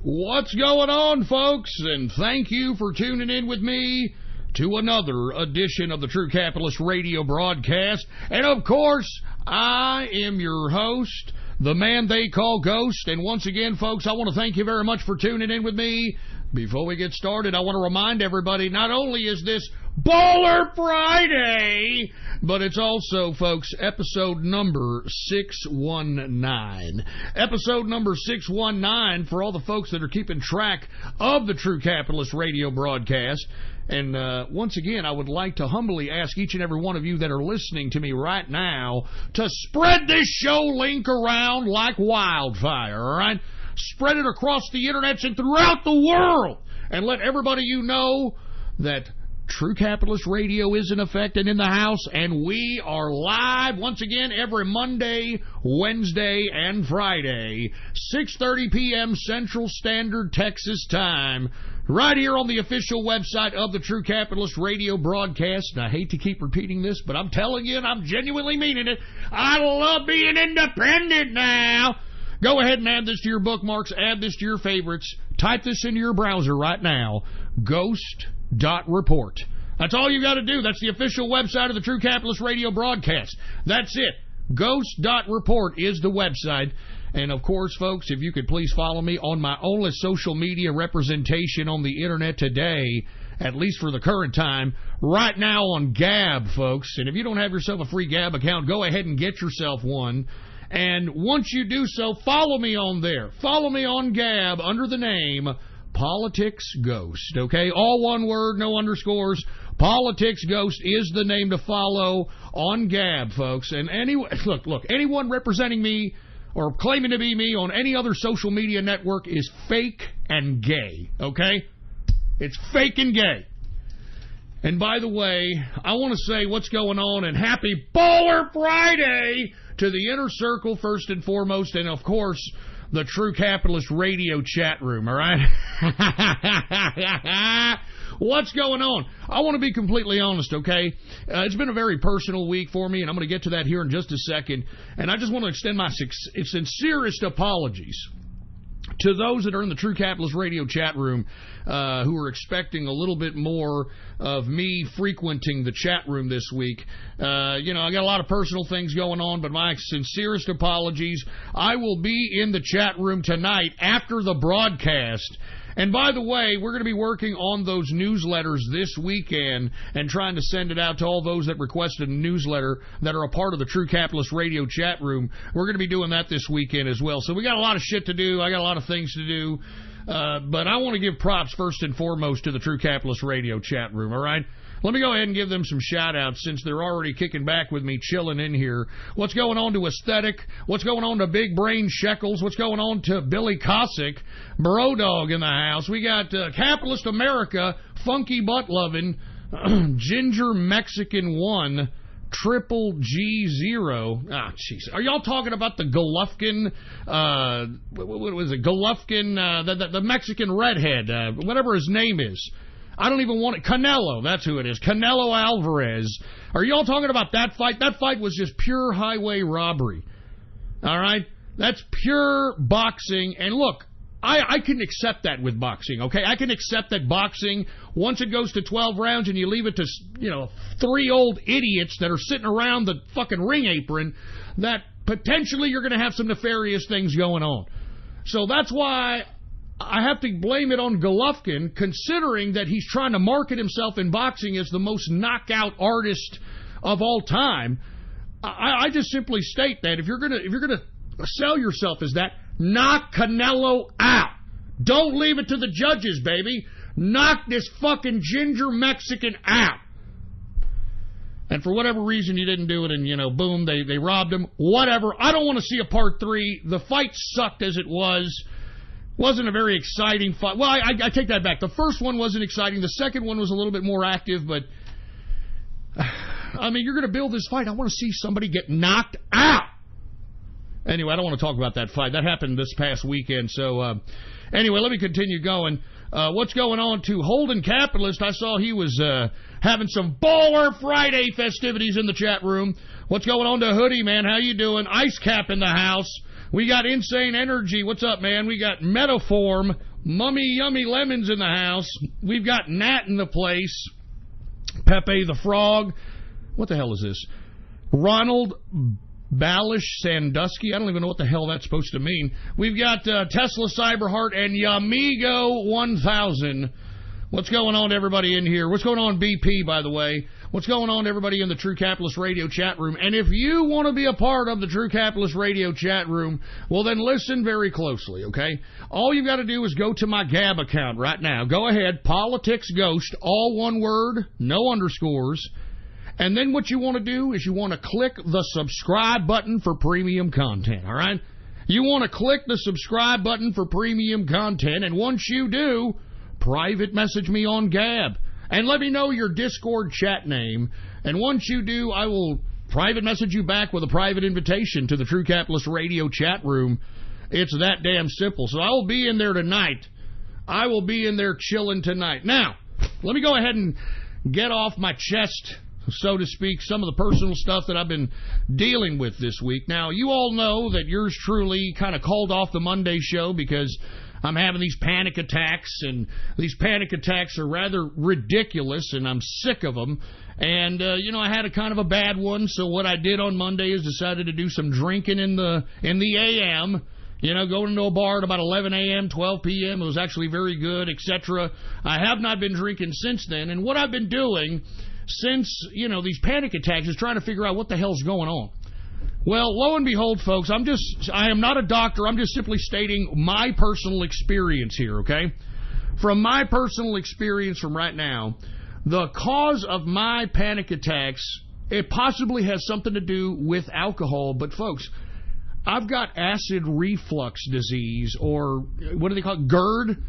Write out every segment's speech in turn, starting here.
What's going on, folks? And thank you for tuning in with me to another edition of the True Capitalist Radio broadcast. And of course, I am your host, the man they call Ghost. And once again, folks, I want to thank you very much for tuning in with me. Before we get started, I want to remind everybody, not only is this Baller Friday, but it's also, folks, episode number 619. Episode number 619 for all the folks that are keeping track of the True Capitalist Radio broadcast. And once again, I would like to humbly ask each and every one of you that are listening to me right now to spread this show link around like wildfire, all right? Spread it across the internet and throughout the world, and let everybody you know that True Capitalist Radio is in effect and in the house, and we are live once again every Monday, Wednesday, and Friday, 6:30 p.m. Central Standard Texas Time, right here on the official website of the True Capitalist Radio broadcast. And I hate to keep repeating this, but I'm telling you, and I'm genuinely meaning it, I love being independent now. Go ahead and add this to your bookmarks, add this to your favorites, type this into your browser right now, ghost.report. That's all you got to do. That's the official website of the True Capitalist Radio broadcast. That's it. Ghost.report is the website. And of course, folks, if you could please follow me on my only social media representation on the internet today, at least for the current time, right now on Gab, folks. And if you don't have yourself a free Gab account, go ahead and get yourself one. And once you do so, follow me on there. Follow me on Gab under the name Politics Ghost, okay? All one word, no underscores. Politics Ghost is the name to follow on Gab, folks. And anyone representing me or claiming to be me on any other social media network is fake and gay, okay? It's fake and gay. And by the way, I want to say what's going on, and happy Baller Friday to the Inner Circle first and foremost, and of course, the True Capitalist Radio chat room, all right? What's going on? I want to be completely honest, okay? It's been a very personal week for me, and I'm going to get to that here in just a second. And I just want to extend my sincerest apologies to those that are in the True Capitalist Radio chat room who are expecting a little bit more of me frequenting the chat room this week. I got a lot of personal things going on, but my sincerest apologies. I will be in the chat room tonight after the broadcast. And by the way, we're going to be working on those newsletters this weekend and trying to send it out to all those that requested a newsletter that are a part of the True Capitalist Radio chat room. We're going to be doing that this weekend as well. So we got a lot of shit to do. I got a lot of things to do. But I want to give props first and foremost to the True Capitalist Radio chat room, all right? Let me go ahead and give them some shout-outs since they're already kicking back with me, chilling in here. What's going on to Aesthetic? What's going on to Big Brain Shekels? What's going on to Billy Cossack? Brodog in the house. We got Capitalist America, Funky Butt Lovin', Ginger Mexican 1, Triple G0. Ah, jeez. Are y'all talking about the Golovkin, what was it? Golovkin, the Mexican redhead, whatever his name is. I don't even want it. Canelo, that's who it is. Canelo Alvarez. Are y'all talking about that fight? That fight was just pure highway robbery. All right? That's pure boxing. And look, I can accept that with boxing, okay? I can accept that boxing, once it goes to 12 rounds and you leave it to, 3 old idiots that are sitting around the fucking ring apron, that potentially you're going to have some nefarious things going on. So that's why I have to blame it on Golovkin, considering that he's trying to market himself in boxing as the most knockout artist of all time. I just simply state that if you're gonna sell yourself as that, knock Canelo out. Don't leave it to the judges, baby. Knock this fucking ginger Mexican out. And for whatever reason you didn't do it, and boom, they robbed him. Whatever. I don't want to see a part 3. The fight sucked as it was. Wasn't a very exciting fight. Well, I take that back. The first one wasn't exciting. The second one was a little bit more active, but you're going to build this fight. I want to see somebody get knocked out. Anyway, I don't want to talk about that fight. That happened this past weekend. So, anyway, let me continue going. What's going on to Holden Capitalist? I saw he was having some Baller Friday festivities in the chat room. What's going on to Hoodie, man? How you doing? Ice Cap in the house. We got Insane Energy. What's up, man? We got Metaform, Mummy Yummy Lemons in the house. We've got Nat in the place. Pepe the Frog. What the hell is this? Ronald Balish Sandusky. I don't even know what the hell that's supposed to mean. We've got Tesla Cyberheart and Yamigo 1000. What's going on to everybody in here? What's going on, BP, by the way? What's going on to everybody in the True Capitalist Radio chat room? And if you want to be a part of the True Capitalist Radio chat room, well, then listen very closely, okay? All you've got to do is go to my Gab account right now. Go ahead, Politics Ghost, all one word, no underscores. And then what you want to do is you want to click the subscribe button for premium content, all right? You want to click the subscribe button for premium content, and once you do, private message me on Gab and let me know your Discord chat name. And once you do, I will private message you back with a private invitation to the True Capitalist Radio chat room. It's that damn simple. So I will be in there tonight. I will be in there chilling tonight. Now, let me go ahead and get off my chest, so to speak, some of the personal stuff that I've been dealing with this week. Now, you all know that yours truly kind of called off the Monday show because I'm having these panic attacks, and these panic attacks are rather ridiculous, and I'm sick of them. And, I had a kind of a bad one, so what I did on Monday is decided to do some drinking in the AM, going into a bar at about 11 a.m., 12 p.m. It was actually very good, etc. I have not been drinking since then, and what I've been doing since, these panic attacks is trying to figure out what the hell's going on. Well, lo and behold, folks, I am not a doctor. I'm just simply stating my personal experience here, okay? From my personal experience from right now, the cause of my panic attacks, it possibly has something to do with alcohol, but folks, I've got acid reflux disease, or what do they call it, GERD,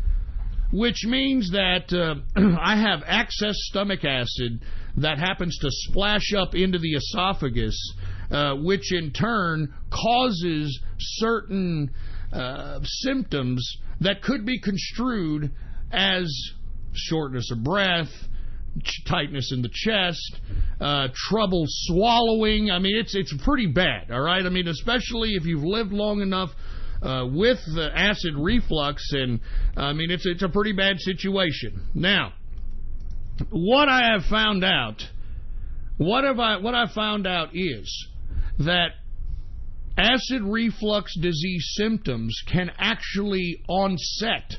which means that I have excess stomach acid that happens to splash up into the esophagus, which in turn causes certain symptoms that could be construed as shortness of breath, tightness in the chest, trouble swallowing. I mean, it's pretty bad, all right? I mean, especially if you've lived long enough with the acid reflux, and I mean, it's a pretty bad situation. Now, what I have found out is that acid reflux disease symptoms can actually onset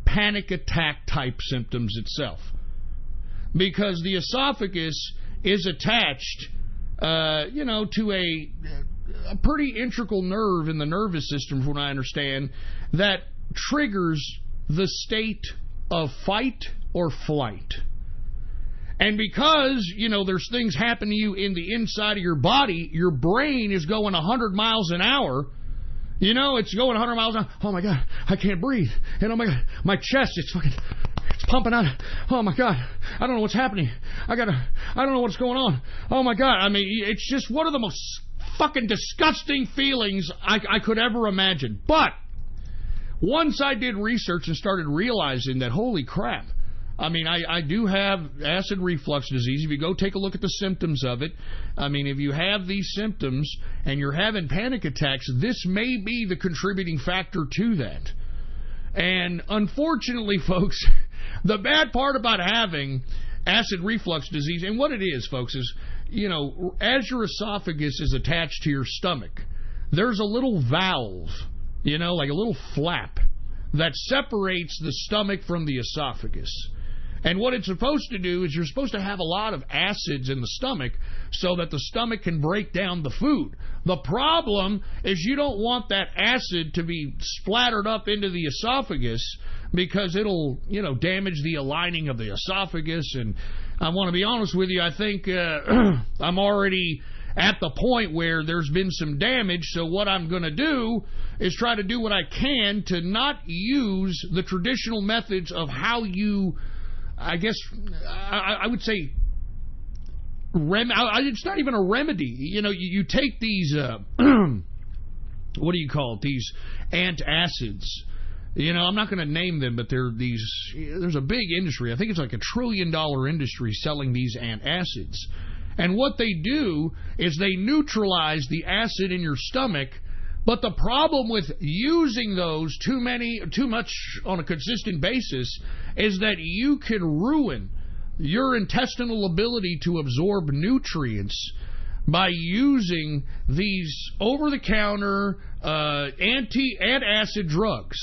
panic attack type symptoms itself, because the esophagus is attached to a pretty integral nerve in the nervous system, from what I understand, that triggers the state of fight or flight. And because, there's things happening to you in the inside of your body, your brain is going 100 miles an hour. It's going 100 miles an hour. Oh, my God, I can't breathe. And, oh, my God, my chest, it's pumping out. Oh, my God, I don't know what's happening. I don't know what's going on. Oh, my God, I mean, it's just one of the most fucking disgusting feelings I could ever imagine. But once I did research and started realizing that, holy crap, I mean, I do have acid reflux disease. If you go take a look at the symptoms of it, I mean, if you have these symptoms and you're having panic attacks, this may be the contributing factor to that. And unfortunately, folks, the bad part about having acid reflux disease, and what it is, folks, is, as your esophagus is attached to your stomach, there's a little valve, like a little flap that separates the stomach from the esophagus. And what it's supposed to do is you're supposed to have a lot of acids in the stomach so that the stomach can break down the food. The problem is you don't want that acid to be splattered up into the esophagus, because it'll, damage the aligning of the esophagus. And I want to be honest with you, I think I'm already at the point where there's been some damage. So what I'm going to do is try to do what I can to not use the traditional methods of how you, I guess, I would say, it's not even a remedy. You take these, what do you call it, these antacids. I'm not going to name them, but there's a big industry. I think it's like $1 trillion industry selling these antacids. And what they do is they neutralize the acid in your stomach But the problem with using those too much on a consistent basis is that you can ruin your intestinal ability to absorb nutrients by using these over-the-counter antacid drugs.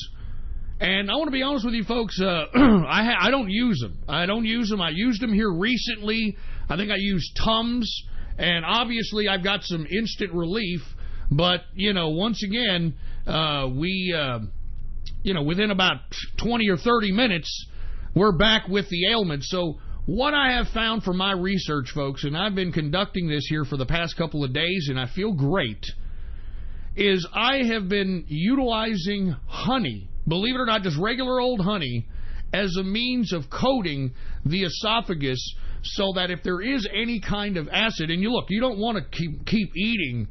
And I want to be honest with you folks, I don't use them. I used them here recently. I think I used Tums, and obviously I've got some instant relief. But, once again, within about 20 or 30 minutes, we're back with the ailment. So what I have found from my research, folks, and I've been conducting this here for the past couple of days, and I feel great, is I have been utilizing honey, believe it or not, just regular old honey, as a means of coating the esophagus so that if there is any kind of acid, and you don't want to keep eating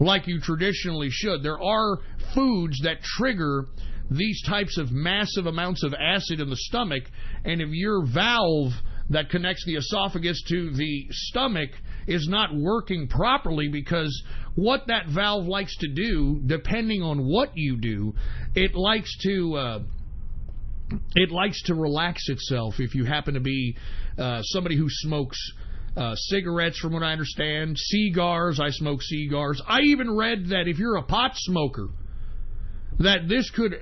like you traditionally should. There are foods that trigger these types of massive amounts of acid in the stomach, and if your valve that connects the esophagus to the stomach is not working properly, because what that valve likes to do, depending on what you do, it likes to relax itself. If you happen to be somebody who smokes cigarettes, from what I understand, cigars, I smoke cigars. I even read that if you're a pot smoker, that this could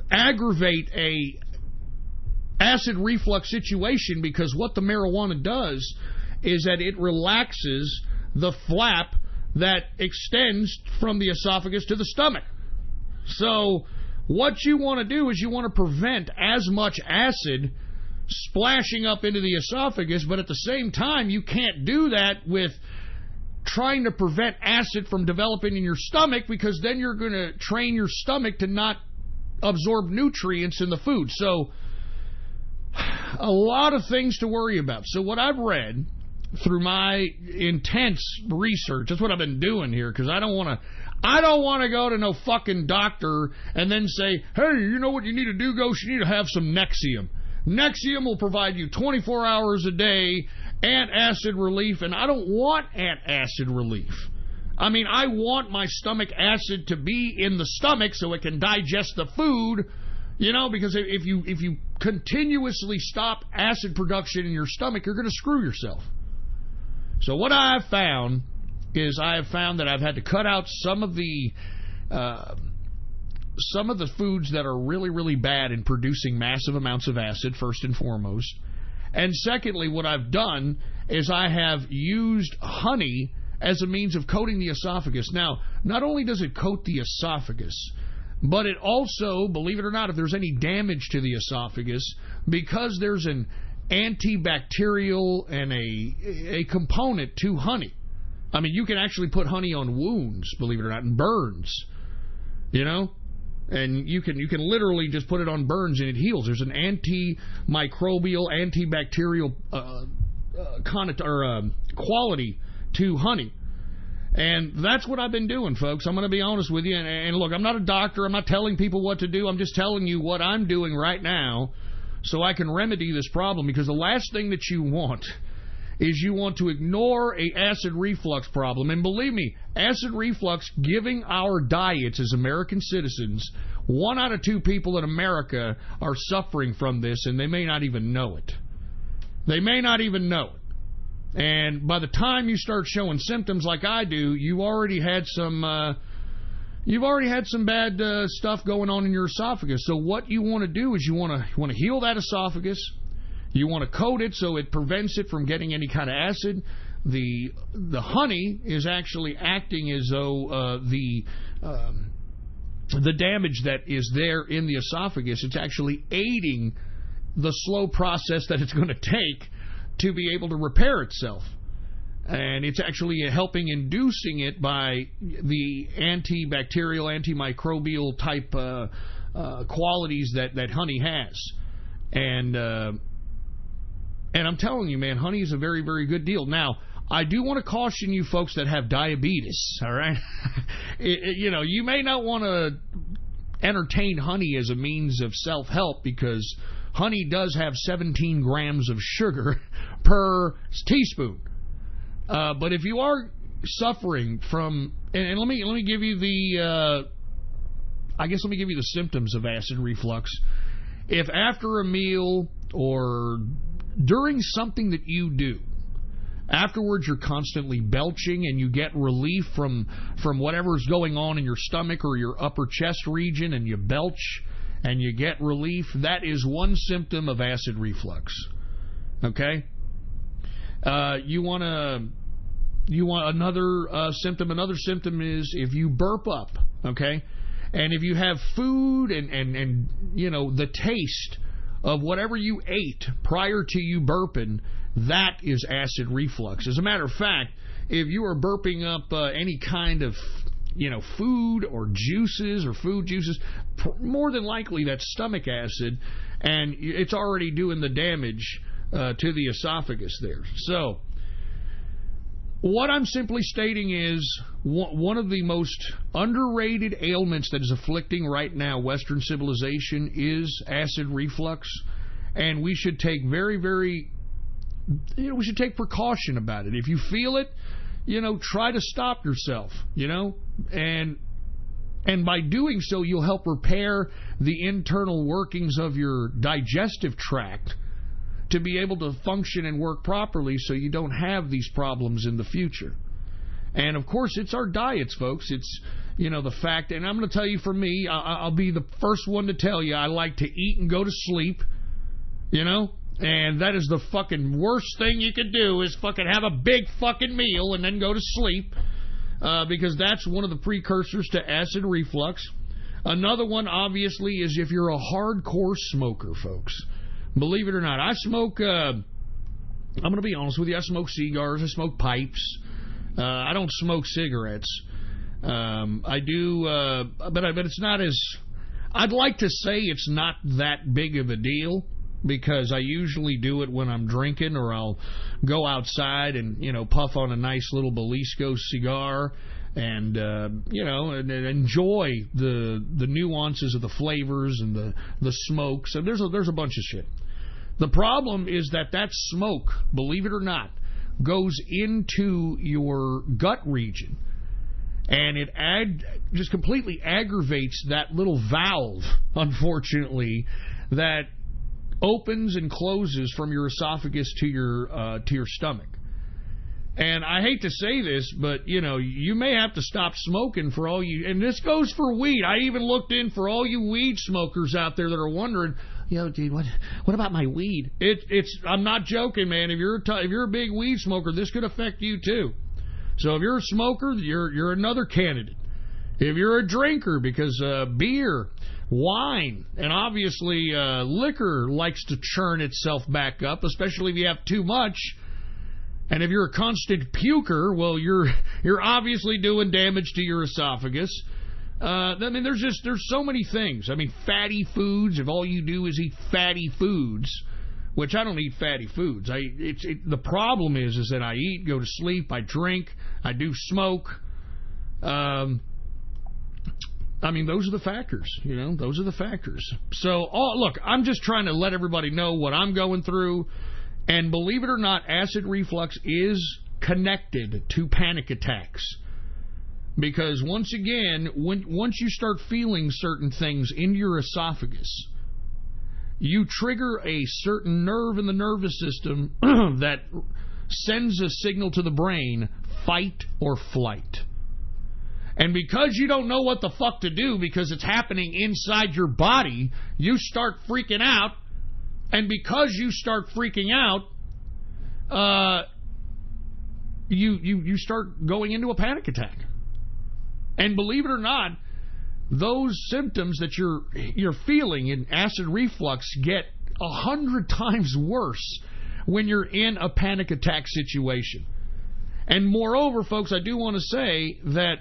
aggravate a acid reflux situation, because what the marijuana does is that it relaxes the flap that extends from the esophagus to the stomach. So what you want to do is you want to prevent as much acid splashing up into the esophagus, but at the same time, you can't do that with trying to prevent acid from developing in your stomach, because then you're going to train your stomach to not absorb nutrients in the food. So a lot of things to worry about. So what I've read through my intense research, that's what I've been doing here, because I don't want to go to no fucking doctor and then say, hey, you know what you need to do, Ghost? You need to have some Nexium. Nexium will provide you 24 hours a day antacid relief, and I don't want antacid relief. I mean, I want my stomach acid to be in the stomach so it can digest the food, because if you continuously stop acid production in your stomach, you're going to screw yourself. So what I have found is that I've had to cut out some of the foods that are really, really bad in producing massive amounts of acid, first and foremost. And secondly, what I've done is I have used honey as a means of coating the esophagus. Now, not only does it coat the esophagus, but it also, believe it or not, if there's any damage to the esophagus, because there's an antibacterial and a component to honey. I mean, you can actually put honey on wounds, believe it or not, and burns, and you can literally just put it on burns and it heals. There's an antimicrobial, antibacterial quality to honey. And that's what I've been doing, folks. I'm going to be honest with you. And look, I'm not a doctor. I'm not telling people what to do. I'm just telling you what I'm doing right now so I can remedy this problem. Because the last thing that you want is you want to ignore a acid reflux problem. And believe me, acid reflux, giving our diets as American citizens, 1 out of 2 people in America are suffering from this, and they may not even know it. They may not even know it. And by the time you start showing symptoms like I do, you've already had some bad stuff going on in your esophagus. So what you want to do is you want to heal that esophagus. You want to coat it so it prevents it from getting any kind of acid. The honey is actually acting as though the damage that is there in the esophagus, it's actually aiding the slow process that it's going to take to be able to repair itself. And it's actually inducing it by the antibacterial, antimicrobial type qualities that honey has. And I'm telling you, man, honey is a very, very good deal. Now, I do want to caution you folks that have diabetes, all right? You may not want to entertain honey as a means of self-help, because honey does have 17 grams of sugar per teaspoon. But if you are suffering from, and let me give you the, let me give you the symptoms of acid reflux. If after a meal or during something that you do, afterwards you're constantly belching and you get relief from whatever's going on in your stomach or your upper chest region, and you belch and you get relief, that is one symptom of acid reflux. Okay? You want another symptom. Another symptom is if you burp up, okay? And if you have food and you know, the taste of whatever you ate prior to you burping, that is acid reflux. As a matter of fact, if you are burping up any kind of, you know, food or juices or food juices, more than likely that's stomach acid, and it's already doing the damage to the esophagus there. So what I'm simply stating is one of the most underrated ailments that is afflicting right now Western civilization is acid reflux, and we should take we should take precaution about it. If you feel it, you know, try to stop yourself, you know, and by doing so, you'll help repair the internal workings of your digestive tract to be able to function and work properly so you don't have these problems in the future. And of course, it's our diets, folks. It's, you know, the fact, and I'm going to tell you, for me, I'll be the first one to tell you, I like to eat and go to sleep, you know, and that is the fucking worst thing you could do, is fucking have a big fucking meal and then go to sleep, because that's one of the precursors to acid reflux. Another one, obviously, is if you're a hardcore smoker, folks. Believe it or not, I smoke, I'm going to be honest with you, I smoke cigars, I smoke pipes, I don't smoke cigarettes. I do, but it's not as, I'd like to say it's not that big of a deal, because I usually do it when I'm drinking, or I'll go outside and, you know, puff on a nice little Jalisco cigar and, you know, and enjoy the nuances of the flavors and the smoke. So there's a bunch of shit. The problem is that smoke, believe it or not, goes into your gut region, and it just completely aggravates that little valve, unfortunately, that opens and closes from your esophagus to your stomach. And I hate to say this, but, you know, you may have to stop smoking for all you, and this goes for weed. I even looked in for all you weed smokers out there that are wondering, yo, dude, what about my weed? I'm not joking, man. If you're a big weed smoker, this could affect you too. So if you're a smoker, you're another candidate. If you're a drinker, because beer, wine, and obviously liquor likes to churn itself back up, especially if you have too much. And if you're a constant puker, well, you're obviously doing damage to your esophagus. I mean, there's so many things. I mean, fatty foods. If all you do is eat fatty foods, which I don't eat fatty foods. The problem is that I eat, go to sleep, I drink, I do smoke. I mean, those are the factors. You know, those are the factors. So, look, I'm just trying to let everybody know what I'm going through. And believe it or not, acid reflux is connected to panic attacks. Because once again, once you start feeling certain things in your esophagus, you trigger a certain nerve in the nervous system that sends a signal to the brain, fight or flight. And because you don't know what the fuck to do, because it's happening inside your body, you start freaking out. And because you start freaking out, you start going into a panic attack. And believe it or not, those symptoms that you're feeling in acid reflux get 100 times worse when you're in a panic attack situation. And moreover, folks, I do want to say that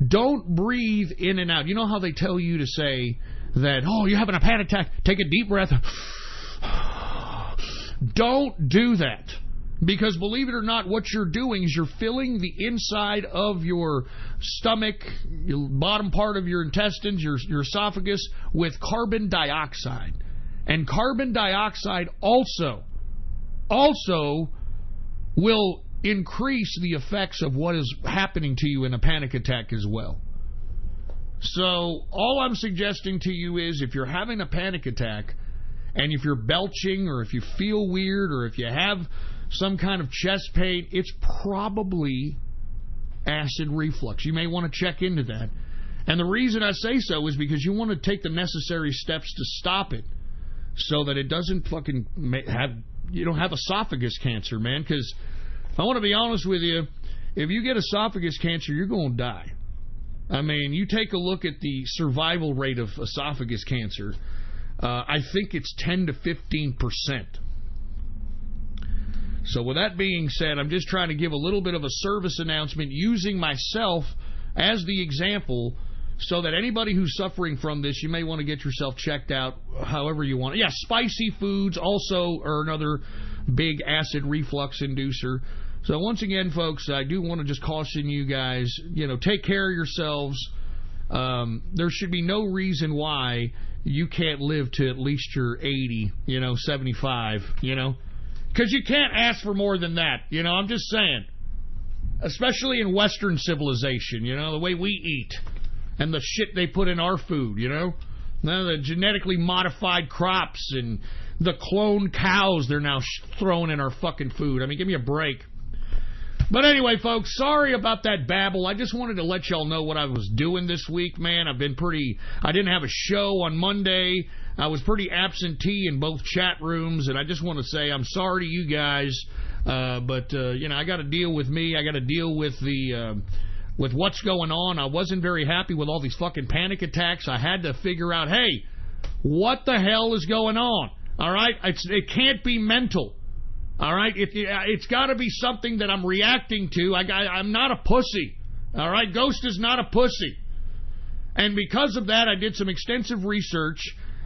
don't breathe in and out. You know how they tell you to say that, oh, you're having a panic attack, take a deep breath. Don't do that. Because believe it or not, what you're doing is you're filling the inside of your stomach, your bottom part of your intestines, your esophagus, with carbon dioxide. And carbon dioxide also will increase the effects of what is happening to you in a panic attack as well. So all I'm suggesting to you is, if you're having a panic attack and if you're belching or if you feel weird or if you have some kind of chest pain, it's probably acid reflux. You may want to check into that. And the reason I say so is because you want to take the necessary steps to stop it so that it doesn't fucking you don't have esophagus cancer, man. Because I want to be honest with you, if you get esophagus cancer, you're going to die. I mean, you take a look at the survival rate of esophagus cancer. I think it's 10 to 15%. So with that being said, I'm just trying to give a little bit of a service announcement using myself as the example so that anybody who's suffering from this, you may want to get yourself checked out however you want. Yeah, spicy foods also are another big acid reflux inducer. So once again, folks, I do want to just caution you guys, take care of yourselves. There should be no reason why you can't live to at least your 80, 75, because you can't ask for more than that. I'm just saying, especially in Western civilization, the way we eat and the shit they put in our food, now the genetically modified crops and the cloned cows they're now throwing in our fucking food. I mean, give me a break. But anyway, folks, sorry about that babble. I just wanted to let y'all know what I was doing this week, man. I didn't have a show on Monday. I was pretty absentee in both chat rooms, and I just want to say I'm sorry to you guys. But I got to deal with me. I got to deal with with what's going on. I wasn't very happy with all these fucking panic attacks. I had to figure out, hey, what the hell is going on? All right? It can't be mental. All right, it's got to be something that I'm reacting to. I'm not a pussy. All right, Ghost is not a pussy. And because of that, I did some extensive research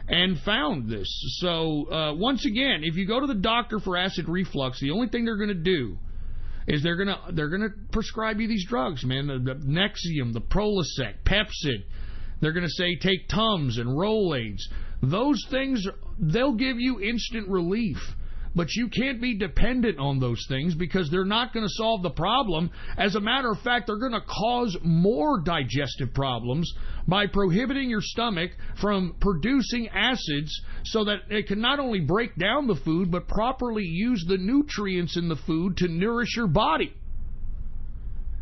and found this. So, once again, if you go to the doctor for acid reflux, the only thing they're going to do is they're going to prescribe you these drugs, man. The Nexium, the Prolosec, Pepsid. They're going to say take Tums and Rolaids. Those things, they'll give you instant relief. But you can't be dependent on those things because they're not going to solve the problem. As a matter of fact, they're going to cause more digestive problems by prohibiting your stomach from producing acids so that it can not only break down the food, but properly use the nutrients in the food to nourish your body.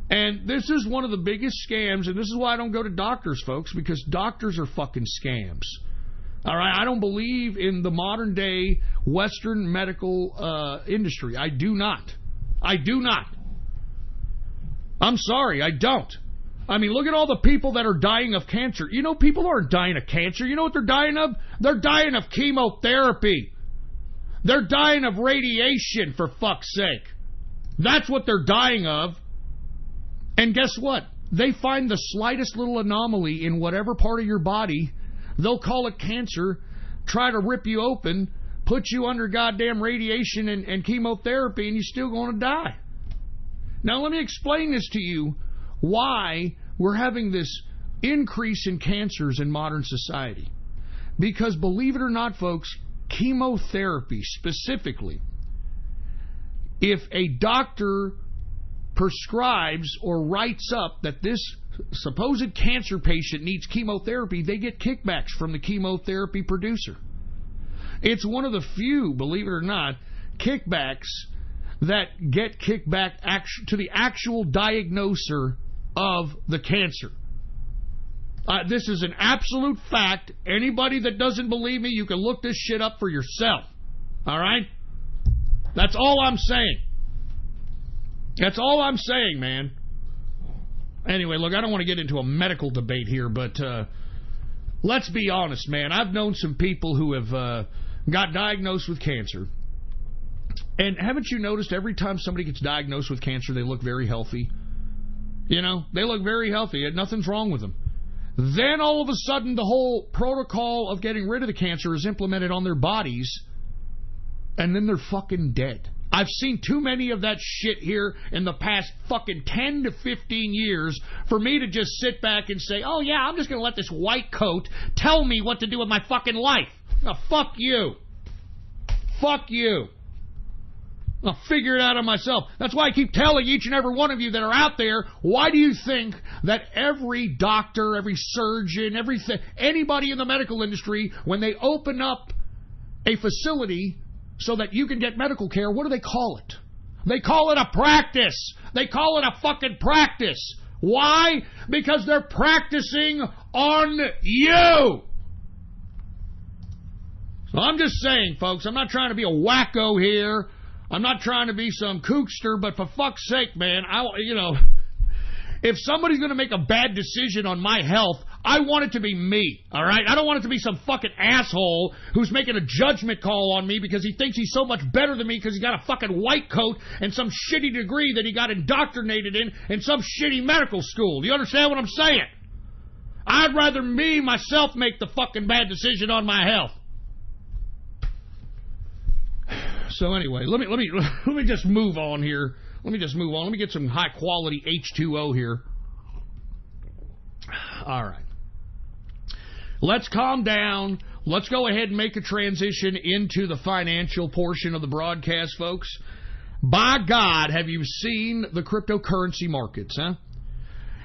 And this is one of the biggest scams, and this is why I don't go to doctors, folks, because doctors are fucking scams. All right, I don't believe in the modern day Western medical industry. I do not. I'm sorry, I don't. I mean, look at all the people that are dying of cancer. People aren't dying of cancer. You know what they're dying of? They're dying of chemotherapy. They're dying of radiation, for fuck's sake. That's what they're dying of. And guess what? They find the slightest little anomaly in whatever part of your body. They'll call it cancer, try to rip you open, put you under goddamn radiation and chemotherapy, and you're still going to die. Now, let me explain this to you, why we're having this increase in cancers in modern society. Because, believe it or not, folks, chemotherapy specifically, if a doctor prescribes or writes up that this supposed cancer patient needs chemotherapy, they get kickbacks from the chemotherapy producer. It's one of the few, believe it or not, kickbacks that get kickback to the actual diagnoser of the cancer. This is an absolute fact. Anybody that doesn't believe me, you can look this shit up for yourself. All right? That's all I'm saying. That's all I'm saying, man. Anyway, look, I don't want to get into a medical debate here, but let's be honest, man. I've known some people who have got diagnosed with cancer. And haven't you noticed every time somebody gets diagnosed with cancer, they look very healthy? They look very healthy. Nothing's wrong with them. Then all of a sudden, the whole protocol of getting rid of the cancer is implemented on their bodies, and then they're fucking dead. I've seen too many of that shit here in the past fucking 10 to 15 years for me to just sit back and say, oh yeah, I'm just going to let this white coat tell me what to do with my fucking life. Oh, fuck you. Fuck you. I'll figure it out on myself. That's why I keep telling each and every one of you that are out there, why do you think that every doctor, every surgeon, anybody in the medical industry, when they open up a facility so that you can get medical care, what do they call it? They call it a practice. They call it a fucking practice. Why? Because they're practicing on you. So I'm just saying, folks, I'm not trying to be a wacko here. I'm not trying to be some kookster, but for fuck's sake, man, if somebody's going to make a bad decision on my health, I want it to be me, all right? I don't want it to be some fucking asshole who's making a judgment call on me because he thinks he's so much better than me because he got a fucking white coat and some shitty degree that he got indoctrinated in some shitty medical school. Do you understand what I'm saying? I'd rather myself make the fucking bad decision on my health. So anyway, let me just move on here. Let me get some high quality H2O here. All right. Let's calm down. Let's go ahead and make a transition into the financial portion of the broadcast, folks. By God, have you seen the cryptocurrency markets, huh?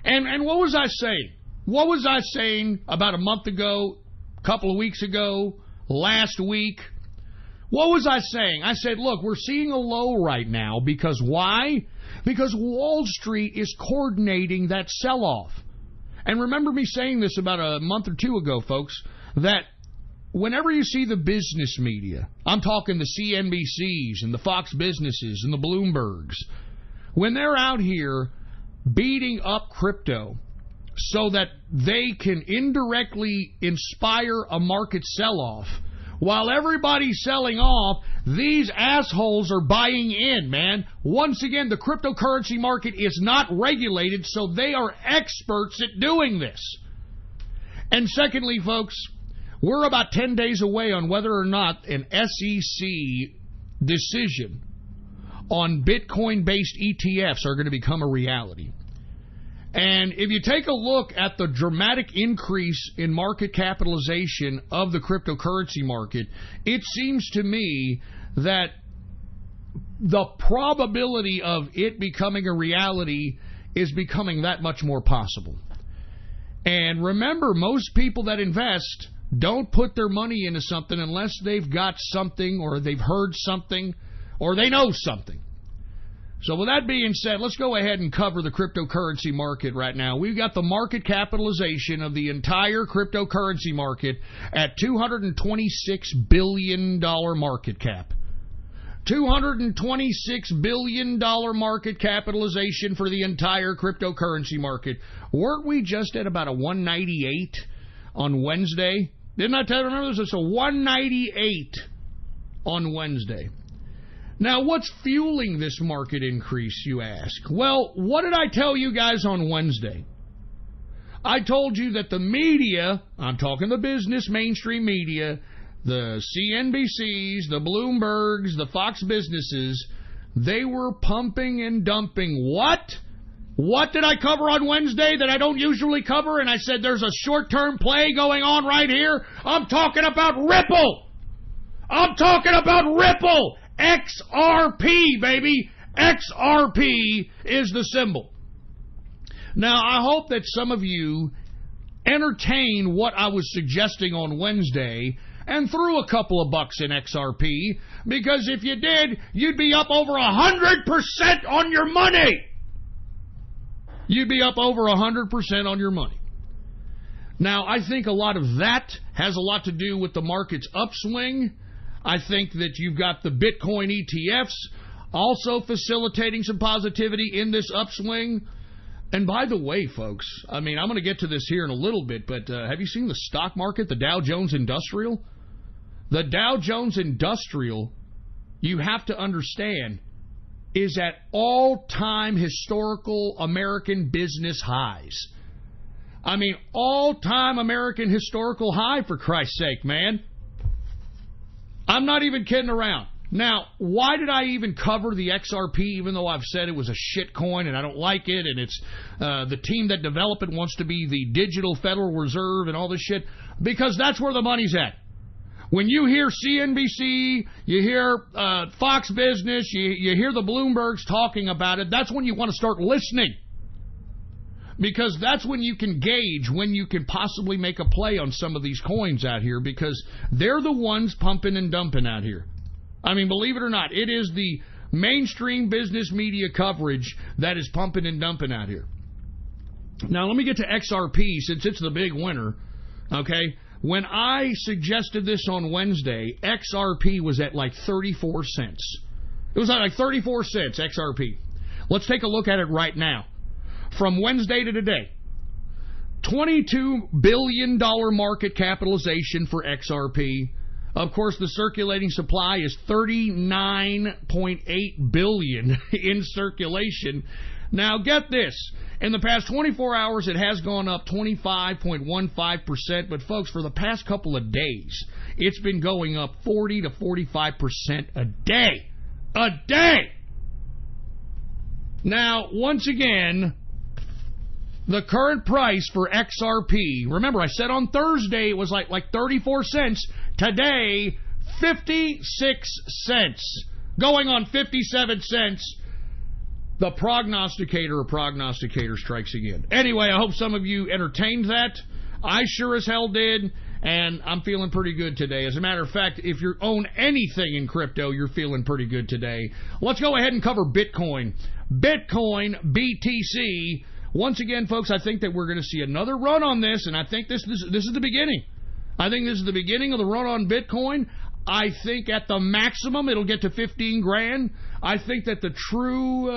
And what was I saying? What was I saying about a month ago, a couple of weeks ago, last week? What was I saying? I said, look, we're seeing a low right now because why? Because Wall Street is coordinating that sell-off. And remember me saying this about a month or two ago, folks, that whenever you see the business media, I'm talking the CNBCs and the Fox Businesses and the Bloombergs, when they're out here beating up crypto so that they can indirectly inspire a market sell-off, while everybody's selling off, these assholes are buying in, man. Once again, the cryptocurrency market is not regulated, so they are experts at doing this. And secondly, folks, we're about 10 days away on whether or not an SEC decision on Bitcoin-based ETFs are going to become a reality. And if you take a look at the dramatic increase in market capitalization of the cryptocurrency market, it seems to me that the probability of it becoming a reality is becoming that much more possible. And remember, most people that invest don't put their money into something unless they've got something or they've heard something or they know something. So with that being said, let's go ahead and cover the cryptocurrency market right now. We've got the market capitalization of the entire cryptocurrency market at $226 billion market cap. $226 billion market capitalization for the entire cryptocurrency market. Weren't we just at about a 198 on Wednesday? Didn't I tell you? Remember, this is a 198 on Wednesday. Now, what's fueling this market increase, you ask? Well, what did I tell you guys on Wednesday? I told you that the media, I'm talking the business mainstream media, the CNBCs, the Bloombergs, the Fox Businesses, they were pumping and dumping what? What did I cover on Wednesday that I don't usually cover? And I said there's a short-term play going on right here. I'm talking about Ripple. I'm talking about Ripple. XRP, baby. XRP is the symbol. Now, I hope that some of you entertain what I was suggesting on Wednesday and threw a couple of bucks in XRP, because if you did, you'd be up over 100% on your money. You'd be up over 100% on your money. Now, I think a lot of that has a lot to do with the market's upswing. I think that you've got the Bitcoin ETFs also facilitating some positivity in this upswing. And by the way, folks, I mean, I'm going to get to this here in a little bit, but have you seen the stock market, the Dow Jones Industrial? The Dow Jones Industrial, you have to understand, is at all-time historical American business highs. I mean, all-time American historical high, for Christ's sake, man. I'm not even kidding around. Now, why did I even cover the XRP, even though I've said it was a shit coin and I don't like it, and it's the team that developed it wants to be the digital Federal Reserve and all this shit? Because that's where the money's at. When you hear CNBC, you hear Fox Business, you hear the Bloombergs talking about it, that's when you want to start listening. Because that's when you can gauge when you can possibly make a play on some of these coins out here, because they're the ones pumping and dumping out here. I mean, believe it or not, it is the mainstream business media coverage that is pumping and dumping out here. Now, let me get to XRP, since it's the big winner, okay? When I suggested this on Wednesday, XRP was at like 34 cents. It was at like 34 cents, XRP. Let's take a look at it right now. From Wednesday to today, $22 billion market capitalization for XRP. Of course, the circulating supply is 39.8 billion in circulation. Now, get this. In the past 24 hours, it has gone up 25.15%. But, folks, for the past couple of days, it's been going up 40 to 45% a day. A day! Now, once again, the current price for XRP, remember I said on Thursday it was like 34 cents. Today, 56 cents. Going on 57 cents. The prognosticator strikes again. Anyway, I hope some of you entertained that. I sure as hell did, and I'm feeling pretty good today. As a matter of fact, if you own anything in crypto, you're feeling pretty good today. Let's go ahead and cover Bitcoin. Bitcoin, BTC. Once again, folks, I think that we're going to see another run on this, and I think this is the beginning. I think this is the beginning of the run on Bitcoin. I think at the maximum it'll get to 15 grand. I think that the true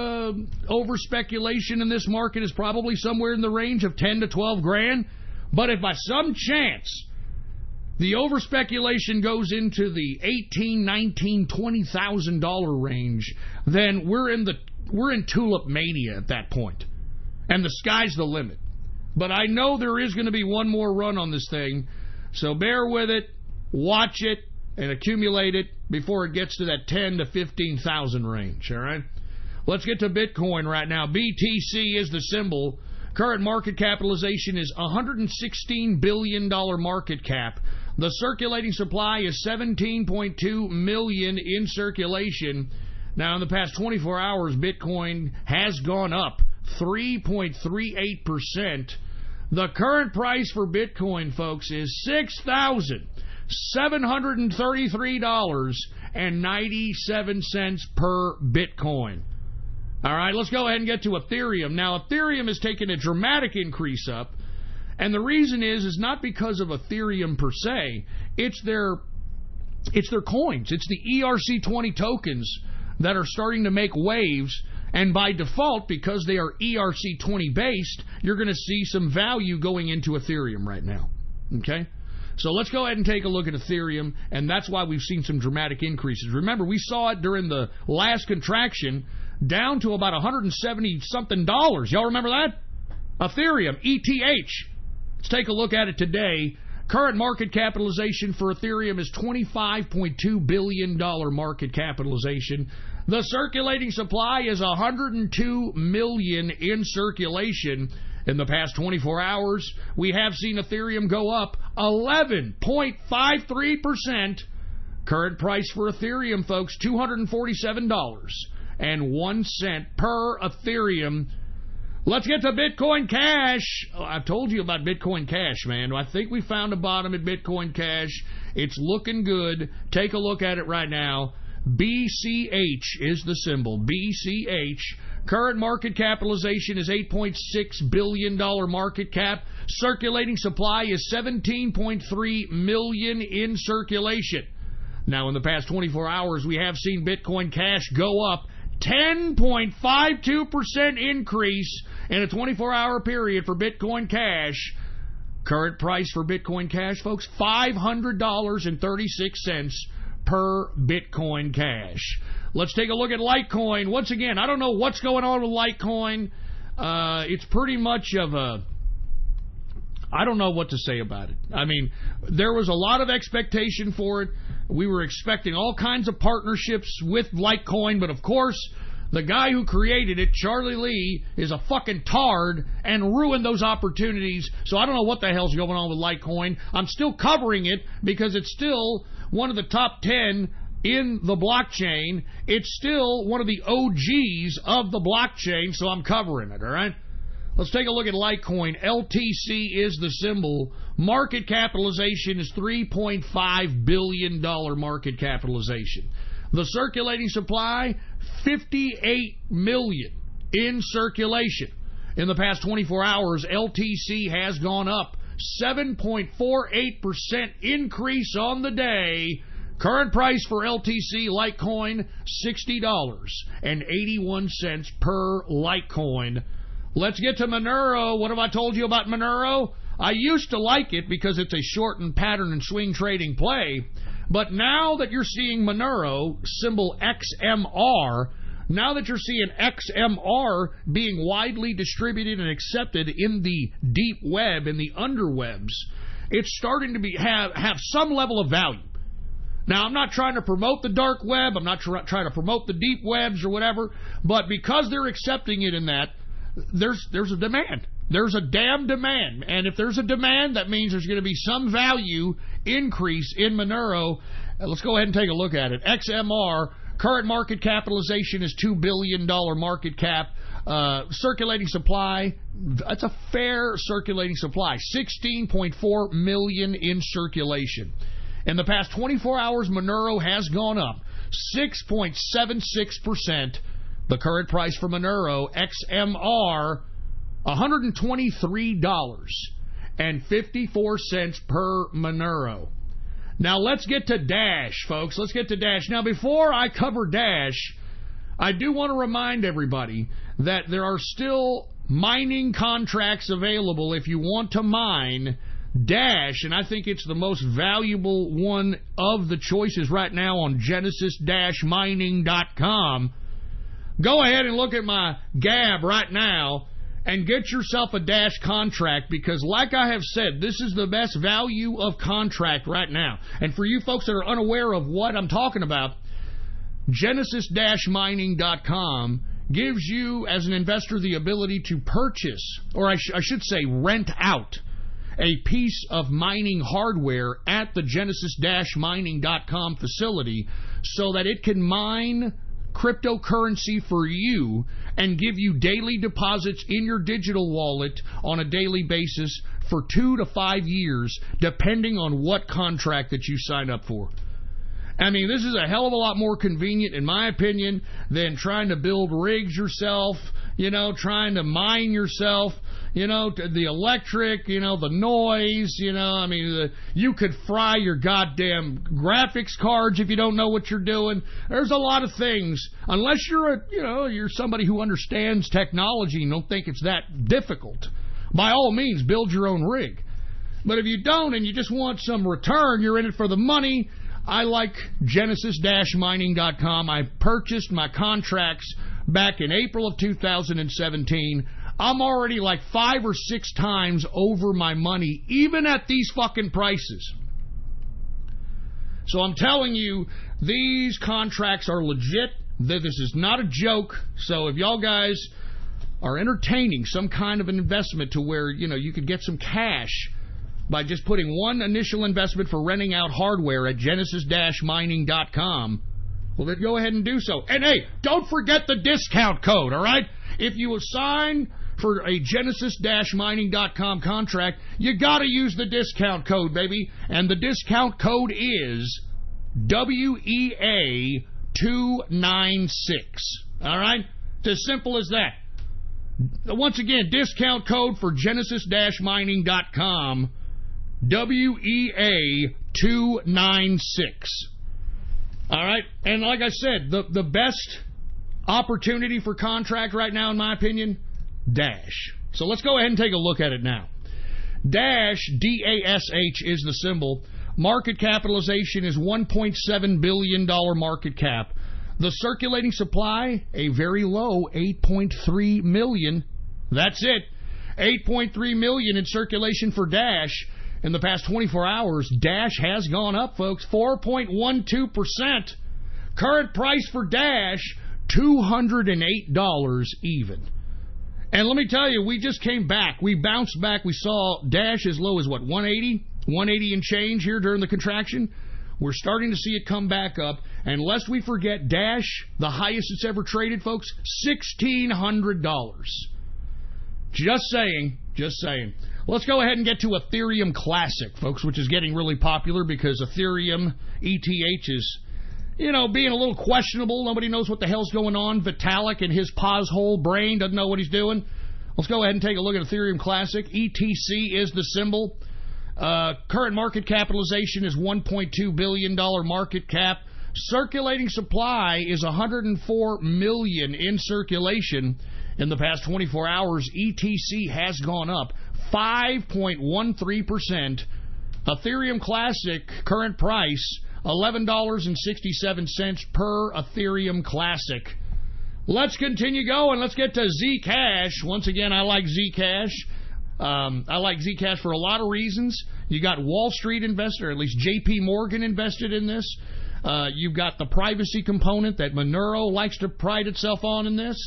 over-speculation in this market is probably somewhere in the range of 10 to 12 grand. But if by some chance the over-speculation goes into the $18, $19, $20,000 range, then we're in tulip mania at that point. And the sky's the limit. But I know there is going to be one more run on this thing, so bear with it, watch it, and accumulate it before it gets to that 10 to 15,000 range, all right? Let's get to Bitcoin right now. BTC is the symbol. Current market capitalization is $116 billion market cap. The circulating supply is 17.2 million in circulation. Now, in the past 24 hours, Bitcoin has gone up 3.38%. The current price for Bitcoin, folks, is $6,733.97 per Bitcoin. All right, let's go ahead and get to Ethereum. Now, Ethereum has taken a dramatic increase up, and the reason is not because of Ethereum per se. It's their coins. It's the ERC20 tokens that are starting to make waves. And by default, because they are ERC20 based, you're going to see some value going into Ethereum right now. Okay? So let's go ahead and take a look at Ethereum, and that's why we've seen some dramatic increases. Remember, we saw it during the last contraction down to about $170-something. Y'all remember that? Ethereum, ETH. Let's take a look at it today. Current market capitalization for Ethereum is $25.2 billion market capitalization. The circulating supply is 102 million in circulation. In the past 24 hours, we have seen Ethereum go up 11.53%. Current price for Ethereum, folks, $247.01 per Ethereum. Let's get to Bitcoin Cash. I've told you about Bitcoin Cash, man. I think we found a bottom at Bitcoin Cash. It's looking good. Take a look at it right now. BCH is the symbol. BCH. Current market capitalization is $8.6 billion market cap. Circulating supply is 17.3 million in circulation. Now, in the past 24 hours, we have seen Bitcoin Cash go up 10.52% increase in a 24-hour period for Bitcoin Cash. Current price for Bitcoin Cash, folks, $500.36 per Bitcoin Cash. Let's take a look at Litecoin. Once again, I don't know what's going on with Litecoin. It's pretty much of a... I don't know what to say about it. I mean, there was a lot of expectation for it. We were expecting all kinds of partnerships with Litecoin, but of course, The guy who created it, Charlie Lee, is a fucking tard and ruined those opportunities. So I don't know what the hell's going on with Litecoin. I'm still covering it because it's still one of the top 10 in the blockchain. It's still one of the OGs of the blockchain, so I'm covering it, all right? Let's take a look at Litecoin. LTC is the symbol. Market capitalization is $3.5 billion market capitalization. The circulating supply, 58 million in circulation. In the past 24 hours, LTC has gone up 7.48% increase on the day. Current price for LTC Litecoin, $60.81 per Litecoin. Let's get to Monero. What have I told you about Monero? I used to like it because it's a shortened pattern and swing trading play. But now that you're seeing Monero, symbol XMR, now that you're seeing XMR being widely distributed and accepted in the deep web, in the underwebs, it's starting to have some level of value. Now, I'm not trying to promote the dark web. I'm not trying to promote the deep webs or whatever. But because they're accepting it in that, there's a demand. There's a damn demand. And if there's a demand, that means there's going to be some value increase in Monero. Let's go ahead and take a look at it. XMR, current market capitalization is $2 billion market cap. Circulating supply, that's a fair circulating supply. 16.4 million in circulation. In the past 24 hours, Monero has gone up 6.76%. The current price for Monero, XMR, $123.54 per Monero. Now let's get to Dash, folks. Let's get to Dash. Now before I cover Dash, I do want to remind everybody that there are still mining contracts available if you want to mine Dash, and I think it's the most valuable one of the choices right now on Genesis-mining.com. Go ahead and look at my Gab right now and get yourself a Dash contract, because like I have said, this is the best value of contract right now. And for you folks that are unaware of what I'm talking about, Genesis-mining.com gives you, as an investor, the ability to purchase, or I should say rent out, a piece of mining hardware at the Genesis-mining.com facility so that it can mine cryptocurrency for you and give you daily deposits in your digital wallet on a daily basis for 2 to 5 years, depending on what contract that you sign up for. I mean, this is a hell of a lot more convenient, in my opinion, than trying to build rigs yourself, trying to mine yourself, the electric, the noise, I mean, you could fry your goddamn graphics cards if you don't know what you're doing. There's a lot of things, unless you're somebody who understands technology and don't think it's that difficult. By all means, build your own rig. But if you don't and you just want some return, you're in it for the money, I like Genesis-mining.com. I purchased my contracts back in April of 2017. I'm already like 5 or 6 times over my money, even at these fucking prices. So I'm telling you, these contracts are legit. This is not a joke. So if y'all guys are entertaining some kind of an investment to where, you could get some cash by just putting one initial investment for renting out hardware at Genesis-mining.com, well, then go ahead and do so. And hey, don't forget the discount code, all right? If you assign for a Genesis-mining.com contract, you got to use the discount code, baby. And the discount code is WEA296. All right? It's as simple as that. Once again, discount code for Genesis-mining.com, WEA296. All right? And like I said, the best opportunity for contract right now, in my opinion, Dash. So let's go ahead and take a look at it now. Dash, D-A-S-H, is the symbol. Market capitalization is $1.7 billion market cap. The circulating supply, a very low 8.3 million. That's it. 8.3 million in circulation for Dash. In the past 24 hours, Dash has gone up, folks, 4.12%. Current price for Dash, $208 even. And let me tell you, we just came back. We bounced back. We saw Dash as low as, what, 180? 180 and change here during the contraction. We're starting to see it come back up. And lest we forget, Dash, the highest it's ever traded, folks, $1,600. Just saying. Just saying. Let's go ahead and get to Ethereum Classic, folks, which is getting really popular because Ethereum, ETH, is, you know, being a little questionable. Nobody knows what the hell's going on. Vitalik and his pothole brain doesn't know what he's doing. Let's go ahead and take a look at Ethereum Classic. ETC is the symbol. Current market capitalization is $1.2 billion market cap. Circulating supply is 104 million in circulation. In the past 24 hours, ETC has gone up 5.13%. Ethereum Classic current price $11.67 per Ethereum Classic. Let's continue going. Let's get to Zcash. Once again, I like Zcash. I like Zcash for a lot of reasons. You got Wall Street investor, at least JP Morgan invested in this. You've got the privacy component that Monero likes to pride itself on in this.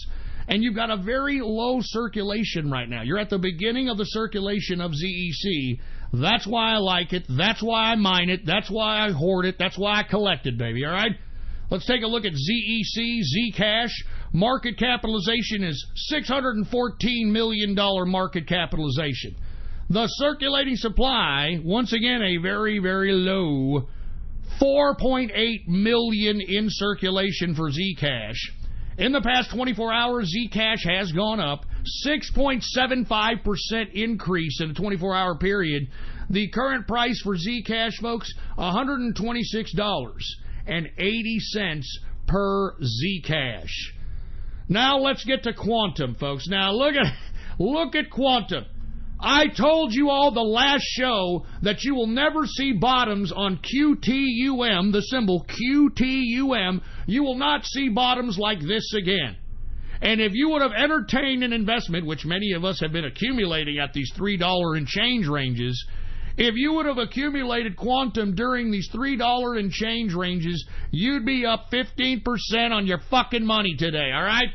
And you've got a very low circulation right now. You're at the beginning of the circulation of ZEC. That's why I like it. That's why I mine it. That's why I hoard it. That's why I collect it, baby. All right? Let's take a look at ZEC, Zcash. Market capitalization is $614 million market capitalization. The circulating supply, once again, a very, very low 4.8 million in circulation for Zcash. In the past 24 hours, Zcash has gone up 6.75% increase in a 24-hour period. The current price for Zcash, folks, $126.80 per Zcash. Now let's get to Quantum, folks. Now look at Quantum. I told you all the last show that you will never see bottoms on QTUM, the symbol QTUM. You will not see bottoms like this again. And if you would have entertained an investment, which many of us have been accumulating at these $3 and change ranges, if you would have accumulated Quantum during these $3 and change ranges, you'd be up 15% on your fucking money today, all right?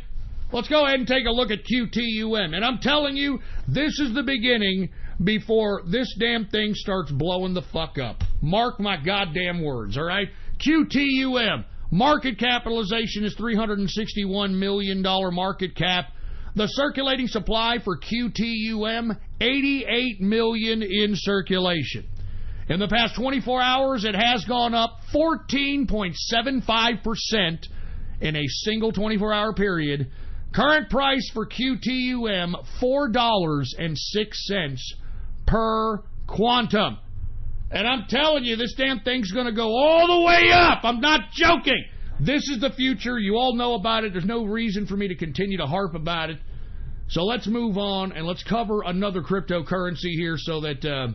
Let's go ahead and take a look at QTUM. And I'm telling you, this is the beginning before this damn thing starts blowing the fuck up. Mark my goddamn words, all right? QTUM. Market capitalization is $361 million market cap. The circulating supply for QTUM, 88 million in circulation. In the past 24 hours, it has gone up 14.75% in a single 24-hour period. Current price for QTUM, $4.06 per Quantum. And I'm telling you, this damn thing's going to go all the way up. I'm not joking. This is the future. You all know about it. There's no reason for me to continue to harp about it. So let's move on and let's cover another cryptocurrency here so that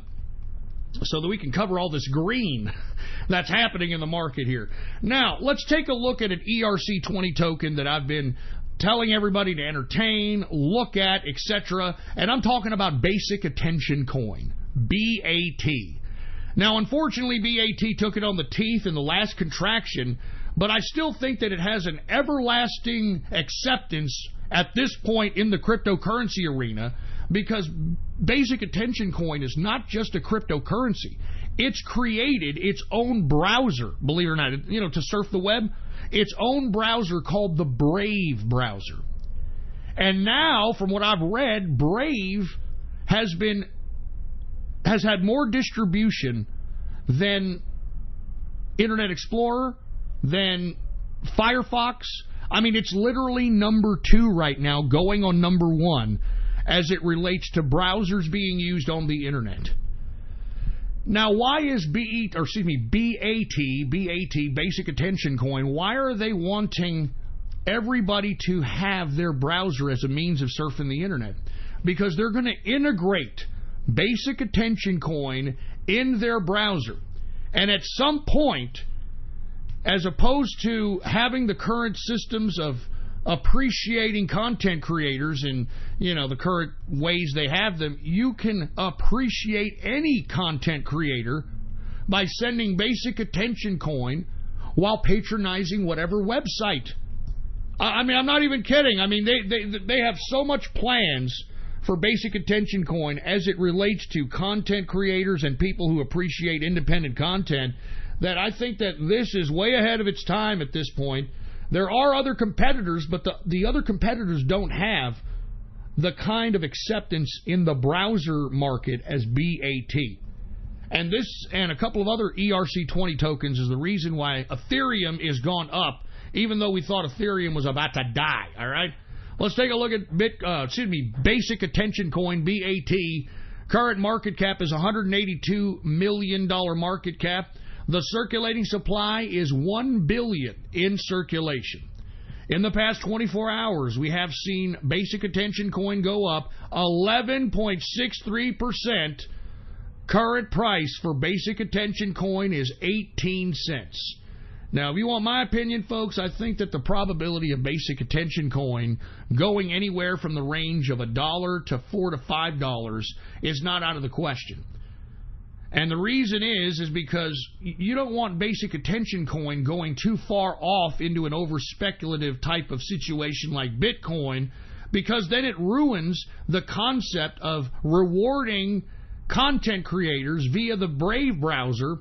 we can cover all this green that's happening in the market here. Now, let's take a look at an ERC20 token that I've been telling everybody to entertain, look at, etc. And I'm talking about Basic Attention Coin, BAT. Now, unfortunately, BAT took it on the teeth in the last contraction, but I still think that it has an everlasting acceptance at this point in the cryptocurrency arena, because Basic Attention Coin is not just a cryptocurrency. It's created its own browser, believe it or not, to surf the web. Its own browser called the Brave browser. And now, from what I've read, Brave has had more distribution than Internet Explorer, than Firefox. I mean, it's literally number 2 right now, going on number 1, as it relates to browsers being used on the internet. Now, why is BAT, Basic Attention Coin, why are they wanting everybody to have their browser as a means of surfing the internet? Because they're going to integrate Basic Attention Coin in their browser. And at some point, as opposed to having the current systems of appreciating content creators and, the current ways they have them, you can appreciate any content creator by sending Basic Attention Coin while patronizing whatever website I mean, I'm not even kidding. I mean, they have so much plans for basic attention coin as it relates to content creators and people who appreciate independent content that I think that this is way ahead of its time at this point. There are other competitors, but the other competitors don't have the kind of acceptance in the browser market as BAT. And this and a couple of other ERC20 tokens is the reason why Ethereum is gone up, even though we thought Ethereum was about to die, all right? Let's take a look at Basic Attention Coin, BAT. Current market cap is $182 million market cap. The circulating supply is 1 billion in circulation. In the past 24 hours, we have seen Basic Attention Coin go up 11.63%. Current price for Basic Attention Coin is 18 cents. Now, if you want my opinion, folks, I think that the probability of Basic Attention Coin going anywhere from the range of $1 to $4 to $5 is not out of the question. And the reason is because you don't want Basic Attention Coin going too far off into an over-speculative type of situation like Bitcoin, because then it ruins the concept of rewarding content creators via the Brave browser,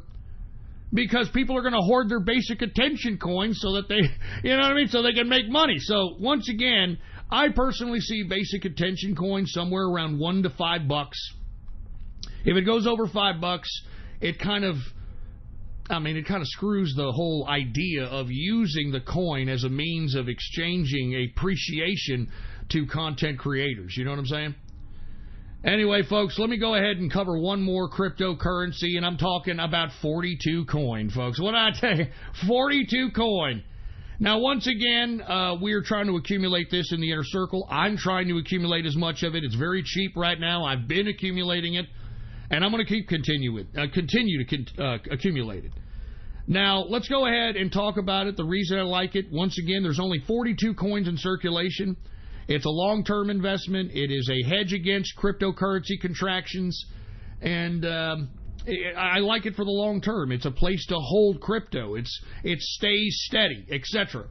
because people are going to hoard their Basic Attention Coin so that they, you know what I mean, so they can make money. So once again, I personally see Basic Attention Coin somewhere around $1 to $5. If it goes over $5, it kind of screws the whole idea of using the coin as a means of exchanging appreciation to content creators. You know what I'm saying? Anyway, folks, let me go ahead and cover one more cryptocurrency, and I'm talking about 42 coin, folks. What did I tell you? 42 coin. Now, once again, we are trying to accumulate this in the inner circle. I'm trying to accumulate as much of it. It's very cheap right now. I've been accumulating it, and I'm going to continue to accumulate it. Now, let's go ahead and talk about it. The reason I like it, once again, there's only 42 coins in circulation. It's a long-term investment. It is a hedge against cryptocurrency contractions, and I like it for the long term. It's a place to hold crypto. It stays steady, etc.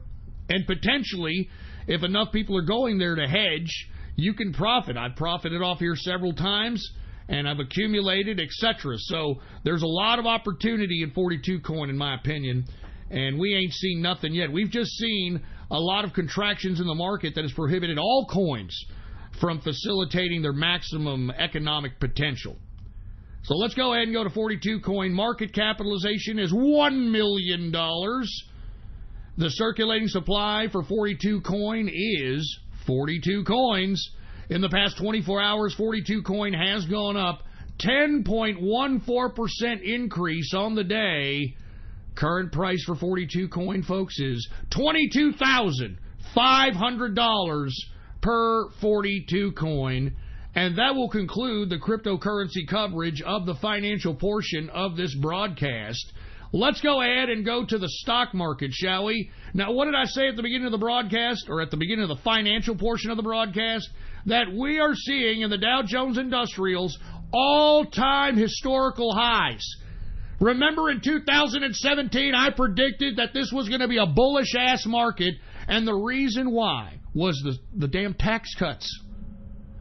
And potentially, if enough people are going there to hedge, you can profit. I've profited off here several times, and I've accumulated, etc. So there's a lot of opportunity in 42 coin, in my opinion, and we ain't seen nothing yet. We've just seen a lot of contractions in the market that has prohibited all coins from facilitating their maximum economic potential. So let's go ahead and go to 42 coin. Market capitalization is $1 million. The circulating supply for 42 coin is 42 coins. In the past 24 hours, 42 coin has gone up 10.14% increase on the day. Current price for 42 coin, folks, is $22,500 per 42 coin. And that will conclude the cryptocurrency coverage of the financial portion of this broadcast. Let's go ahead and go to the stock market, shall we? Now, what did I say at the beginning of the broadcast, or at the beginning of the financial portion of the broadcast? That we are seeing in the Dow Jones Industrials all-time historical highs. Remember in 2017, I predicted that this was going to be a bullish-ass market, and the reason why was the damn tax cuts.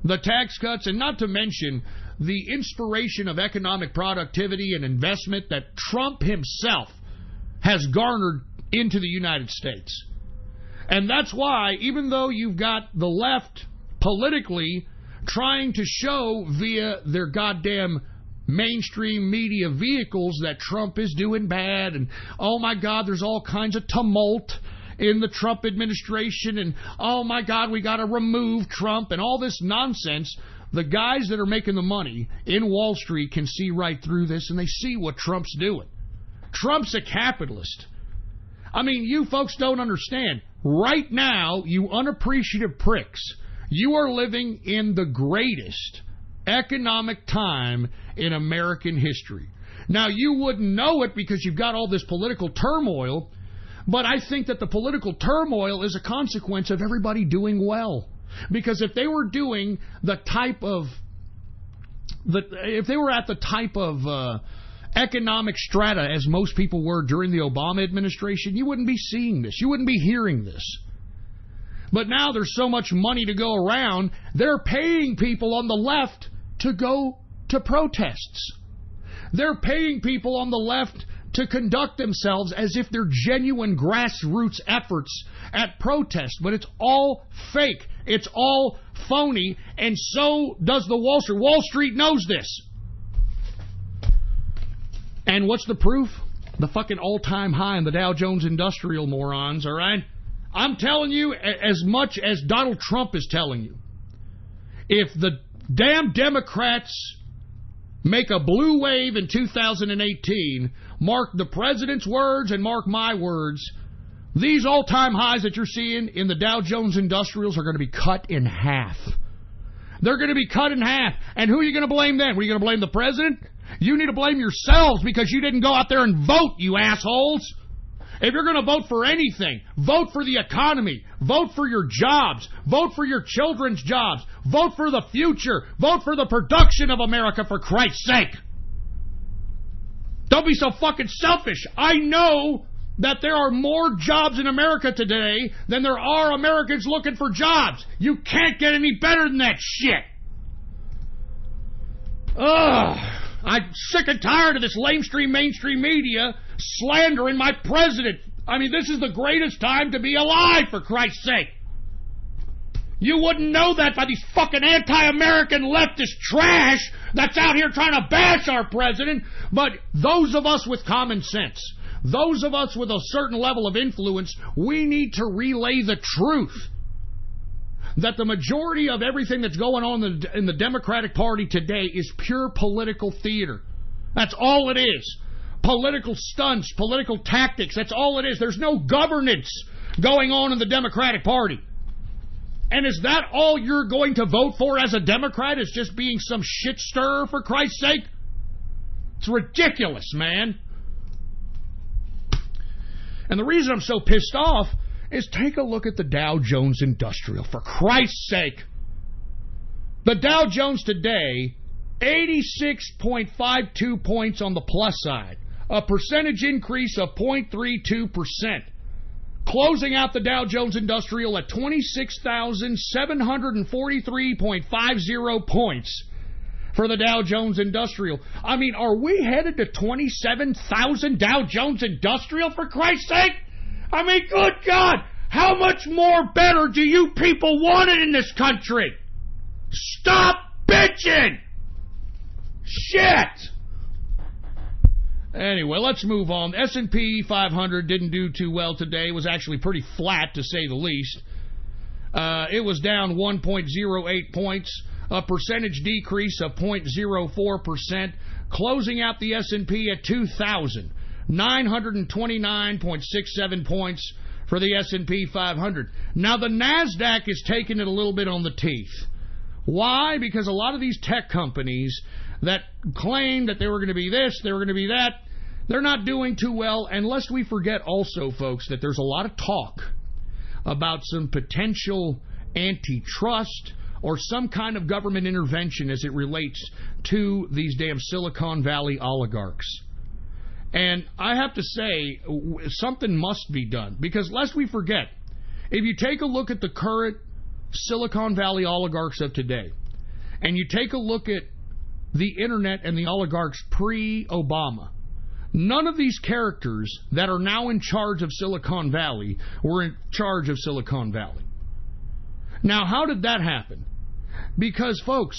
The tax cuts, and not to mention the inspiration of economic productivity and investment that Trump himself has garnered into the United States. And that's why, even though you've got the left politically trying to show via their goddamn mainstream media vehicles that Trump is doing bad, and oh my God, there's all kinds of tumult in the Trump administration, and oh my God, we got to remove Trump, and all this nonsense. The guys that are making the money in Wall Street can see right through this, and they see what Trump's doing. Trump's a capitalist. I mean, you folks don't understand. Right now, you unappreciative pricks, you are living in the greatest economic time in American history. Now, you wouldn't know it because you've got all this political turmoil, but I think that the political turmoil is a consequence of everybody doing well. Because if they were doing if they were at the type of economic strata as most people were during the Obama administration, you wouldn't be seeing this. You wouldn't be hearing this. But now there's so much money to go around, they're paying people on the left to go to protests. They're paying people on the left to conduct themselves as if they're genuine grassroots efforts at protest. But it's all fake. It's all phony. And so does the Wall Street. Wall Street knows this. And what's the proof? The fucking all-time high in the Dow Jones Industrial, morons, all right? I'm telling you as much as Donald Trump is telling you. If the damn Democrats make a blue wave in 2018, mark the president's words and mark my words, these all-time highs that you're seeing in the Dow Jones Industrials are going to be cut in half. They're going to be cut in half. And who are you going to blame then? Were you going to blame the president? You need to blame yourselves because you didn't go out there and vote, you assholes. If you're going to vote for anything, vote for the economy, vote for your jobs, vote for your children's jobs, vote for the future, vote for the production of America, for Christ's sake. Don't be so fucking selfish. I know that there are more jobs in America today than there are Americans looking for jobs. You can't get any better than that shit. Ugh. I'm sick and tired of this mainstream media slandering my president. I mean, this is the greatest time to be alive, for Christ's sake. You wouldn't know that by these fucking anti-American leftist trash that's out here trying to bash our president. But those of us with common sense, those of us with a certain level of influence, we need to relay the truth. That the majority of everything that's going on in the Democratic Party today is pure political theater. That's all it is. Political stunts, political tactics, that's all it is. There's no governance going on in the Democratic Party. And is that all you're going to vote for as a Democrat, is just being some shit stirrer, for Christ's sake? It's ridiculous, man. And the reason I'm so pissed off is take a look at the Dow Jones Industrial, for Christ's sake. The Dow Jones today, 86.52 points on the plus side, a percentage increase of 0.32%. Closing out the Dow Jones Industrial at 26,743.50 points for the Dow Jones Industrial. I mean, are we headed to 27,000 Dow Jones Industrial, for Christ's sake? I mean, good God, how much more better do you people want it in this country? Stop bitching! Shit! Anyway, let's move on. S&P 500 didn't do too well today. It was actually pretty flat, to say the least. It was down 1.08 points, a percentage decrease of 0.04%, closing out the S&P at 2,929.67 points for the S&P 500. Now, the NASDAQ is taking it a little bit on the teeth. Why? Because a lot of these tech companies that claim that they were going to be this, they were going to be that, they're not doing too well, and lest we forget also, folks, that there's a lot of talk about some potential antitrust or some kind of government intervention as it relates to these damn Silicon Valley oligarchs. And I have to say, something must be done, because lest we forget, if you take a look at the current Silicon Valley oligarchs of today, and you take a look at the internet and the oligarchs pre-Obama, none of these characters that are now in charge of Silicon Valley were in charge of Silicon Valley. Now, how did that happen? Because, folks,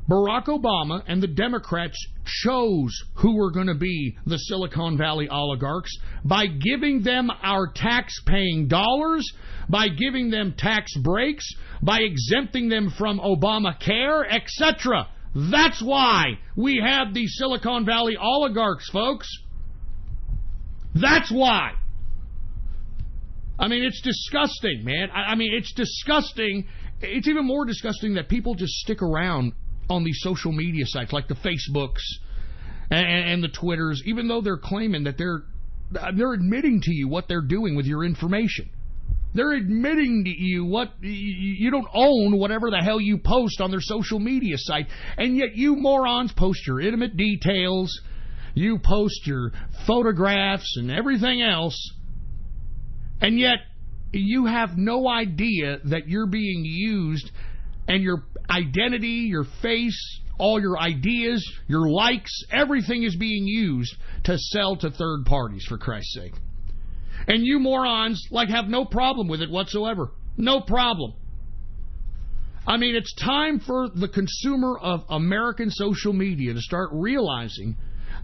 Barack Obama and the Democrats chose who were going to be the Silicon Valley oligarchs by giving them our tax-paying dollars, by giving them tax breaks, by exempting them from Obamacare, etc. That's why we have these Silicon Valley oligarchs, folks. That's why. I mean, it's disgusting, man. I mean, it's disgusting. It's even more disgusting that people just stick around on these social media sites like the Facebooks and the Twitters, even though they're claiming that they're admitting to you what they're doing with your information. They're admitting to you what you don't own, whatever the hell you post on their social media site, and yet you morons post your intimate details, you post your photographs and everything else, and yet you have no idea that you're being used, and your identity, your face, all your ideas, your likes, everything is being used to sell to third parties, for Christ's sake. And you morons, have no problem with it whatsoever. No problem. I mean, it's time for the consumer of American social media to start realizing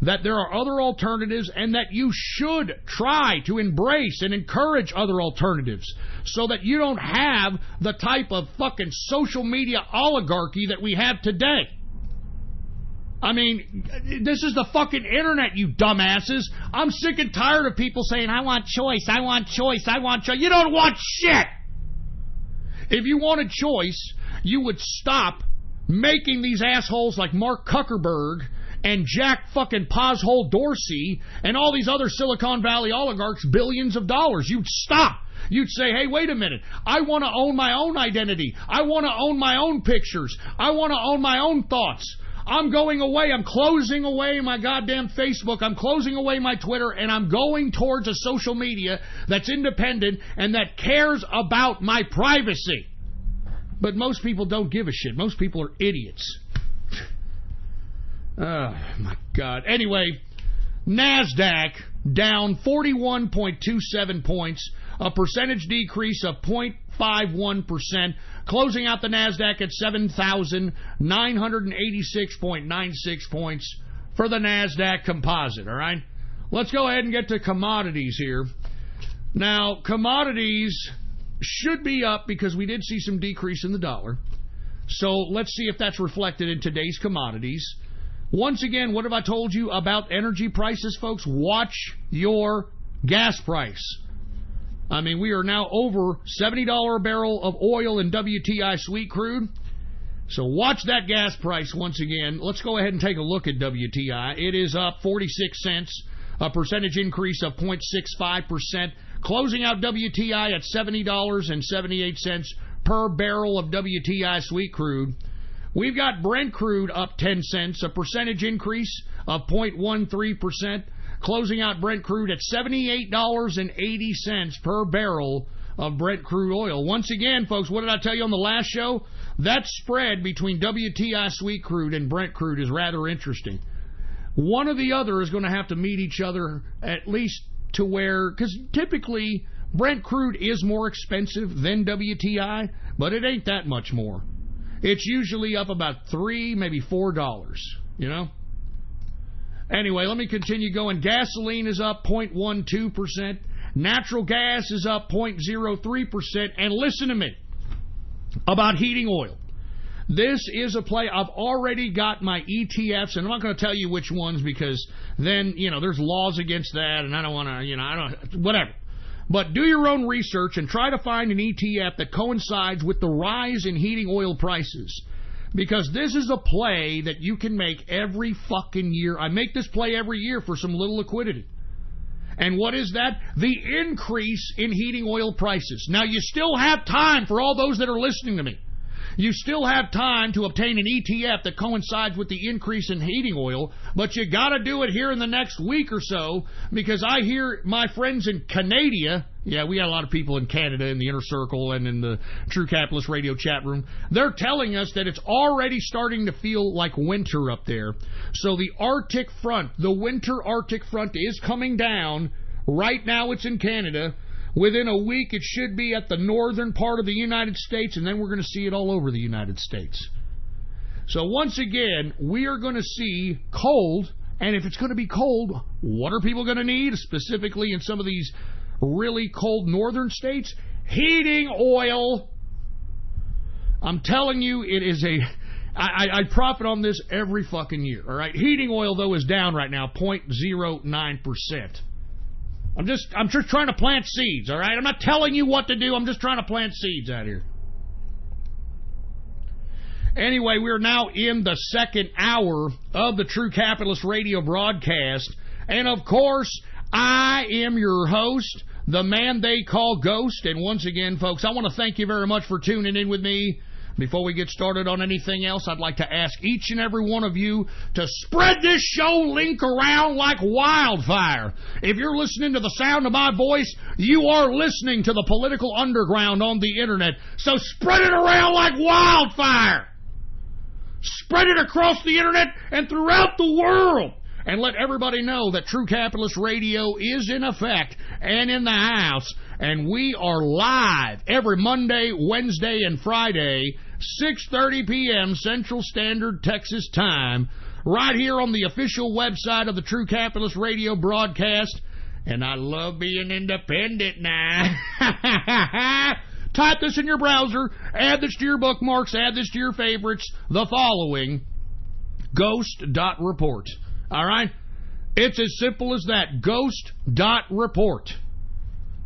that there are other alternatives and that you should try to embrace and encourage other alternatives so that you don't have the type of fucking social media oligarchy that we have today. I mean, this is the fucking internet, you dumbasses. I'm sick and tired of people saying, I want choice, I want choice, I want choice. You don't want shit! If you wanted choice, you would stop making these assholes like Mark Zuckerberg and Jack fucking Poshole Dorsey and all these other Silicon Valley oligarchs billions of dollars. You'd stop. You'd say, hey, wait a minute. I want to own my own identity. I want to own my own pictures. I want to own my own thoughts. I'm going away. I'm closing away my goddamn Facebook. I'm closing away my Twitter, and I'm going towards a social media that's independent and that cares about my privacy. But most people don't give a shit. Most people are idiots. Oh, my God. Anyway, NASDAQ down 41.27 points, a percentage decrease of 0.51%, closing out the NASDAQ at 7,986.96 points for the NASDAQ composite, all right? Let's go ahead and get to commodities here. Now, commodities should be up because we did see some decrease in the dollar. So let's see if that's reflected in today's commodities. Once again, what have I told you about energy prices, folks? Watch your gas price. I mean, we are now over $70 a barrel of oil and WTI sweet crude. So watch that gas price once again. Let's go ahead and take a look at WTI. It is up 46 cents, a percentage increase of 0.65%, closing out WTI at $70.78 per barrel of WTI sweet crude. We've got Brent crude up 10 cents, a percentage increase of 0.13%, closing out Brent crude at $78.80 per barrel of Brent crude oil. Once again, folks, what did I tell you on the last show? That spread between WTI sweet crude and Brent crude is rather interesting. One or the other is going to have to meet each other at least to where, because typically Brent crude is more expensive than WTI, but it ain't that much more. It's usually up about $3, maybe $4, you know? Anyway, let me continue going. Gasoline is up 0.12%. Natural gas is up 0.03%. And listen to me about heating oil. This is a play. I've already got my ETFs, and I'm not going to tell you which ones because then, there's laws against that, and I don't want to, whatever. But do your own research and try to find an ETF that coincides with the rise in heating oil prices. Because this is a play that you can make every fucking year. I make this play every year for some little liquidity. And what is that? The increase in heating oil prices. Now, you still have time for all those that are listening to me. You still have time to obtain an ETF that coincides with the increase in heating oil, but you got to do it here in the next week or so, because I hear my friends in Canada, yeah, we got a lot of people in Canada in the inner circle and in the True Capitalist Radio chat room, they're telling us that it's already starting to feel like winter up there. So the Arctic front, the winter Arctic front is coming down. Right now it's in Canada. Within a week, it should be at the northern part of the United States, and then we're going to see it all over the United States. So once again, we are going to see cold, and if it's going to be cold, what are people going to need, specifically in some of these really cold northern states? Heating oil. I'm telling you, it is I profit on this every fucking year, all right? Heating oil, though, is down right now, 0.09%. I'm just trying to plant seeds, all right? I'm not telling you what to do. I'm just trying to plant seeds out here. Anyway, we're now in the second hour of the True Capitalist Radio broadcast. And, of course, I am your host, the man they call Ghost. And once again, folks, I want to thank you very much for tuning in with me. Before we get started on anything else, I'd like to ask each and every one of you to spread this show link around like wildfire. If you're listening to the sound of my voice, you are listening to the political underground on the internet. So spread it around like wildfire. Spread it across the internet and throughout the world. And let everybody know that True Capitalist Radio is in effect and in the house. And we are live every Monday, Wednesday, and Friday, 6:30 p.m. Central Standard Texas Time, right here on the official website of the True Capitalist Radio broadcast. And I love being independent now. Type this in your browser, add this to your bookmarks, add this to your favorites, the following, ghost.report. All right? It's as simple as that, ghost.report.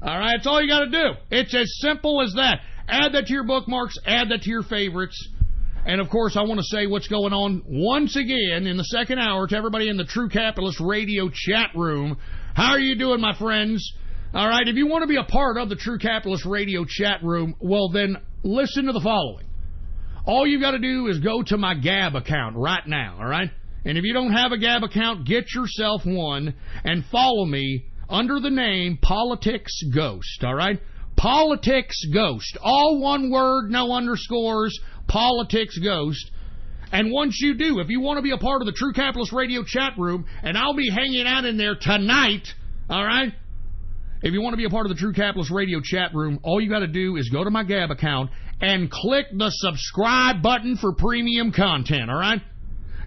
All right? That's all you got to do. It's as simple as that. Add that to your bookmarks, add that to your favorites. And, of course, I want to say what's going on once again in the second hour to everybody in the True Capitalist Radio chat room. How are you doing, my friends? All right, if you want to be a part of the True Capitalist Radio chat room, well, then listen to the following. All you got to do is go to my Gab account right now, all right? And if you don't have a Gab account, get yourself one and follow me under the name Politics Ghost, all right? Politics Ghost. All one word, no underscores, Politics Ghost. And once you do, if you want to be a part of the True Capitalist Radio chat room, and I'll be hanging out in there tonight, all right? If you want to be a part of the True Capitalist Radio chat room, all you got to do is go to my Gab account and click the subscribe button for premium content, all right?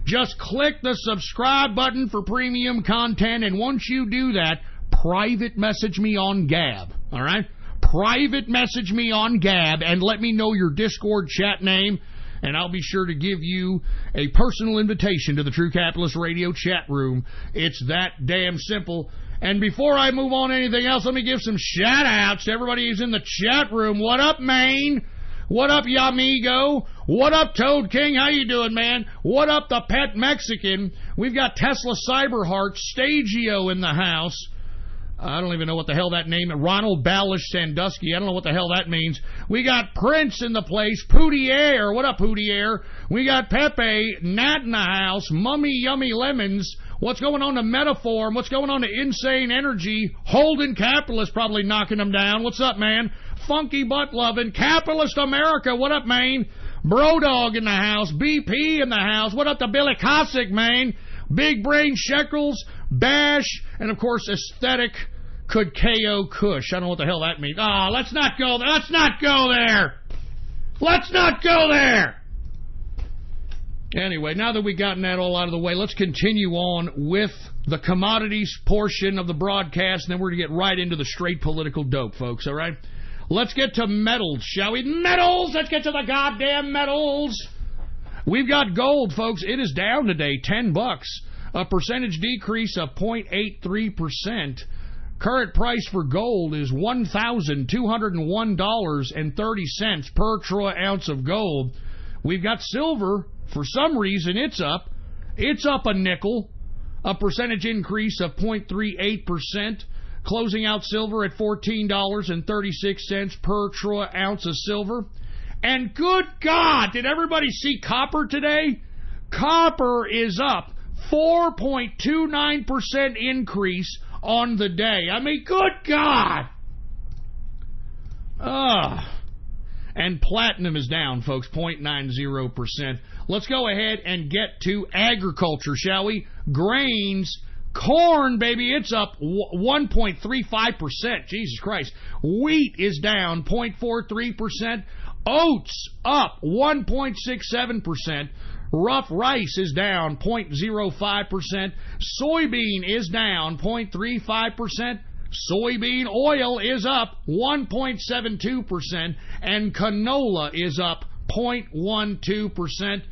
Just click the subscribe button for premium content, and once you do that, private message me on Gab, all right? Private message me on Gab and let me know your Discord chat name, and I'll be sure to give you a personal invitation to the True Capitalist Radio chat room. It's that damn simple. And before I move on to anything else, let me give some shout-outs to everybody who's in the chat room. What up, Maine? What up, Yamigo? What up, Toad King? How you doing, man? What up, the Pet Mexican? We've got Tesla Cyberheart Stagio in the house. I don't even know what the hell that name is. Ronald Ballish Sandusky. I don't know what the hell that means. We got Prince in the place. Poutier. What up, Poutier? We got Pepe. Nat in the house. Mummy Yummy Lemons. What's going on to Metaform? What's going on to Insane Energy? Holden Capitalist probably knocking them down. What's up, man? Funky Butt Lovin'. Capitalist America. What up, man? Brodog in the house. BP in the house. What up to Billy Cossack, man? Big Brain Shekels. Bash. And, of course, Aesthetic could KO Kush. I don't know what the hell that means. Oh, let's not go there. Let's not go there. Let's not go there. Anyway, now that we've gotten that all out of the way, let's continue on with the commodities portion of the broadcast, and then we're going to get right into the straight political dope, folks, all right? Let's get to metals, shall we? Metals! Let's get to the goddamn metals! We've got gold, folks. It is down today, $10. A percentage decrease of 0.83%. Current price for gold is $1,201.30 per troy ounce of gold. We've got silver. For some reason, it's up. It's up a nickel. A percentage increase of 0.38%. Closing out silver at $14.36 per troy ounce of silver. And good God, did everybody see copper today? Copper is up 4.29% increase on the day. I mean, good God. And platinum is down, folks, 0.90%. Let's go ahead and get to agriculture, shall we? Grains, corn, baby, it's up 1.35%. Jesus Christ. Wheat is down 0.43%. Oats up 1.67%. Rough rice is down 0.05%. Soybean is down 0.35%. Soybean oil is up 1.72%. And canola is up 0.12%.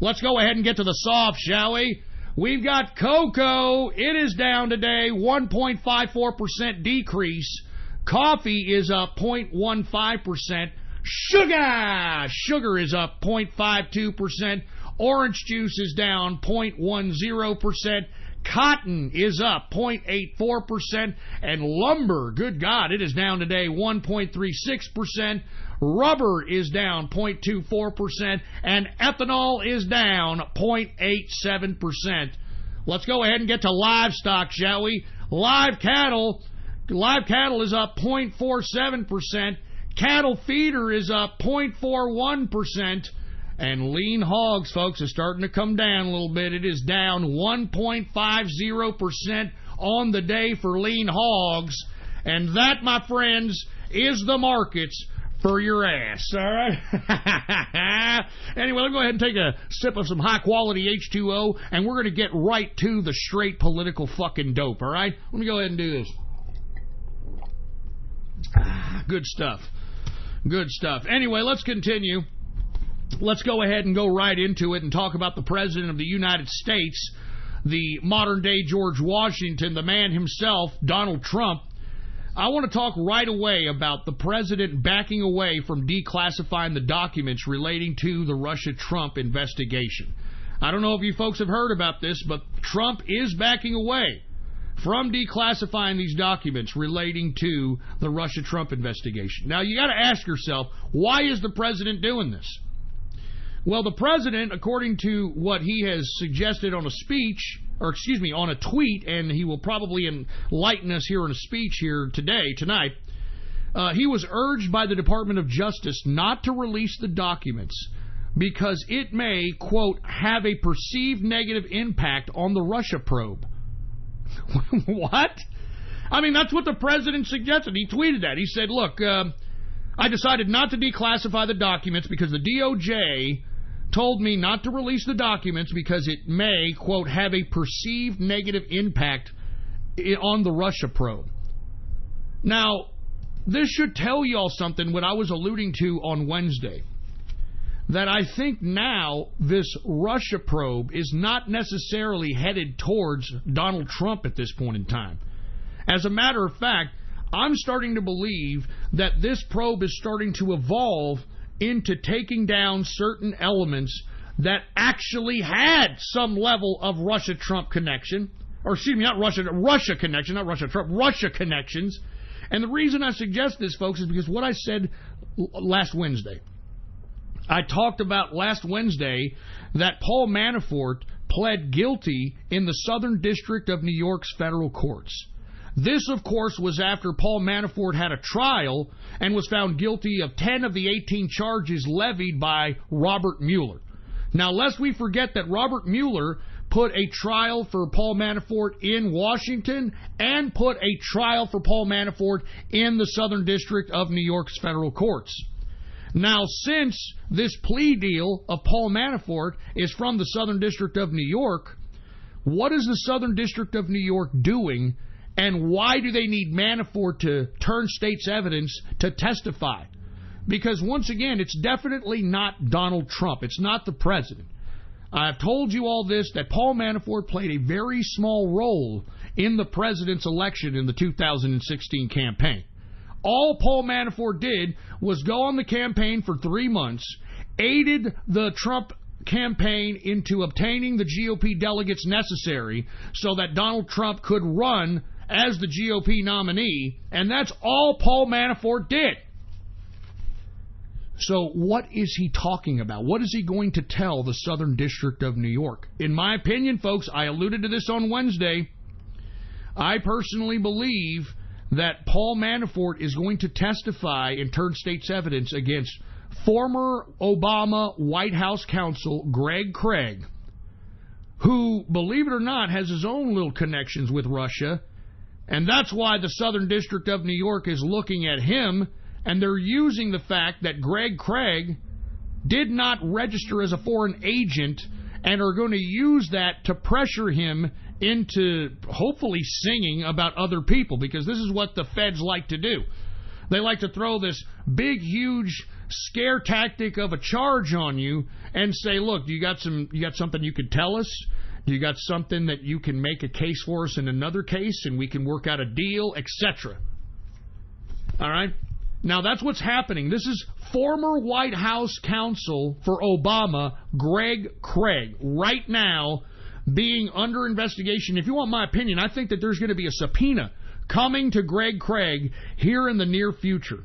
Let's go ahead and get to the soft, shall we? We've got cocoa. It is down today, 1.54% decrease. Coffee is up 0.15%. Sugar is up 0.52%. Orange juice is down 0.10%. Cotton is up 0.84%. And lumber, good God, it is down today 1.36%. Rubber is down 0.24%, and ethanol is down 0.87%. Let's go ahead and get to livestock, shall we? Live cattle is up 0.47%. Cattle feeder is up 0.41%. And lean hogs, folks, is starting to come down a little bit. It is down 1.50% on the day for lean hogs. And that, my friends, is the markets for your ass, all right? Anyway, let's go ahead and take a sip of some high-quality H2O, and we're going to get right to the straight political fucking dope, all right? Let me go ahead and do this. Good stuff. Good stuff. Anyway, let's continue. Let's go ahead and go right into it and talk about the President of the United States, the modern-day George Washington, the man himself, Donald Trump. I want to talk right away about the President backing away from declassifying the documents relating to the Russia-Trump investigation. I don't know if you folks have heard about this, but Trump is backing away from declassifying these documents relating to the Russia-Trump investigation. Now, you got to ask yourself, why is the President doing this? Well, the President, according to what he has suggested on a speech, on a tweet, and he will probably enlighten us here in a speech here tonight, he was urged by the Department of Justice not to release the documents because it may, quote, have a perceived negative impact on the Russia probe. What? I mean, that's what the President suggested. He tweeted that. He said, look, I decided not to declassify the documents because the DOJ told me not to release the documents because it may, quote, have a perceived negative impact on the Russia probe. Now, this should tell y'all something, what I was alluding to on Wednesday, that I think now this Russia probe is not necessarily headed towards Donald Trump at this point in time. As a matter of fact, I'm starting to believe that this probe is starting to evolve into taking down certain elements that actually had some level of Russia-Trump connection. Or excuse me, Russia connection, not Russia-Trump, Russia connections. And the reason I suggest this, folks, is because what I said last Wednesday. I talked about last Wednesday that Paul Manafort pled guilty in the Southern District of New York's federal courts. This, of course, was after Paul Manafort had a trial and was found guilty of 10 of the 18 charges levied by Robert Mueller. Now, lest we forget that Robert Mueller put a trial for Paul Manafort in Washington and put a trial for Paul Manafort in the Southern District of New York's federal courts. Now, since this plea deal of Paul Manafort is from the Southern District of New York, what is the Southern District of New York doing, and why do they need Manafort to turn state's evidence to testify? Because, once again, it's definitely not Donald Trump. It's not the president. I've told you all this, that Paul Manafort played a very small role in the president's election in the 2016 campaign. All Paul Manafort did was go on the campaign for 3 months, aided the Trump campaign into obtaining the GOP delegates necessary so that Donald Trump could run as the GOP nominee, and that's all Paul Manafort did. So what is he talking about? What is he going to tell the Southern District of New York? In my opinion, folks, I alluded to this on Wednesday, I personally believe that Paul Manafort is going to testify and turn state's evidence against former Obama White House counsel Greg Craig, who, believe it or not, has his own little connections with Russia, and that's why the Southern District of New York is looking at him, and they're using the fact that Greg Craig did not register as a foreign agent and are going to use that to pressure him into hopefully singing about other people, because this is what the feds like to do. They like to throw this big, huge scare tactic of a charge on you and say, look, you got something you could tell us? You got something that you can make a case for us in another case and we can work out a deal, etc. All right? Now, that's what's happening. This is former White House counsel for Obama, Greg Craig, right now being under investigation. If you want my opinion, I think that there's going to be a subpoena coming to Greg Craig here in the near future.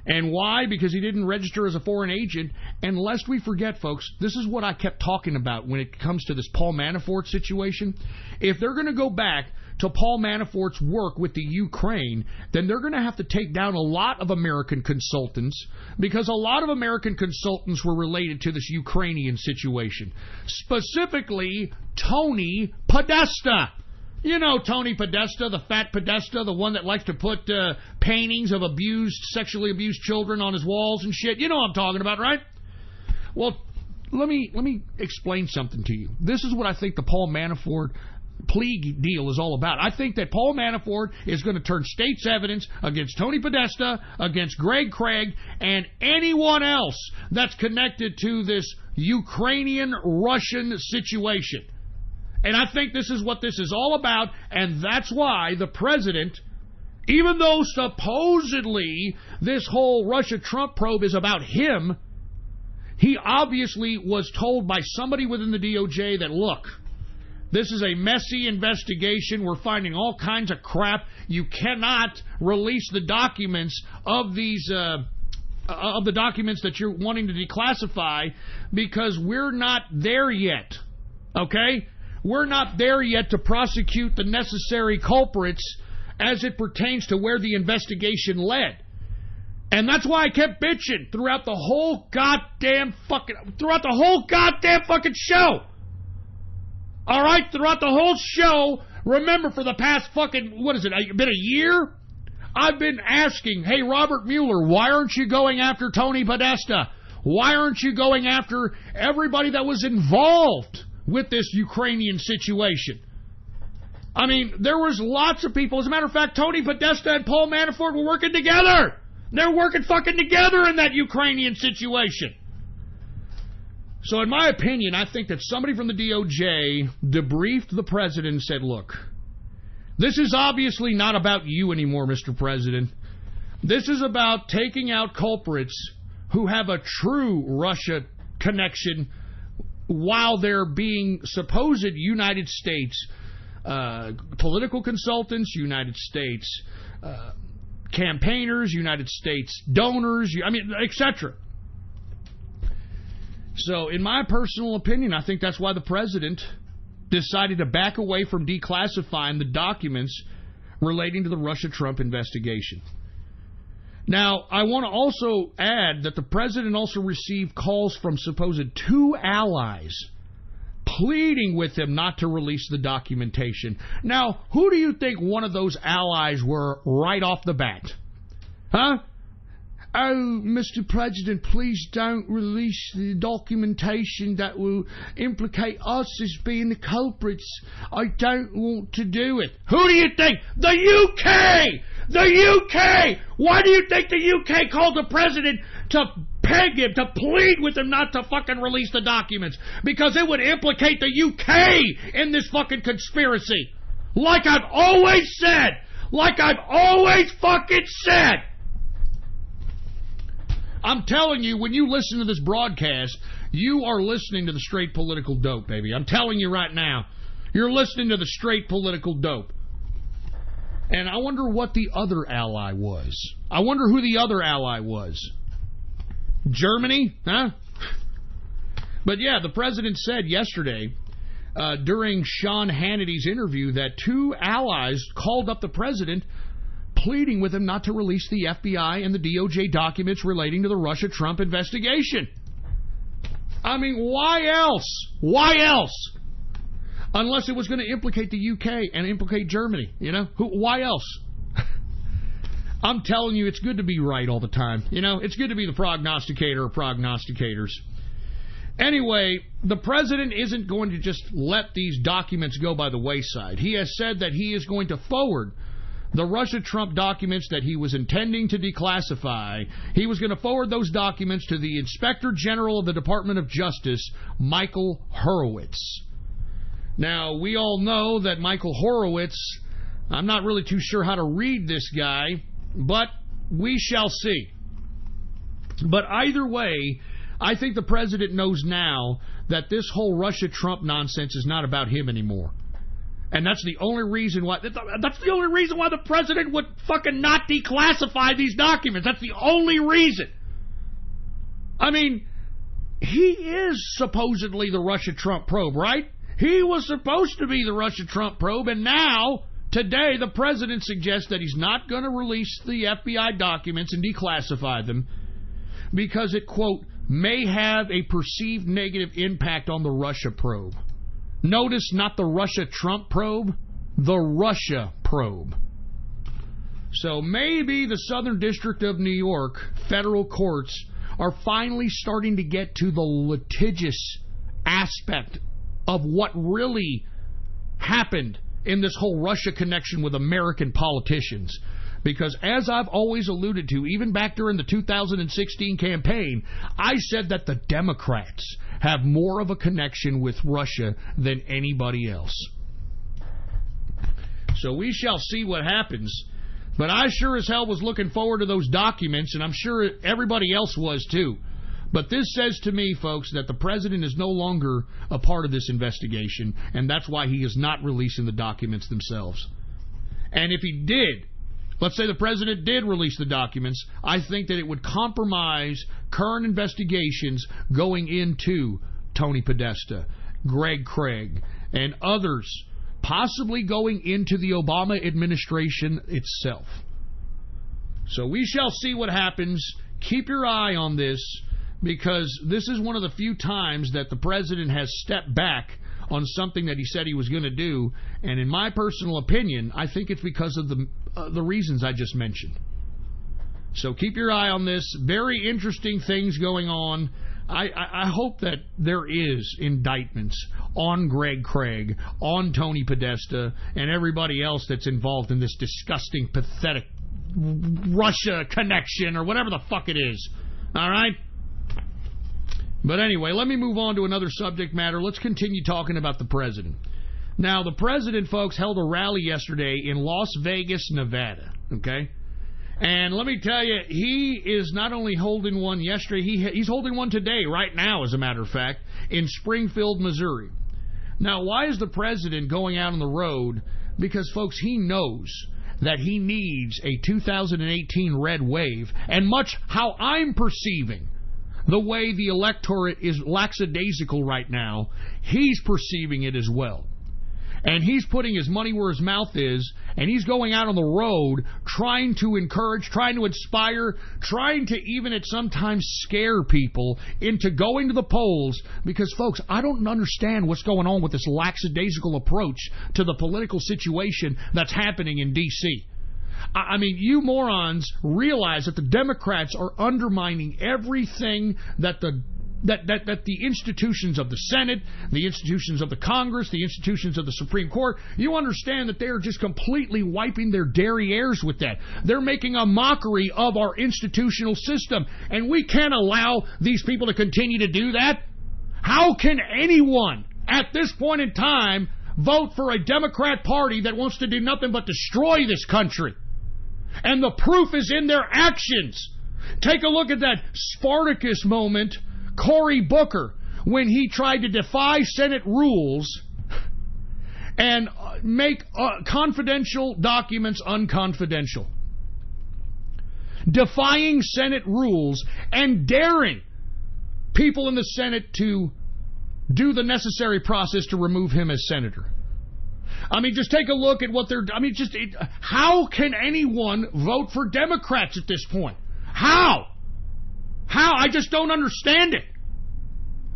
And why? Because he didn't register as a foreign agent. And lest we forget, folks, this is what I kept talking about when it comes to this Paul Manafort situation. If they're going to go back to Paul Manafort's work with the Ukraine, then they're going to have to take down a lot of American consultants, because a lot of American consultants were related to this Ukrainian situation. Specifically, Tony Podesta. You know Tony Podesta, the fat Podesta, the one that likes to put paintings of sexually abused children on his walls and shit. You know what I'm talking about, right? Well, let me explain something to you. This is what I think the Paul Manafort plea deal is all about. I think that Paul Manafort is going to turn state's evidence against Tony Podesta, against Greg Craig, and anyone else that's connected to this Ukrainian-Russian situation. And I think this is what this is all about, and that's why the president, even though supposedly this whole Russia-Trump probe is about him, he obviously was told by somebody within the DOJ that, look, this is a messy investigation. We're finding all kinds of crap. You cannot release the documents of these of the documents that you're wanting to declassify, because we're not there yet. Okay? We're not there yet to prosecute the necessary culprits as it pertains to where the investigation led. And that's why I kept bitching throughout the whole goddamn fucking show. All right, throughout the whole show, remember, for the past fucking, been a year? I've been asking, hey, Robert Mueller, why aren't you going after Tony Podesta? Why aren't you going after everybody that was involved with this Ukrainian situation? I mean, there was lots of people. As a matter of fact, Tony Podesta and Paul Manafort were working together. They're working fucking together in that Ukrainian situation. So in my opinion, I think that somebody from the DOJ debriefed the president and said, look, this is obviously not about you anymore, Mr. President. This is about taking out culprits who have a true Russia connection while they're being supposed United States political consultants, United States campaigners, United States donors, etc. So, in my personal opinion, I think that's why the president decided to back away from declassifying the documents relating to the Russia-Trump investigation. Now, I want to also add that the president also received calls from supposed 2 allies pleading with him not to release the documentation. Now, who do you think one of those allies were right off the bat? Huh? Oh, Mr. President, please don't release the documentation that will implicate us as being the culprits. I don't want to do it. Who do you think? The UK! The UK! Why do you think the UK called the president to peg him, to plead with him not to fucking release the documents? Because it would implicate the UK in this fucking conspiracy. Like I've always said. Like I've always fucking said. I'm telling you, when you listen to this broadcast, you are listening to the straight political dope, baby. I'm telling you right now. You're listening to the straight political dope. And I wonder what the other ally was. I wonder who the other ally was. Germany? Huh? But yeah, the president said yesterday during Sean Hannity's interview that 2 allies called up the president pleading with him not to release the FBI and the DOJ documents relating to the Russia-Trump investigation. I mean, why else? Why else? Unless it was going to implicate the UK and implicate Germany, you know? Why else? I'm telling you, it's good to be right all the time. You know, it's good to be the prognosticator of prognosticators. Anyway, the president isn't going to just let these documents go by the wayside. He has said that he is going to forward the Russia-Trump documents that he was intending to declassify. He was going to forward those documents to the Inspector General of the Department of Justice, Michael Horowitz. Now, we all know that Michael Horowitz, I'm not really too sure how to read this guy, but we shall see. But either way, I think the president knows now that this whole Russia-Trump nonsense is not about him anymore. And that's the only reason why the president would fucking not declassify these documents. That's the only reason. I mean, he is supposedly the Russia-Trump probe, right? He was supposed to be the Russia-Trump probe, and now, today, the president suggests that he's not going to release the FBI documents and declassify them because it, quote, may have a perceived negative impact on the Russia probe. Notice not the Russia-Trump probe, the Russia probe. So maybe the Southern District of New York federal courts are finally starting to get to the litigious aspect of what really happened in this whole Russia connection with American politicians. Because as I've always alluded to, even back during the 2016 campaign, I said that the Democrats have more of a connection with Russia than anybody else. So we shall see what happens. But I sure as hell was looking forward to those documents, and I'm sure everybody else was too. But this says to me, folks, that the president is no longer a part of this investigation, and that's why he is not releasing the documents themselves. And if he did, let's say the president did release the documents, I think that it would compromise current investigations going into Tony Podesta, Greg Craig, and others, possibly going into the Obama administration itself. So we shall see what happens. Keep your eye on this, because this is one of the few times that the president has stepped back on something that he said he was going to do, and in my personal opinion, I think it's because of the reasons I just mentioned. So keep your eye on this. Very interesting things going on. I hope that there is indictments on Greg Craig, on Tony Podesta, and everybody else that's involved in this disgusting, pathetic Russia connection or whatever the fuck it is. All right? But anyway, let me move on to another subject matter. Let's continue talking about the president. Now, the president, folks, held a rally yesterday in Las Vegas, Nevada, okay? And let me tell you, he is not only holding one yesterday, he's holding one today, right now, as a matter of fact, in Springfield, Missouri. Now, why is the president going out on the road? Because, folks, he knows that he needs a 2018 red wave, and much how I'm perceiving the way the electorate is lackadaisical right now, he's perceiving it as well. And he's putting his money where his mouth is, and he's going out on the road trying to encourage, trying to inspire, trying to even at sometimes scare people into going to the polls, because, folks, I don't understand what's going on with this lackadaisical approach to the political situation that's happening in D.C. I mean, you morons realize that the Democrats are undermining everything that the institutions of the Senate, the institutions of the Congress, the institutions of the Supreme Court, you understand that they are just completely wiping their derrieres with that. They're making a mockery of our institutional system, and we can't allow these people to continue to do that. How can anyone at this point in time vote for a Democrat Party that wants to do nothing but destroy this country? And the proof is in their actions. Take a look at that Spartacus moment, Cory Booker, when he tried to defy Senate rules and make confidential documents unconfidential. Defying Senate rules and daring people in the Senate to do the necessary process to remove him as senator. I mean, just take a look at what they're... I mean, how can anyone vote for Democrats at this point? How? I just don't understand it.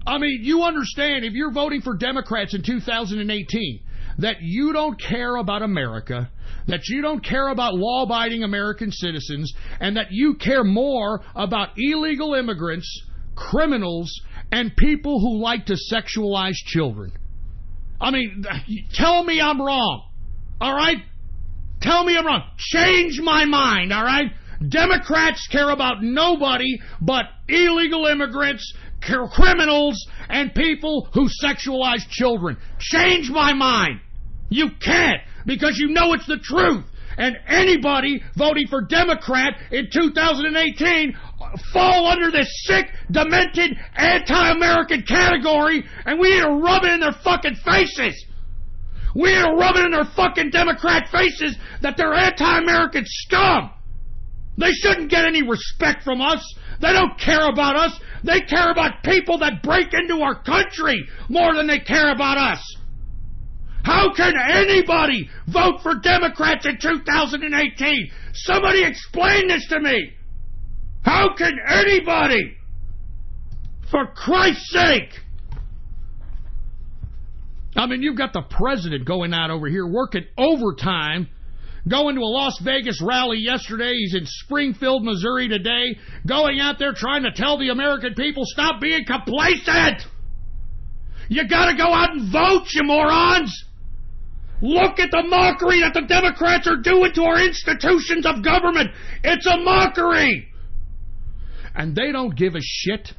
I mean, you understand, if you're voting for Democrats in 2018, that you don't care about America, that you don't care about law-abiding American citizens, and that you care more about illegal immigrants, criminals, and people who like to sexualize children. I mean, tell me I'm wrong, all right? Tell me I'm wrong. Change my mind, all right? Democrats care about nobody but illegal immigrants, criminals, and people who sexualize children. Change my mind. You can't, because you know it's the truth. And anybody voting for Democrat in 2018 fall under this sick, demented, anti-American category, and we need to rub it in their fucking faces. We need to rub it in their fucking Democrat faces that they're anti-American scum. They shouldn't get any respect from us. They don't care about us. They care about people that break into our country more than they care about us. How can anybody vote for Democrats in 2018? Somebody explain this to me. How can anybody? For Christ's sake. I mean, you've got the president going out over here working overtime, going to a Las Vegas rally yesterday. He's in Springfield, Missouri today, going out there trying to tell the American people, stop being complacent. You got to go out and vote, you morons. Look at the mockery that the Democrats are doing to our institutions of government. It's a mockery. And they don't give a shit.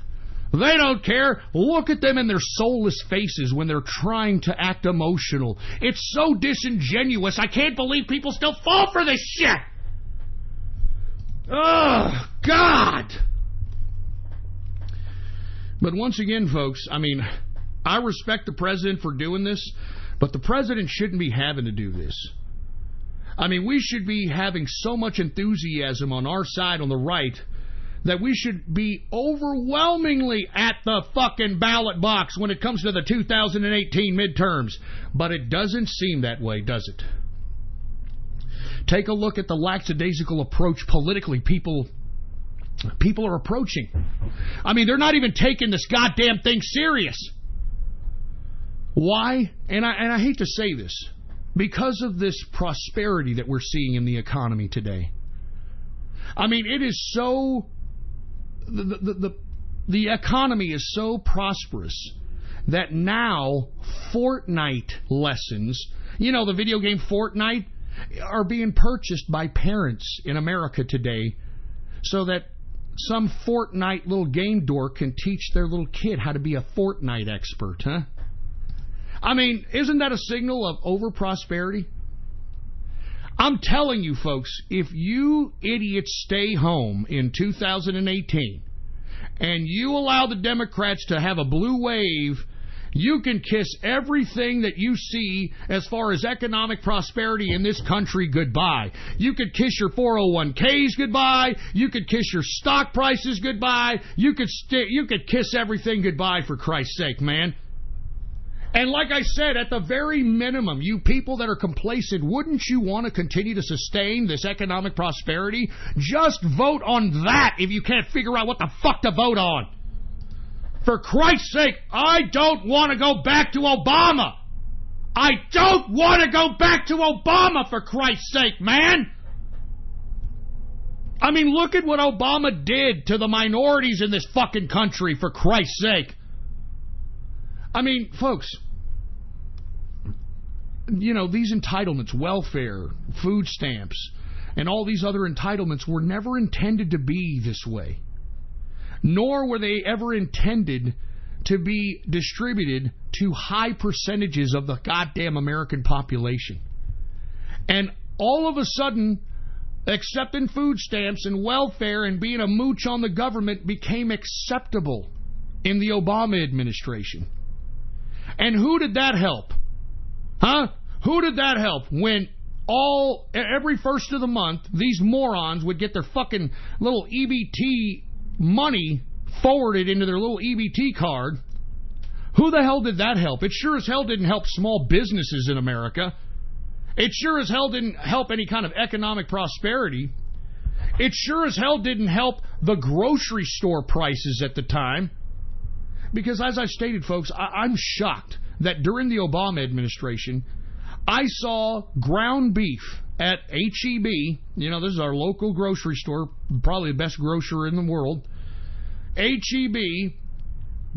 They don't care. Look at them in their soulless faces when they're trying to act emotional. It's so disingenuous. I can't believe people still fall for this shit. Oh, God. But once again, folks, I mean, I respect the president for doing this, but the president shouldn't be having to do this. I mean, we should be having so much enthusiasm on our side, on the right, that we should be overwhelmingly at the fucking ballot box when it comes to the 2018 midterms. But it doesn't seem that way, does it? Take a look at the lackadaisical approach politically people are approaching. I mean, they're not even taking this goddamn thing serious. Why? And I hate to say this. Because of this prosperity that we're seeing in the economy today. I mean, it is so... The economy is so prosperous that now Fortnite lessons, you know, the video game Fortnite, are being purchased by parents in America today so that some Fortnite little game dork can teach their little kid how to be a Fortnite expert, huh? I mean, isn't that a signal of over-prosperity? I'm telling you, folks, if you idiots stay home in 2018 and you allow the Democrats to have a blue wave, you can kiss everything that you see as far as economic prosperity in this country goodbye. You could kiss your 401ks goodbye. You could kiss your stock prices goodbye. You could kiss everything goodbye, for Christ's sake, man. And like I said, at the very minimum, you people that are complacent, wouldn't you want to continue to sustain this economic prosperity? Just vote on that if you can't figure out what the fuck to vote on. For Christ's sake, I don't want to go back to Obama. I don't want to go back to Obama, for Christ's sake, man. I mean, look at what Obama did to the minorities in this fucking country, for Christ's sake. I mean, folks, you know, these entitlements, welfare, food stamps, and all these other entitlements were never intended to be this way. Nor were they ever intended to be distributed to high percentages of the goddamn American population. And all of a sudden, accepting food stamps and welfare and being a mooch on the government became acceptable in the Obama administration. And who did that help? Huh? Who did that help when every first of the month, these morons would get their fucking little EBT money forwarded into their little EBT card? Who the hell did that help? It sure as hell didn't help small businesses in America. It sure as hell didn't help any kind of economic prosperity. It sure as hell didn't help the grocery store prices at the time. Because as I stated, folks, I'm shocked that during the Obama administration, I saw ground beef at H-E-B. You know, this is our local grocery store, probably the best grocer in the world. H-E-B,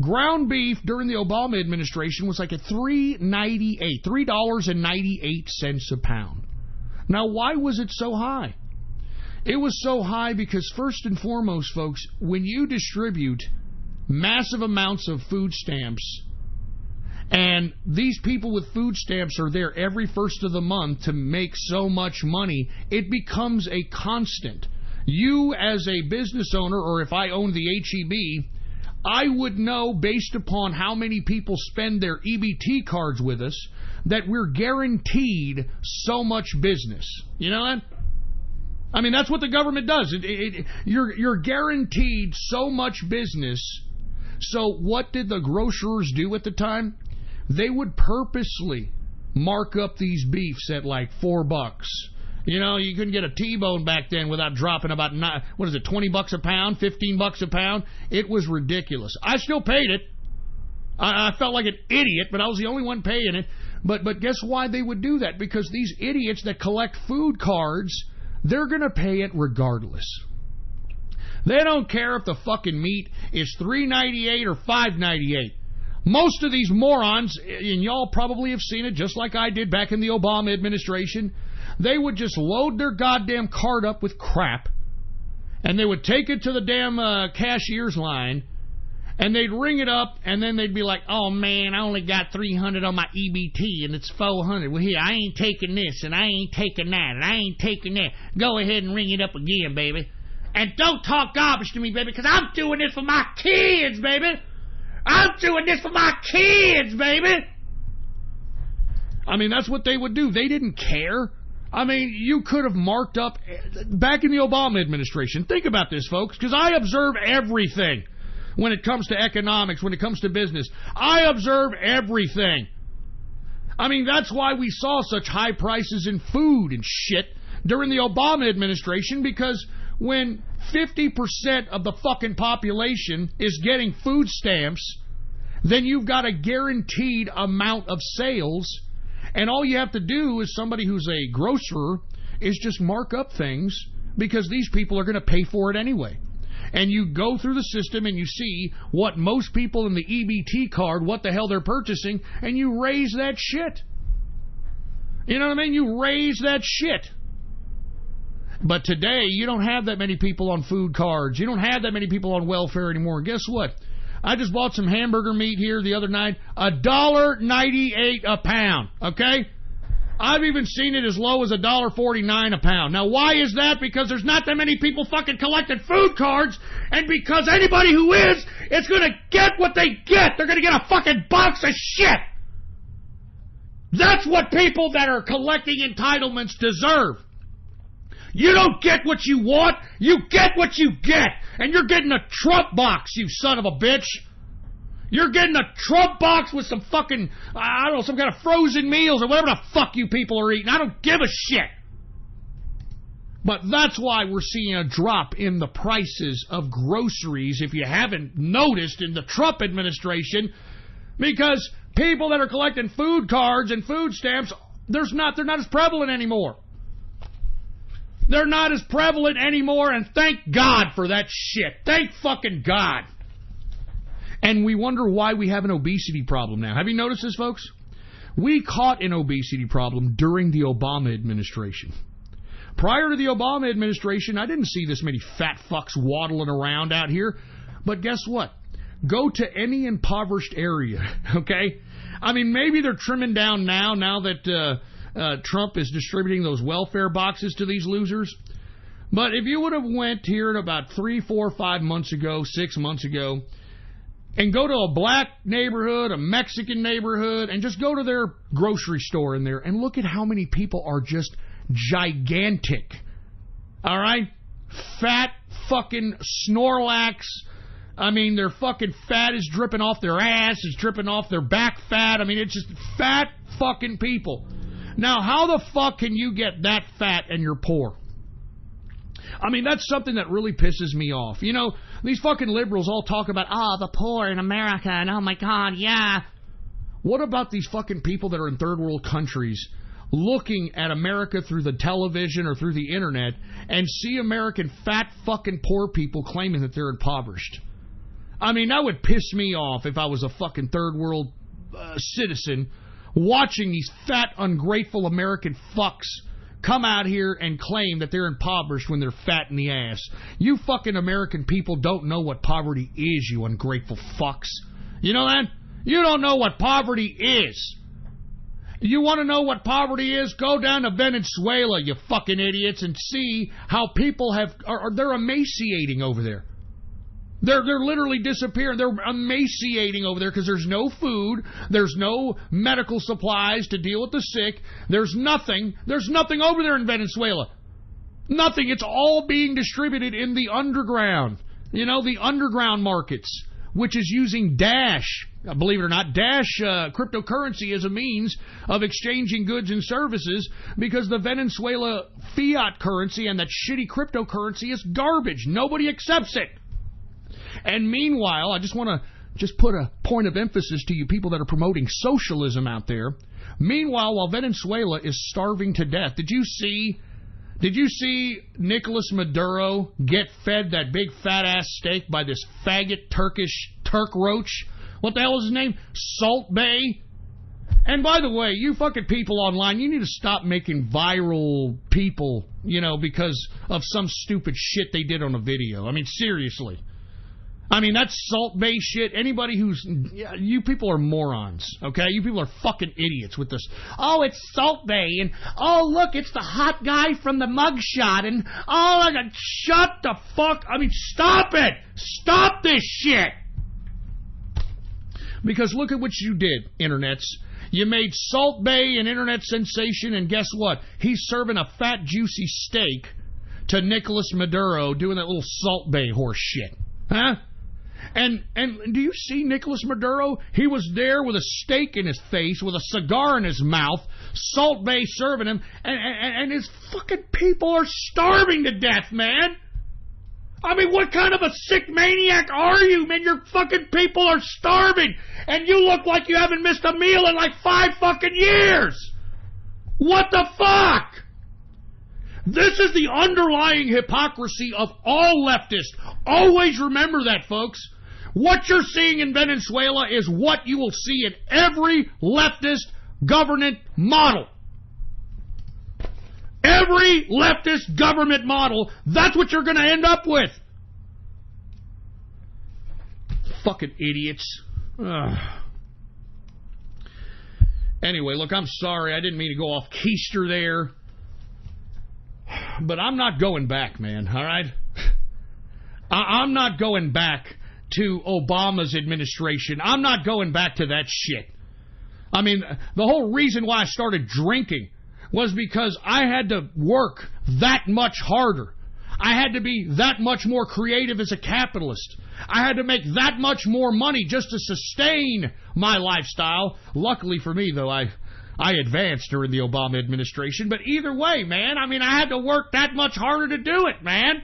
ground beef during the Obama administration was like at $3.98 a pound. Now, why was it so high? It was so high because, first and foremost, folks, when you distribute massive amounts of food stamps, and these people with food stamps are there every first of the month to make so much money, it becomes a constant. You as a business owner, or if I own the H-E-B, I would know, based upon how many people spend their EBT cards with us, that we're guaranteed so much business. You know that? I mean, that's what the government does. You're guaranteed so much business. So what did the grocers do at the time? They would purposely mark up these beefs at like $4. You know, you couldn't get a T-bone back then without dropping about, $20 a pound, $15 a pound. It was ridiculous. I still paid it. I felt like an idiot, but I was the only one paying it. But guess why they would do that? Because these idiots that collect food cards, they're going to pay it regardless. They don't care if the fucking meat is $3.98 or $5.98. Most of these morons, and y'all probably have seen it just like I did back in the Obama administration, they would just load their goddamn cart up with crap, and they would take it to the damn cashier's line, and they'd ring it up, and then they'd be like, oh man, I only got $300 on my EBT, and it's $400. Well, here, I ain't taking this, and I ain't taking that, and I ain't taking that. Go ahead and ring it up again, baby. And don't talk garbage to me, baby, because I'm doing this for my kids, baby. I'm doing this for my kids, baby. I mean, that's what they would do. They didn't care. I mean, you could have marked up back in the Obama administration. Think about this, folks, because I observe everything when it comes to economics, when it comes to business. I observe everything. I mean, that's why we saw such high prices in food and shit during the Obama administration, because when 50% of the fucking population is getting food stamps, then you've got a guaranteed amount of sales, and all you have to do as somebody who's a grocer is just mark up things, because these people are going to pay for it anyway. And you go through the system and you see what most people in the EBT card, what the hell they're purchasing, and you raise that shit. You know what I mean? You raise that shit. But today, you don't have that many people on food cards. You don't have that many people on welfare anymore. And guess what? I just bought some hamburger meat here the other night. $1.98 a pound. Okay? I've even seen it as low as $1.49 a pound. Now, why is that? Because there's not that many people fucking collecting food cards, and because anybody who is going to get what they get. They're going to get a fucking box of shit. That's what people that are collecting entitlements deserve. You don't get what you want, you get what you get. And you're getting a Trump box, you son of a bitch. You're getting a Trump box with some fucking, I don't know, some kind of frozen meals or whatever the fuck you people are eating. I don't give a shit. But that's why we're seeing a drop in the prices of groceries, if you haven't noticed, in the Trump administration, because people that are collecting food cards and food stamps, they're not as prevalent anymore. They're not as prevalent anymore, and thank God for that shit. Thank fucking God. And we wonder why we have an obesity problem now. Have you noticed this, folks? We caught an obesity problem during the Obama administration. Prior to the Obama administration, I didn't see this many fat fucks waddling around out here. But guess what? Go to any impoverished area, okay? I mean, maybe they're trimming down now that Trump is distributing those welfare boxes to these losers. But if you would have went here in about 3, 4, 5 months ago, 6 months ago, and go to a black neighborhood, a Mexican neighborhood, and just go to their grocery store in there and look at how many people are just gigantic. All right? Fat fucking Snorlax. I mean, their fucking fat is dripping off their ass, is dripping off their back fat. I mean, it's just fat fucking people. Now, how the fuck can you get that fat and you're poor? I mean, that's something that really pisses me off. You know, these fucking liberals all talk about, the poor in America, and oh my God, yeah. What about these fucking people that are in third world countries looking at America through the television or through the internet and see American fat fucking poor people claiming that they're impoverished? I mean, that would piss me off if I was a fucking third world citizen watching these fat, ungrateful American fucks come out here and claim that they're impoverished when they're fat in the ass. You fucking American people don't know what poverty is, you ungrateful fucks. You know that? You don't know what poverty is. You want to know what poverty is? Go down to Venezuela, you fucking idiots, and see how people they're emaciating over there. They're literally disappearing. They're emaciating over there because there's no food. There's no medical supplies to deal with the sick. There's nothing. There's nothing over there in Venezuela. Nothing. It's all being distributed in the underground. You know, the underground markets, which is using Dash. Believe it or not, Dash cryptocurrency as a means of exchanging goods and services, because the Venezuela fiat currency and that shitty cryptocurrency is garbage. Nobody accepts it. And meanwhile, I just want to just put a point of emphasis to you people that are promoting socialism out there. Meanwhile, while Venezuela is starving to death, did you see Nicolas Maduro get fed that big fat-ass steak by this faggot Turkish Turk roach? What the hell is his name? Salt Bay? And by the way, you fucking people online, you need to stop making viral people, you know, because of some stupid shit they did on a video. I mean, seriously. I mean, that's Salt Bay shit. Anybody who's... You people are morons, okay? You people are fucking idiots with this. Oh, it's Salt Bay, and oh, look, it's the hot guy from the mugshot, and oh, shut the fuck... I mean, stop it! Stop this shit! Because look at what you did, internets. You made Salt Bay an internet sensation, and guess what? He's serving a fat, juicy steak to Nicolas Maduro doing that little Salt Bay horse shit. Huh? And do you see Nicolas Maduro? He was there with a steak in his face, with a cigar in his mouth, Salt Bay serving him, and his fucking people are starving to death, man. I mean, what kind of a sick maniac are you, man? Your fucking people are starving, and you look like you haven't missed a meal in like 5 fucking years. What the fuck? This is the underlying hypocrisy of all leftists. Always remember that, folks. What you're seeing in Venezuela is what you will see in every leftist government model. Every leftist government model, that's what you're going to end up with. Fucking idiots. Ugh. Anyway, look, I'm sorry. I didn't mean to go off keister there. But I'm not going back, man, all right? I'm not going back to Obama's administration. I'm not going back to that shit. I mean, the whole reason why I started drinking was because I had to work that much harder. I had to be that much more creative as a capitalist. I had to make that much more money just to sustain my lifestyle. Luckily for me, though, I advanced during the Obama administration. But either way, man, I mean, I had to work that much harder to do it, man.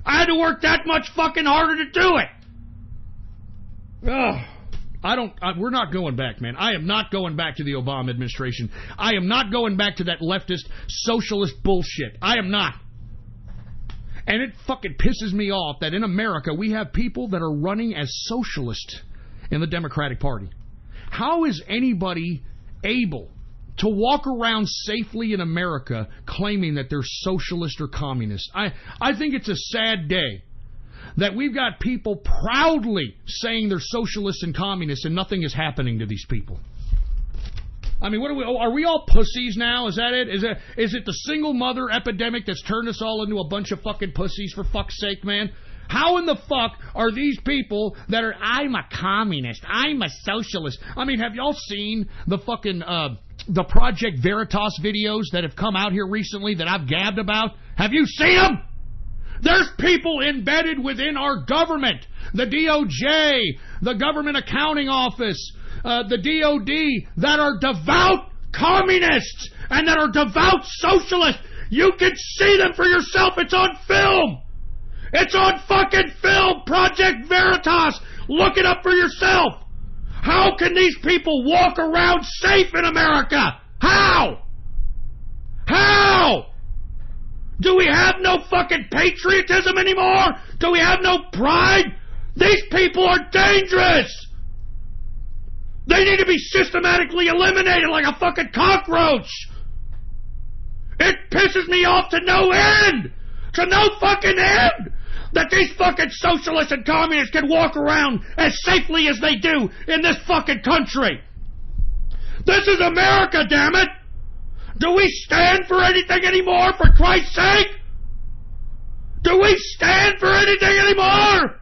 I had to work that much fucking harder to do it. Ugh. We're not going back, man. I am not going back to the Obama administration. I am not going back to that leftist socialist bullshit. I am not. And it fucking pisses me off that in America we have people that are running as socialists in the Democratic Party. How is anybody able to walk around safely in America claiming that they're socialist or communist? I think it's a sad day that we've got people proudly saying they're socialists and communists and nothing is happening to these people. I mean, are we all pussies now? Is that it? Is it the single mother epidemic that's turned us all into a bunch of fucking pussies, for fuck's sake, man? How in the fuck are these people that are, I'm a communist, I'm a socialist? I mean, have y'all seen the fucking, the Project Veritas videos that have come out here recently that I've gabbed about? Have you seen them? There's people embedded within our government, the DOJ, the Government Accounting Office, the DOD, that are devout communists and that are devout socialists. You can see them for yourself. It's on film. It's on fucking film. Project Veritas. Look it up for yourself. How can these people walk around safe in America? How? How? Do we have no fucking patriotism anymore? Do we have no pride? These people are dangerous. They need to be systematically eliminated like a fucking cockroach. It pisses me off to no end. To no fucking end. That these fucking socialists and communists can walk around as safely as they do in this fucking country. This is America, damn it. Do we stand for anything anymore, for Christ's sake? Do we stand for anything anymore?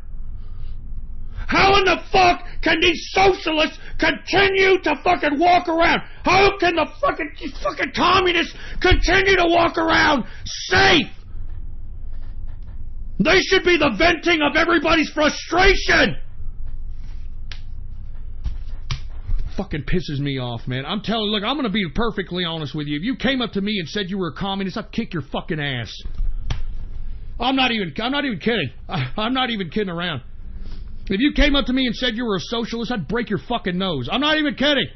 How in the fuck can these socialists continue to fucking walk around? How can the fucking communists continue to walk around safe? They should be the venting of everybody's frustration. Fucking pisses me off, man. I'm telling you, look, I'm going to be perfectly honest with you. If you came up to me and said you were a communist, I'd kick your fucking ass. I'm not even kidding. I'm not even kidding around. If you came up to me and said you were a socialist, I'd break your fucking nose. I'm not even kidding.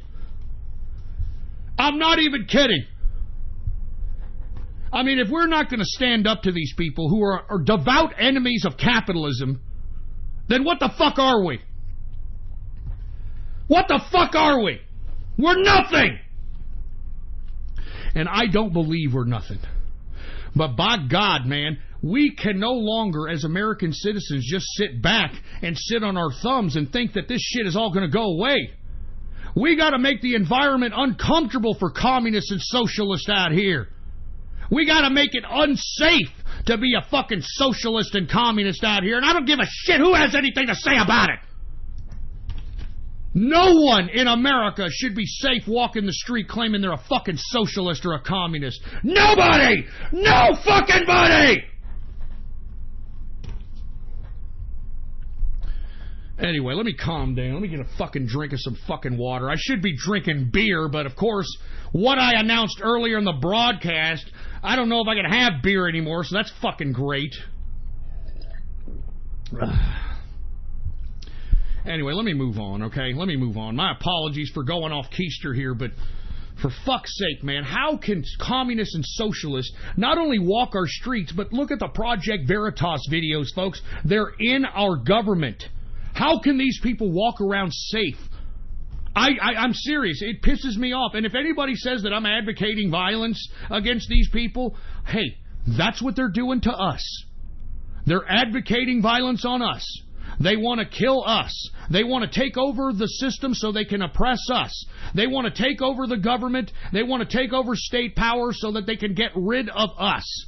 I'm not even kidding. I mean, if we're not going to stand up to these people who are devout enemies of capitalism, then what the fuck are we? What the fuck are we? We're nothing! And I don't believe we're nothing. But by God, man, we can no longer, as American citizens, just sit back and sit on our thumbs and think that this shit is all going to go away. We got to make the environment uncomfortable for communists and socialists out here. We got to make it unsafe to be a fucking socialist and communist out here. And I don't give a shit who has anything to say about it. No one in America should be safe walking the street claiming they're a fucking socialist or a communist. Nobody! No fucking body! Anyway, let me calm down. Let me get a fucking drink of some fucking water. I should be drinking beer, but of course, what I announced earlier in the broadcast, I don't know if I can have beer anymore, so that's fucking great. Anyway, let me move on, okay? Let me move on. My apologies for going off keister here, but for fuck's sake, man, how can communists and socialists not only walk our streets, but look at the Project Veritas videos, folks. They're in our government. How can these people walk around safe? I'm serious. It pisses me off. And if anybody says that I'm advocating violence against these people, hey, that's what they're doing to us. They're advocating violence on us. They want to kill us. They want to take over the system so they can oppress us. They want to take over the government. They want to take over state power so that they can get rid of us.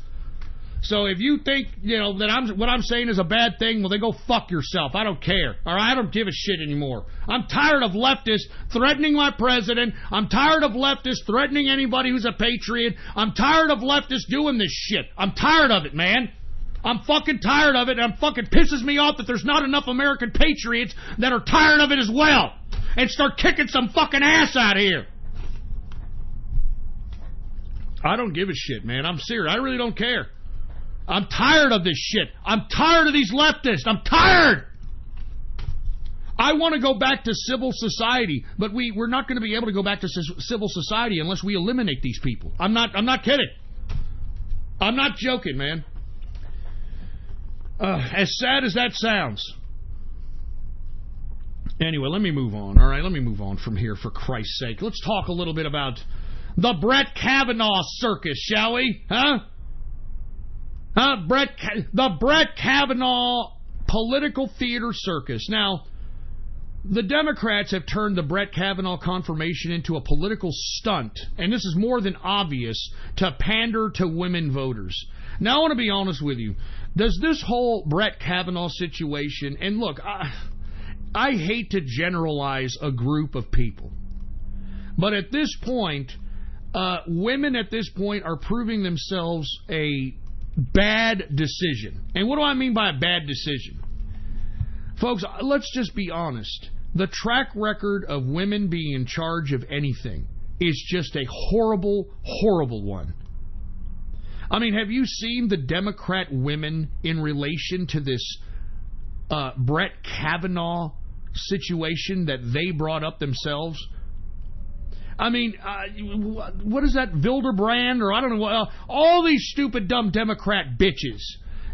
So if you think, that what I'm saying is a bad thing, well, then go fuck yourself. I don't care. All right? I don't give a shit anymore. I'm tired of leftists threatening my president. I'm tired of leftists threatening anybody who's a patriot. I'm tired of leftists doing this shit. I'm tired of it, man. I'm fucking tired of it, and it fucking pisses me off that there's not enough American patriots that are tired of it as well. And start kicking some fucking ass out here. I don't give a shit, man. I'm serious. I really don't care. I'm tired of this shit. I'm tired of these leftists. I'm tired. I want to go back to civil society, but we're not going to be able to go back to civil society unless we eliminate these people. I'm not kidding. I'm not joking, man. As sad as that sounds. Anyway, let me move on. All right, let me move on from here, for Christ's sake. Let's talk a little bit about the Brett Kavanaugh circus, shall we? Huh? The Brett Kavanaugh political theater circus. Now, the Democrats have turned the Brett Kavanaugh confirmation into a political stunt, and this is more than obvious, to pander to women voters. Now, I want to be honest with you. Does this whole Brett Kavanaugh situation, and look, I hate to generalize a group of people, but at this point, women at this point are proving themselves a bad decision. And what do I mean by a bad decision? Folks, let's just be honest. The track record of women being in charge of anything is just a horrible, horrible one. I mean, have you seen the Democrat women in relation to this Brett Kavanaugh situation that they brought up themselves? I mean, what is that, Wilderbrand, or I don't know, all these stupid, dumb Democrat bitches.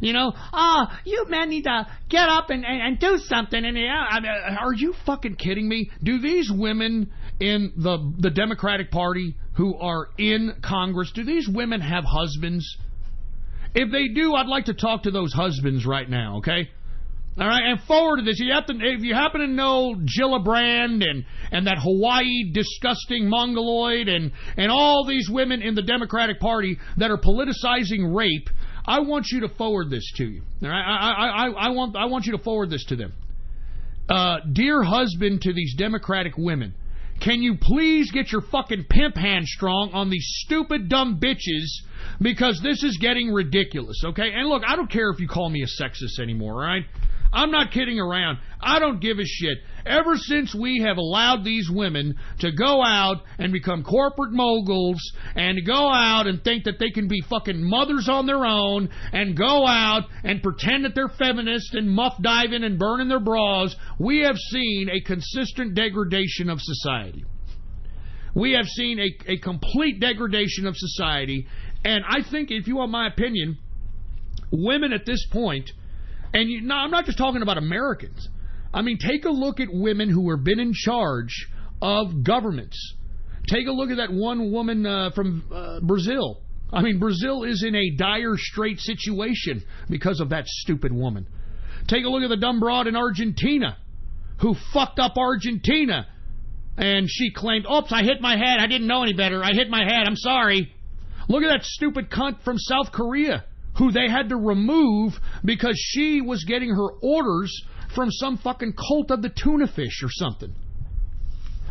You men need to get up and do something. And I mean, are you fucking kidding me? Do these women in the Democratic Party who are in Congress, do these women have husbands? If they do, I'd like to talk to those husbands right now, okay? All right, and forward to this, if you happen to know Gillibrand and that Hawaii disgusting mongoloid and all these women in the Democratic Party that are politicizing rape, I want you to forward this to you. All right, I want you to forward this to them. dear husband to these Democratic women, can you please get your fucking pimp hand strong on these stupid, dumb bitches, because this is getting ridiculous, okay? And look, I don't care if you call me a sexist anymore, all right? I'm not kidding around. I don't give a shit. Ever since we have allowed these women to go out and become corporate moguls and go out and think that they can be fucking mothers on their own and go out and pretend that they're feminists and muff diving and burning their bras, we have seen a consistent degradation of society. We have seen a complete degradation of society, and I think, if you want my opinion, women at this point, and I'm not just talking about Americans. I mean, take a look at women who have been in charge of governments. Take a look at that one woman from Brazil. I mean, Brazil is in a dire, straight situation because of that stupid woman. Take a look at the dumb broad in Argentina who fucked up Argentina. And she claimed, oops, I hit my head. I didn't know any better. I hit my head. I'm sorry. Look at that stupid cunt from South Korea, who they had to remove because she was getting her orders from some fucking cult of the tuna fish or something.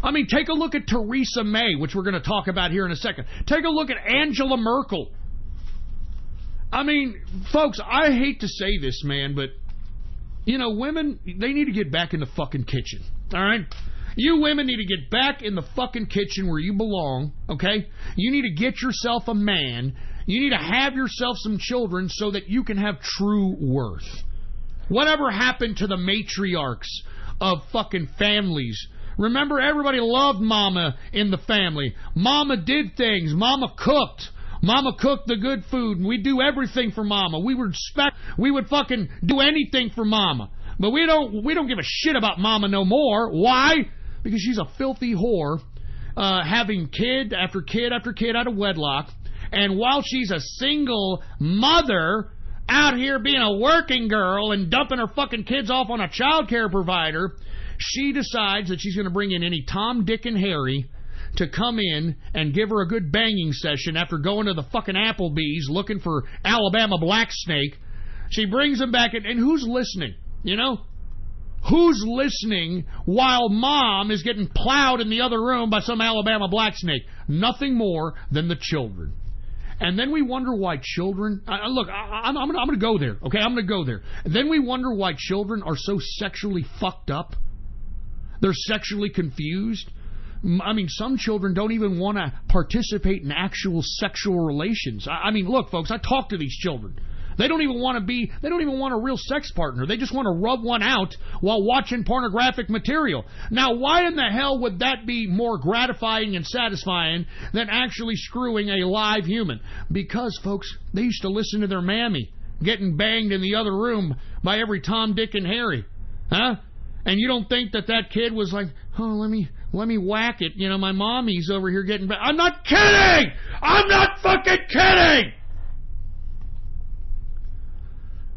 I mean, take a look at Theresa May, which we're going to talk about here in a second. Take a look at Angela Merkel. I mean, folks, I hate to say this, man, but, you know, women, they need to get back in the fucking kitchen, all right? You women need to get back in the fucking kitchen where you belong, okay? You need to get yourself a man. You need to have yourself some children so that you can have true worth. Whatever happened to the matriarchs of fucking families? Remember, everybody loved Mama in the family. Mama did things. Mama cooked. Mama cooked the good food, and we'd do everything for Mama. We would fucking do anything for Mama. But we don't give a shit about Mama no more. Why? Because she's a filthy whore, having kid after kid after kid out of wedlock. And while she's a single mother out here being a working girl and dumping her fucking kids off on a child care provider, she decides that she's going to bring in any Tom, Dick, and Harry to come in and give her a good banging session after going to the fucking Applebee's looking for Alabama black snake. She brings them back in, and who's listening? You know? Who's listening while Mom is getting plowed in the other room by some Alabama black snake? Nothing more than the children. And then we wonder why children... look, I'm going to go there, okay? I'm going to go there. And then we wonder why children are so sexually fucked up. They're sexually confused. I mean, some children don't even want to participate in actual sexual relations. I mean, look, folks, I talk to these children. They don't even want a real sex partner. They just want to rub one out while watching pornographic material. Now, why in the hell would that be more gratifying and satisfying than actually screwing a live human? Because, folks, they used to listen to their mammy getting banged in the other room by every Tom, Dick, and Harry. Huh? And you don't think that kid was like, oh, let me whack it. You know, my mommy's over here getting banged. I'm not kidding! I'm not fucking kidding!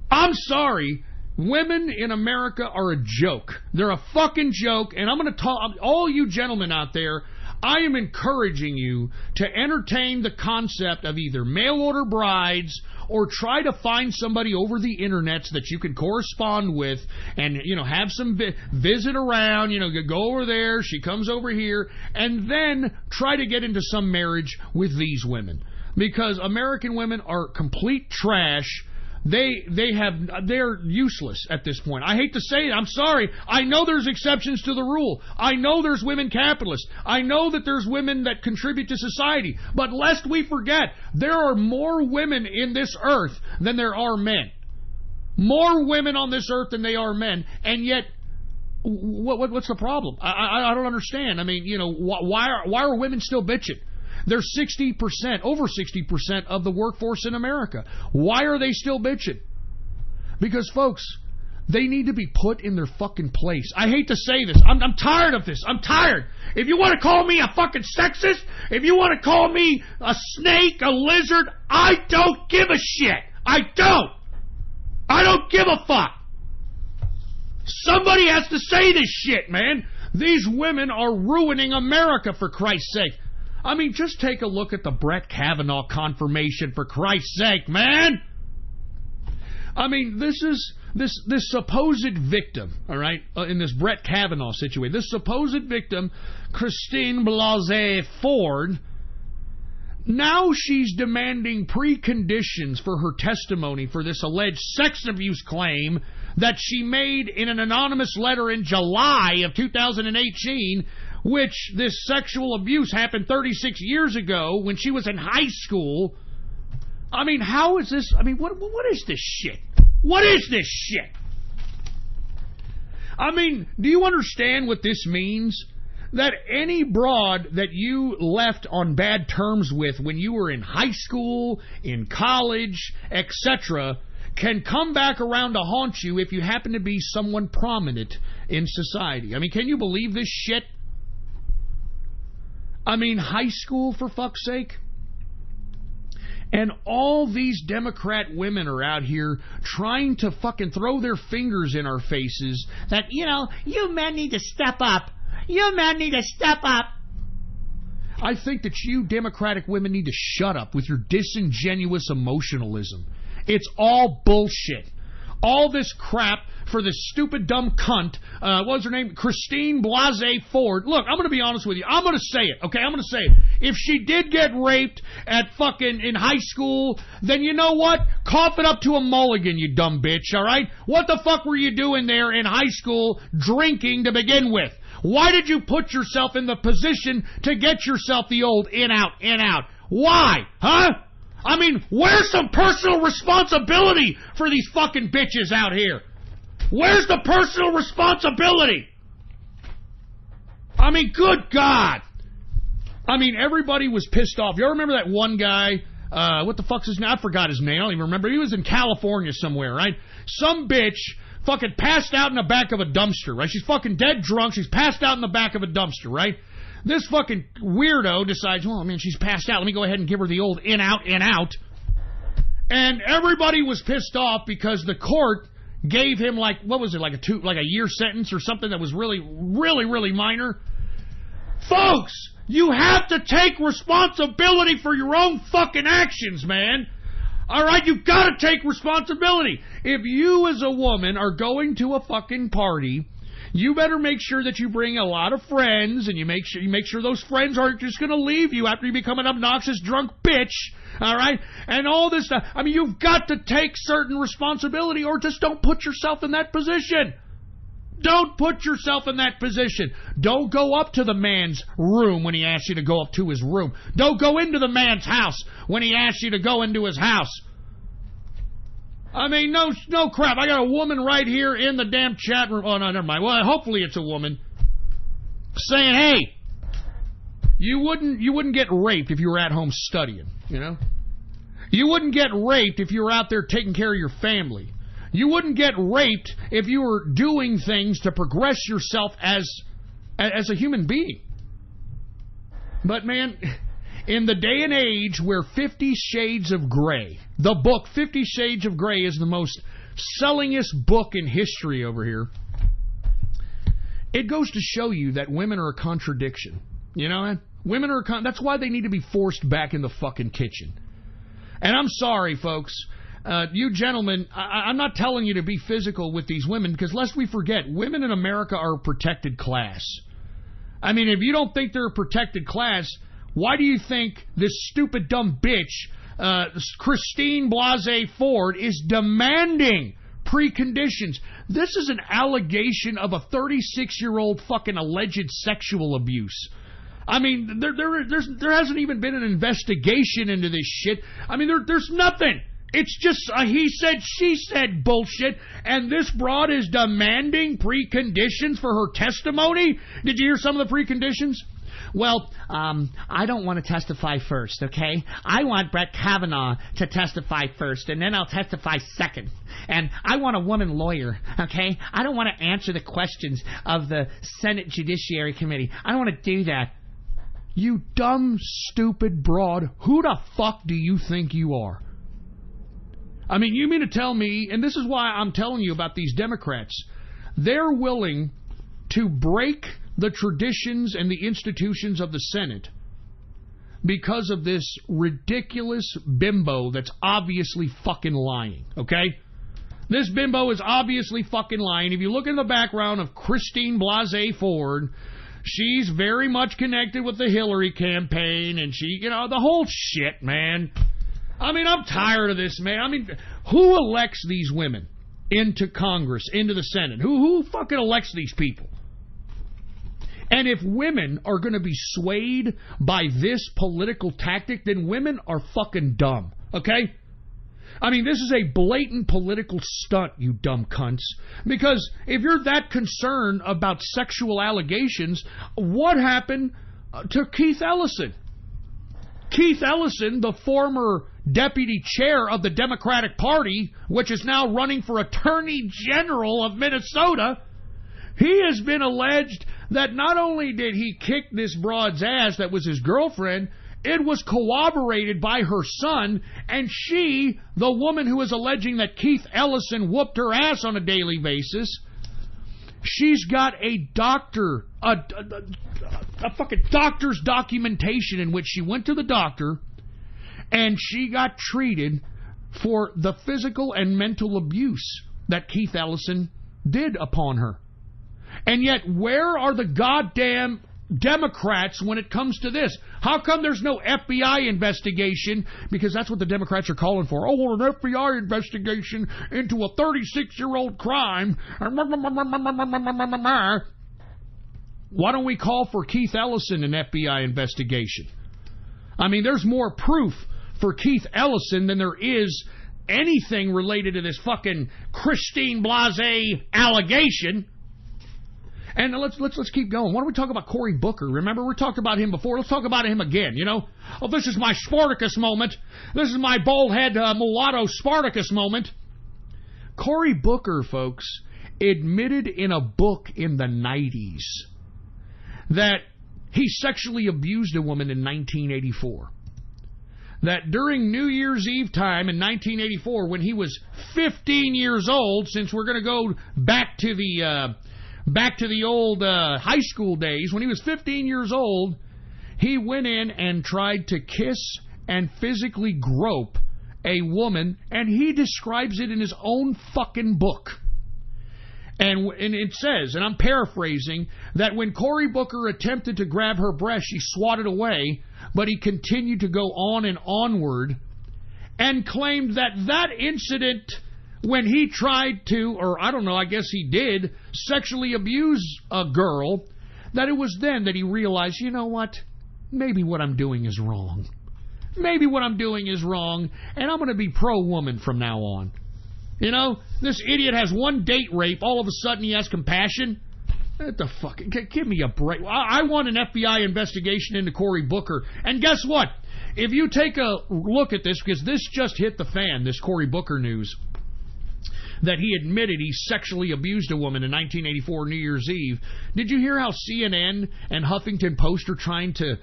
I'm sorry, women in America are a joke. They're a fucking joke, and I'm going to talk, all you gentlemen out there, I am encouraging you to entertain the concept of either mail-order brides or try to find somebody over the internet that you can correspond with and, you know, have some visit around, you know, go over there, she comes over here, and then try to get into some marriage with these women. Because American women are complete trash. They're useless at this point. I hate to say it. I'm sorry. I know there's exceptions to the rule. I know there's women capitalists. I know that there's women that contribute to society. But lest we forget, there are more women in this earth than there are men. More women on this earth than they are men. And yet, what's the problem? I don't understand. I mean, you know, why are women still bitching? They're 60%, over 60% of the workforce in America. Why are they still bitching? Because, folks, they need to be put in their fucking place. I hate to say this. I'm tired of this. I'm tired. If you want to call me a fucking sexist, if you want to call me a snake, a lizard, I don't give a shit. I don't. I don't give a fuck. Somebody has to say this shit, man. These women are ruining America, for Christ's sake. I mean, just take a look at the Brett Kavanaugh confirmation, for Christ's sake, man. I mean, this this supposed victim, all right, in this Brett Kavanaugh situation, this supposed victim, Christine Blasey Ford, now she's demanding preconditions for her testimony for this alleged sex abuse claim that she made in an anonymous letter in July of 2018, which this sexual abuse happened 36 years ago when she was in high school. I mean, how is this? I mean, what is this shit? What is this shit? I mean, do you understand what this means? That any broad that you left on bad terms with when you were in high school, in college, etc., can come back around to haunt you if you happen to be someone prominent in society. I mean, can you believe this shit? I mean, high school, for fuck's sake? And all these Democrat women are out here trying to fucking throw their fingers in our faces that, you know, you men need to step up. You men need to step up. I think that you Democratic women need to shut up with your disingenuous emotionalism. It's all bullshit. All this crap for this stupid dumb cunt, what was her name? Christine Blasey Ford. Look, I'm going to be honest with you. I'm going to say it, okay? I'm going to say it. If she did get raped at fucking in high school, then you know what? Cough it up to a mulligan, you dumb bitch, all right? What the fuck were you doing there in high school drinking to begin with? Why did you put yourself in the position to get yourself the old in, out, in, out? Why? Huh? I mean, where's some personal responsibility for these fucking bitches out here? Where's the personal responsibility? I mean, good God. I mean, everybody was pissed off. You remember that one guy, what the fuck's his name? I forgot his name. I don't even remember. He was in California somewhere, right? Some bitch fucking passed out in the back of a dumpster, right? She's fucking dead drunk. She's passed out in the back of a dumpster, right? This fucking weirdo decides, oh, man, she's passed out. Let me go ahead and give her the old in, out, in, out. And everybody was pissed off because the court gave him, like, what was it, like a year sentence or something that was really, really, really minor. Folks, you have to take responsibility for your own fucking actions, man. All right, you've got to take responsibility. If you as a woman are going to a fucking party, you better make sure that you bring a lot of friends, and you make sure those friends aren't just going to leave you after you become an obnoxious drunk bitch, all right? And all this stuff. I mean, you've got to take certain responsibility, or just don't put yourself in that position. Don't put yourself in that position. Don't go up to the man's room when he asks you to go up to his room. Don't go into the man's house when he asks you to go into his house. I mean, no crap. I got a woman right here in the damn chat room. Oh, no, never mind. Well, hopefully it's a woman saying, hey, you wouldn't get raped if you were at home studying, you know? You wouldn't get raped if you were out there taking care of your family. You wouldn't get raped if you were doing things to progress yourself as a human being. But, man, in the day and age where 50 Shades of Grey, the book 50 Shades of Grey is the most sellingest book in history over here, it goes to show you that women are a contradiction. You know, women are that's why they need to be forced back in the fucking kitchen. And I'm sorry, folks. You gentlemen, I'm not telling you to be physical with these women, because lest we forget, women in America are a protected class. I mean, if you don't think they're a protected class, why do you think this stupid dumb bitch, Christine Blasey Ford, is demanding preconditions? This is an allegation of a 36-year-old fucking alleged sexual abuse. I mean, there hasn't even been an investigation into this shit. I mean, there's nothing. It's just a he said, she said bullshit, and this broad is demanding preconditions for her testimony? Did you hear some of the preconditions? Well, I don't want to testify first, okay? I want Brett Kavanaugh to testify first, and then I'll testify second. And I want a woman lawyer, okay? I don't want to answer the questions of the Senate Judiciary Committee. I don't want to do that. You dumb, stupid broad, who the fuck do you think you are? I mean, you mean to tell me, and this is why I'm telling you about these Democrats, they're willing to break the traditions and the institutions of the Senate because of this ridiculous bimbo that's obviously fucking lying, okay? This bimbo is obviously fucking lying. If you look in the background of Christine Blasey Ford, she's very much connected with the Hillary campaign, and she, you know, the whole shit, man. I mean, I'm tired of this, man. I mean, who elects these women into Congress, into the Senate? Who fucking elects these people? And if women are going to be swayed by this political tactic, then women are fucking dumb, okay? I mean, this is a blatant political stunt, you dumb cunts. Because if you're that concerned about sexual allegations, what happened to Keith Ellison? Keith Ellison, the former deputy chair of the Democratic Party, which is now running for Attorney General of Minnesota, he has been alleged that not only did he kick this broad's ass that was his girlfriend, it was corroborated by her son, and she, the woman who is alleging that Keith Ellison whooped her ass on a daily basis, she's got a fucking doctor's documentation in which she went to the doctor and she got treated for the physical and mental abuse that Keith Ellison did upon her. And yet, where are the goddamn Democrats when it comes to this? How come there's no FBI investigation? Because that's what the Democrats are calling for. Oh, well, an FBI investigation into a 36-year-old crime. Why don't we call for Keith Ellison an FBI investigation? I mean, there's more proof for Keith Ellison than there is anything related to this fucking Christine Blasey allegation. And let's keep going. Why don't we talk about Cory Booker? Remember, we talked about him before. Let's talk about him again, you know. Oh, this is my Spartacus moment. This is my bald-head mulatto Spartacus moment. Cory Booker, folks, admitted in a book in the 90s that he sexually abused a woman in 1984. That during New Year's Eve time in 1984, when he was 15 years old, since we're going to go back to the old high school days, when he was 15 years old, he went in and tried to kiss and physically grope a woman, and he describes it in his own fucking book. And it says, and I'm paraphrasing, that when Cory Booker attempted to grab her breast, she swatted away, but he continued to go on and onward, and claimed that incident, when he tried to, or I don't know, I guess he did, sexually abuse a girl, that it was then that he realized, you know what, maybe what I'm doing is wrong. Maybe what I'm doing is wrong, and I'm going to be pro-woman from now on. You know, this idiot has one date rape, all of a sudden he has compassion. What the fuck? Give me a break. I want an FBI investigation into Cory Booker. And guess what? If you take a look at this, because this just hit the fan, this Cory Booker news, that he admitted he sexually abused a woman in 1984 New Year's Eve. Did you hear how CNN and Huffington Post are trying to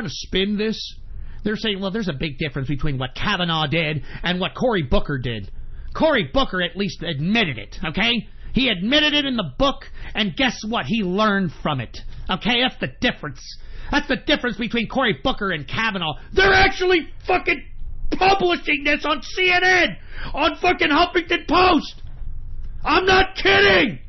spin this? They're saying, well, there's a big difference between what Kavanaugh did and what Cory Booker did. Cory Booker at least admitted it, okay? He admitted it in the book, and guess what? He learned from it, okay? That's the difference. That's the difference between Cory Booker and Kavanaugh. They're actually fucking publishing this on CNN, on fucking Huffington Post. I'm not kidding.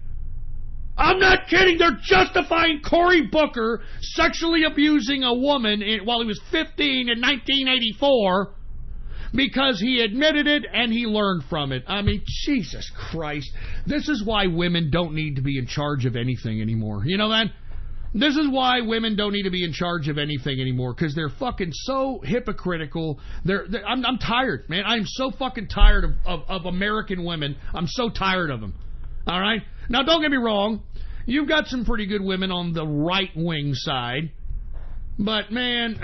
I'm not kidding. They're justifying Cory Booker sexually abusing a woman while he was 15 in 1984 because he admitted it and he learned from it. I mean, Jesus Christ. This is why women don't need to be in charge of anything anymore. You know that? This is why women don't need to be in charge of anything anymore, because they're fucking so hypocritical. I'm tired, man. I'm so fucking tired of American women. I'm so tired of them. All right? Now, don't get me wrong. You've got some pretty good women on the right-wing side. But, man,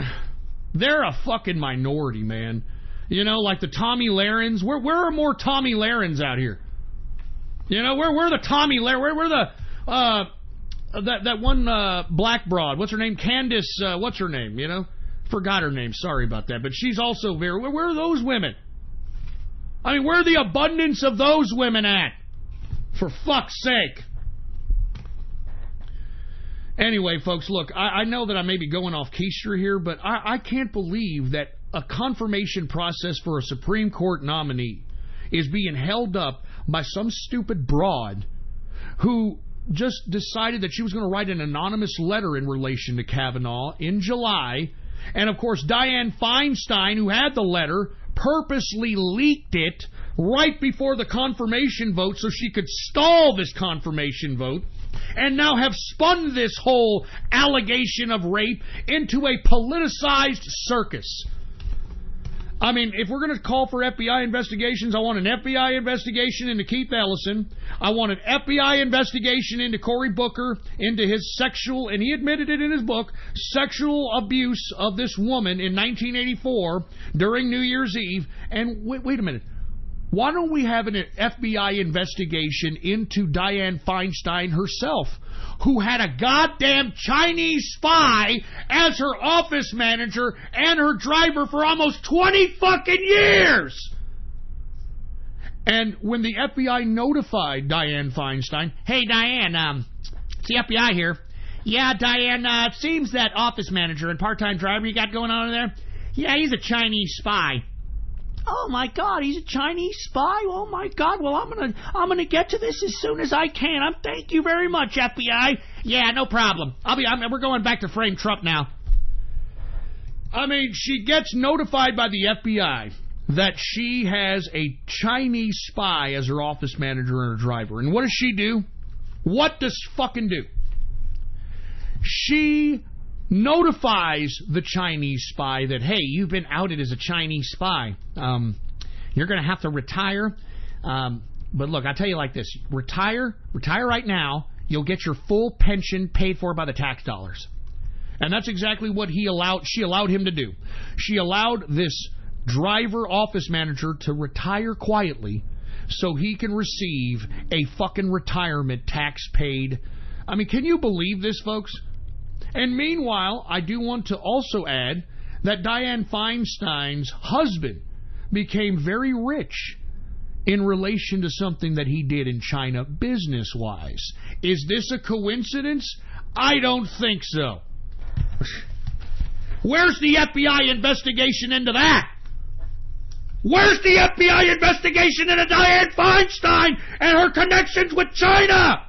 they're a fucking minority, man. You know, like the Tommy Lahrens. Where are more Tommy Lahrens out here? You know, where are the Tommy Lahrens? Where the... That one black broad, what's her name? Candace, what's her name, you know? Forgot her name, sorry about that. But she's also very... Where are those women? I mean, where are the abundance of those women at? For fuck's sake. Anyway, folks, look, I know that I may be going off keister here, but I can't believe that a confirmation process for a Supreme Court nominee is being held up by some stupid broad who just decided that she was going to write an anonymous letter in relation to Kavanaugh in July. And, of course, Dianne Feinstein, who had the letter, purposely leaked it right before the confirmation vote so she could stall this confirmation vote, and now have spun this whole allegation of rape into a politicized circus. I mean, if we're going to call for FBI investigations, I want an FBI investigation into Keith Ellison. I want an FBI investigation into Cory Booker, into his sexual, and he admitted it in his book, sexual abuse of this woman in 1984 during New Year's Eve. And wait a minute. Why don't we have an FBI investigation into Dianne Feinstein herself, who had a goddamn Chinese spy as her office manager and her driver for almost 20 fucking years? And when the FBI notified Dianne Feinstein, hey, Dianne, it's the FBI here. Yeah, Dianne, it seems that office manager and part-time driver you got going on there, yeah, he's a Chinese spy. Oh my God, he's a Chinese spy? Oh my God, well I'm gonna get to this as soon as I can. Thank you very much, FBI. Yeah, no problem. We're going back to frame Trump now. I mean, she gets notified by the FBI that she has a Chinese spy as her office manager and her driver. And what does she do? What does fucking do? She notifies the Chinese spy that, hey, you've been outed as a Chinese spy. You're going to have to retire. But look, I'll tell you like this. Retire right now. You'll get your full pension paid for by the tax dollars. And that's exactly what she allowed him to do. She allowed this driver office manager to retire quietly so he can receive a fucking retirement tax paid. I mean, can you believe this, folks? And meanwhile, I do want to also add that Dianne Feinstein's husband became very rich in relation to something that he did in China business-wise. Is this a coincidence? I don't think so. Where's the FBI investigation into that? Where's the FBI investigation into Dianne Feinstein and her connections with China?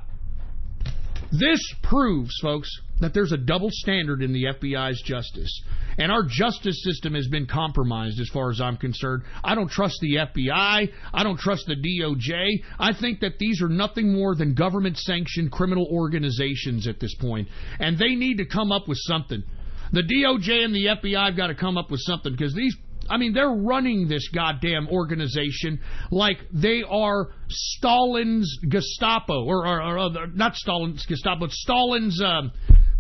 This proves, folks, that there's a double standard in the FBI's justice. And our justice system has been compromised as far as I'm concerned. I don't trust the FBI. I don't trust the DOJ. I think that these are nothing more than government-sanctioned criminal organizations at this point. And they need to come up with something. The DOJ and the FBI have got to come up with something, because they're running this goddamn organization like they are Stalin's Gestapo, or not Stalin's Gestapo, but Stalin's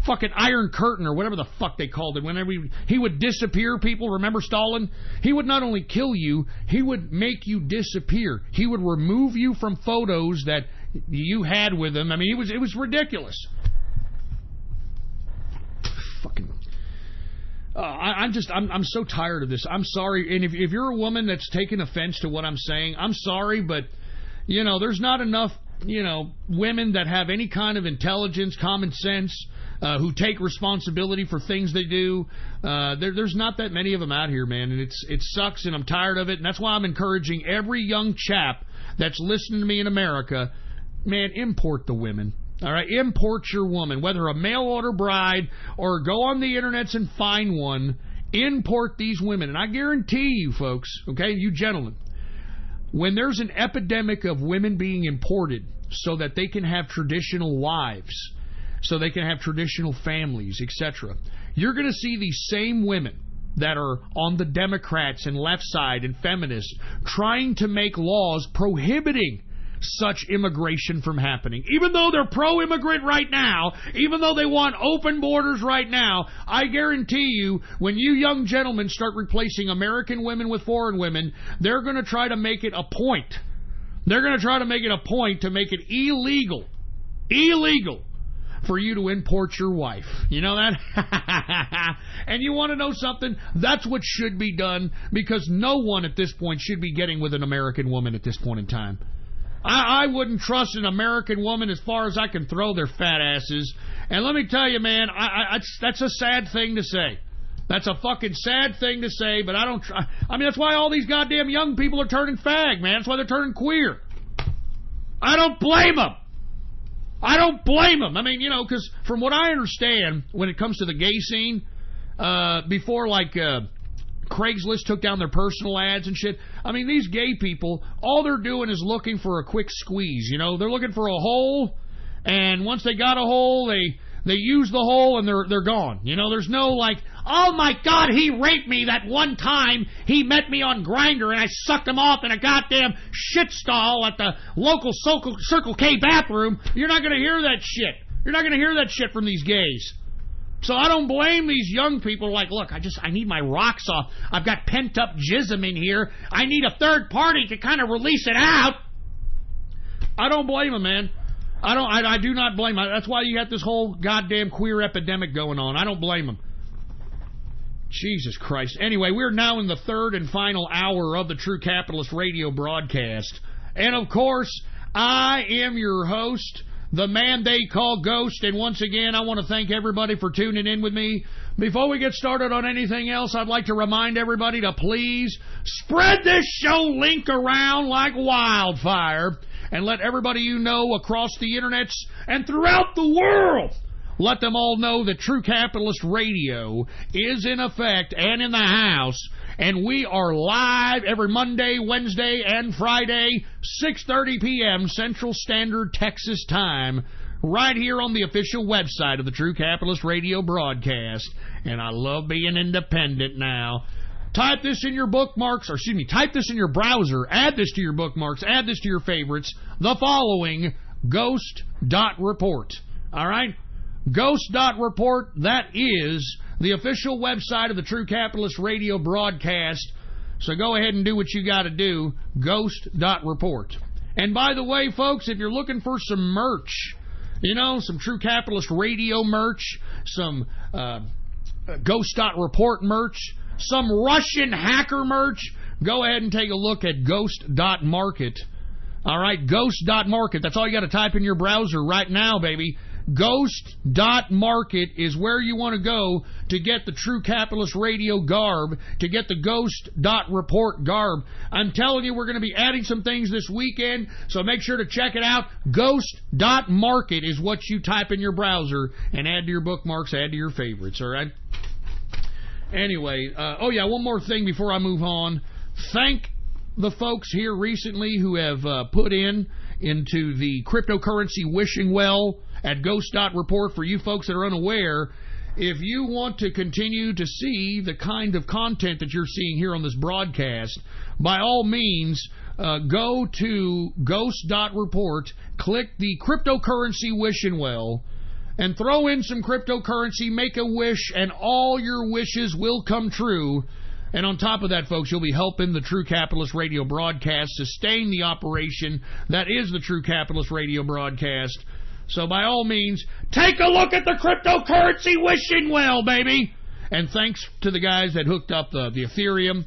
fucking Iron Curtain, or whatever the fuck they called it. Whenever he would disappear people, remember Stalin? He would not only kill you, he would make you disappear. He would remove you from photos that you had with him. I mean, it was ridiculous. Fucking. I'm so tired of this. I'm sorry, and if you're a woman that's taking offense to what I'm saying, I'm sorry, but there's not enough women that have any kind of intelligence, common sense, who take responsibility for things they do. There's not that many of them out here, man, and it sucks, and I'm tired of it, and that's why I'm encouraging every young chap that's listening to me in America, man, import the women. All right, import your woman, whether a mail-order bride or go on the internets and find one. Import these women. And I guarantee you, folks, okay, you gentlemen, when there's an epidemic of women being imported so that they can have traditional wives, so they can have traditional families, etc., you're going to see these same women that are on the Democrats and left side and feminists trying to make laws prohibiting such immigration from happening. Even though they're pro-immigrant right now, even though they want open borders right now, I guarantee you, when you young gentlemen start replacing American women with foreign women, they're going to try to make it a point. They're going to try to make it a point to make it illegal for you to import your wife. You know that? And you want to know something? That's what should be done, because no one at this point should be getting with an American woman at this point in time. I wouldn't trust an American woman as far as I can throw their fat asses. And let me tell you, man, that's a sad thing to say. That's a fucking sad thing to say, but I don't... that's why all these goddamn young people are turning fag, man. That's why they're turning queer. I don't blame them. I don't blame them. I mean, you know, because from what I understand, when it comes to the gay scene, before, like, Craigslist took down their personal ads and shit, I mean, these gay people, all they're doing is looking for a quick squeeze, you know? They're looking for a hole, and once they got a hole, they use the hole, and they're gone. You know, there's no, like, oh, my God, he raped me that one time. He met me on Grindr, and I sucked him off in a goddamn shit stall at the local Circle K bathroom. You're not going to hear that shit. You're not going to hear that shit from these gays. So I don't blame these young people like, look, I need my rocks off. I've got pent-up jism in here. I need a third party to kind of release it out. I don't blame them, man. I do not blame them. That's why you got this whole goddamn queer epidemic going on. I don't blame them. Jesus Christ. Anyway, we're now in the third and final hour of the True Capitalist Radio broadcast. And, of course, I am your host, the man they call Ghost, and once again, I want to thank everybody for tuning in with me. Before we get started on anything else, I'd like to remind everybody to please spread this show link around like wildfire and let everybody you know across the internets and throughout the world, let them all know that True Capitalist Radio is in effect and in the house, and we are live every Monday, Wednesday, and Friday, 6:30 p.m. Central Standard Texas Time, right here on the official website of the True Capitalist Radio broadcast. And I love being independent now. Type this in your bookmarks, or excuse me, type this in your browser, add this to your bookmarks, add this to your favorites, the following, ghost.report. All right? Ghost.report, that is the official website of the True Capitalist Radio broadcast. So go ahead and do what you got to do, ghost.report. And by the way, folks, if you're looking for some merch, you know, some True Capitalist Radio merch, some Ghost.report merch, some Russian hacker merch, go ahead and take a look at Ghost.market. All right, Ghost.market. That's all you got to type in your browser right now, baby. Ghost.market is where you want to go to get the True Capitalist Radio garb, to get the Ghost.report garb. I'm telling you, we're going to be adding some things this weekend, so make sure to check it out. Ghost.market is what you type in your browser and add to your bookmarks, add to your favorites, all right? Anyway, oh yeah, one more thing before I move on. Thank the folks here recently who have put into the cryptocurrency wishing well at Ghost.report. For you folks that are unaware, if you want to continue to see the kind of content that you're seeing here on this broadcast, by all means, go to Ghost.report, click the cryptocurrency wishing well, and throw in some cryptocurrency, make a wish, and all your wishes will come true. And on top of that, folks, you'll be helping the True Capitalist Radio broadcast sustain the operation that is the True Capitalist Radio broadcast. So by all means, take a look at the cryptocurrency wishing well, baby. And thanks to the guys that hooked up the Ethereum,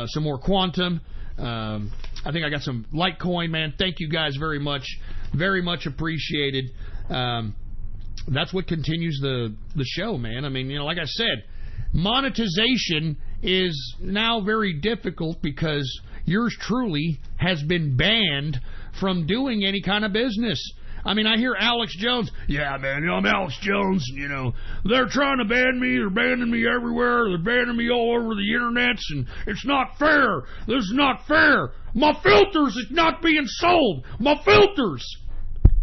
some more Quantum. I think I got some Litecoin, man. Thank you guys very much. Very much appreciated. That's what continues the show, man. I mean, you know, like I said, monetization is now very difficult because yours truly has been banned from doing any kind of business. I mean, I hear Alex Jones, yeah, man, you know, I'm Alex Jones, and, you know, they're trying to ban me, they're banning me everywhere, they're banning me all over the internets, and it's not fair, this is not fair, my filters is not being sold, my filters!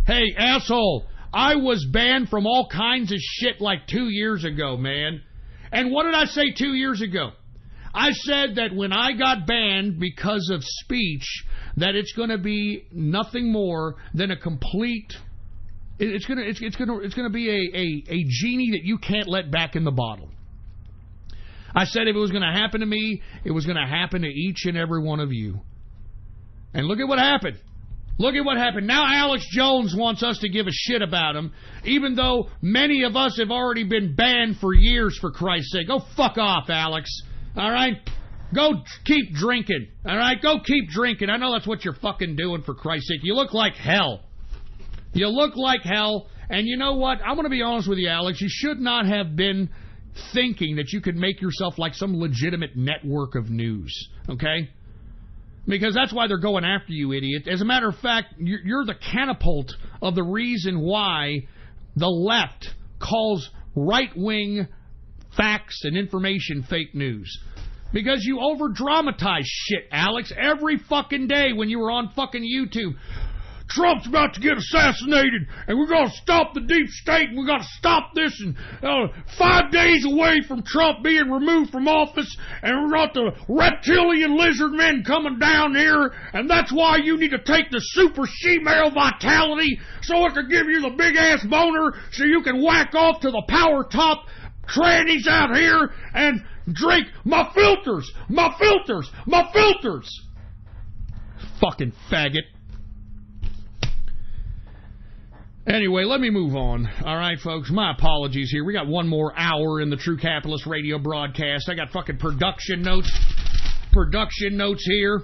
Hey, asshole, I was banned from all kinds of shit like 2 years ago, man. And what did I say 2 years ago? I said that when I got banned because of speech, that it's going to be nothing more than a complete. It's going to be a genie that you can't let back in the bottle. I said if it was going to happen to me, it was going to happen to each and every one of you. And look at what happened. Look at what happened. Now Alex Jones wants us to give a shit about him, even though many of us have already been banned for years, for Christ's sake. Go fuck off, Alex. All right? Go keep drinking. All right? Go keep drinking. I know that's what you're fucking doing, for Christ's sake. You look like hell. You look like hell. And you know what? I'm going to be honest with you, Alex. You should not have been thinking that you could make yourself like some legitimate network of news. Okay? Because that's why they're going after you, idiot. As a matter of fact, you're the catapult of the reason why the left calls right-wing facts and information fake news. Because you over-dramatize shit, Alex, every fucking day when you were on fucking YouTube. Trump's about to get assassinated, and we're going to stop the deep state, and we're going to stop this, and 5 days away from Trump being removed from office, and we got the reptilian lizard men coming down here, and that's why you need to take the super she-male vitality so it can give you the big-ass boner so you can whack off to the power top trannies out here and drink my filters. Fucking faggot. Anyway, let me move on. All right, folks, my apologies here. We got one more hour in the True Capitalist radio broadcast. I got fucking production notes here.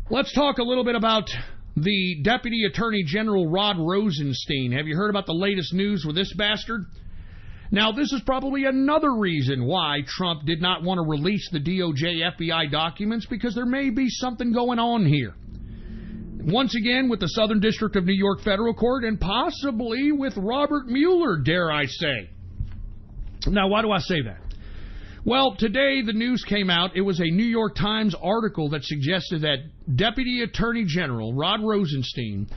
Let's talk a little bit about the Deputy Attorney General Rod Rosenstein. Have you heard about the latest news with this bastard? Now, this is probably another reason why Trump did not want to release the DOJ FBI documents, because there may be something going on here. Once again, with the Southern District of New York Federal Court, and possibly with Robert Mueller, dare I say. Now, why do I say that? Well, today the news came out. It was a New York Times article that suggested that Deputy Attorney General Rod Rosenstein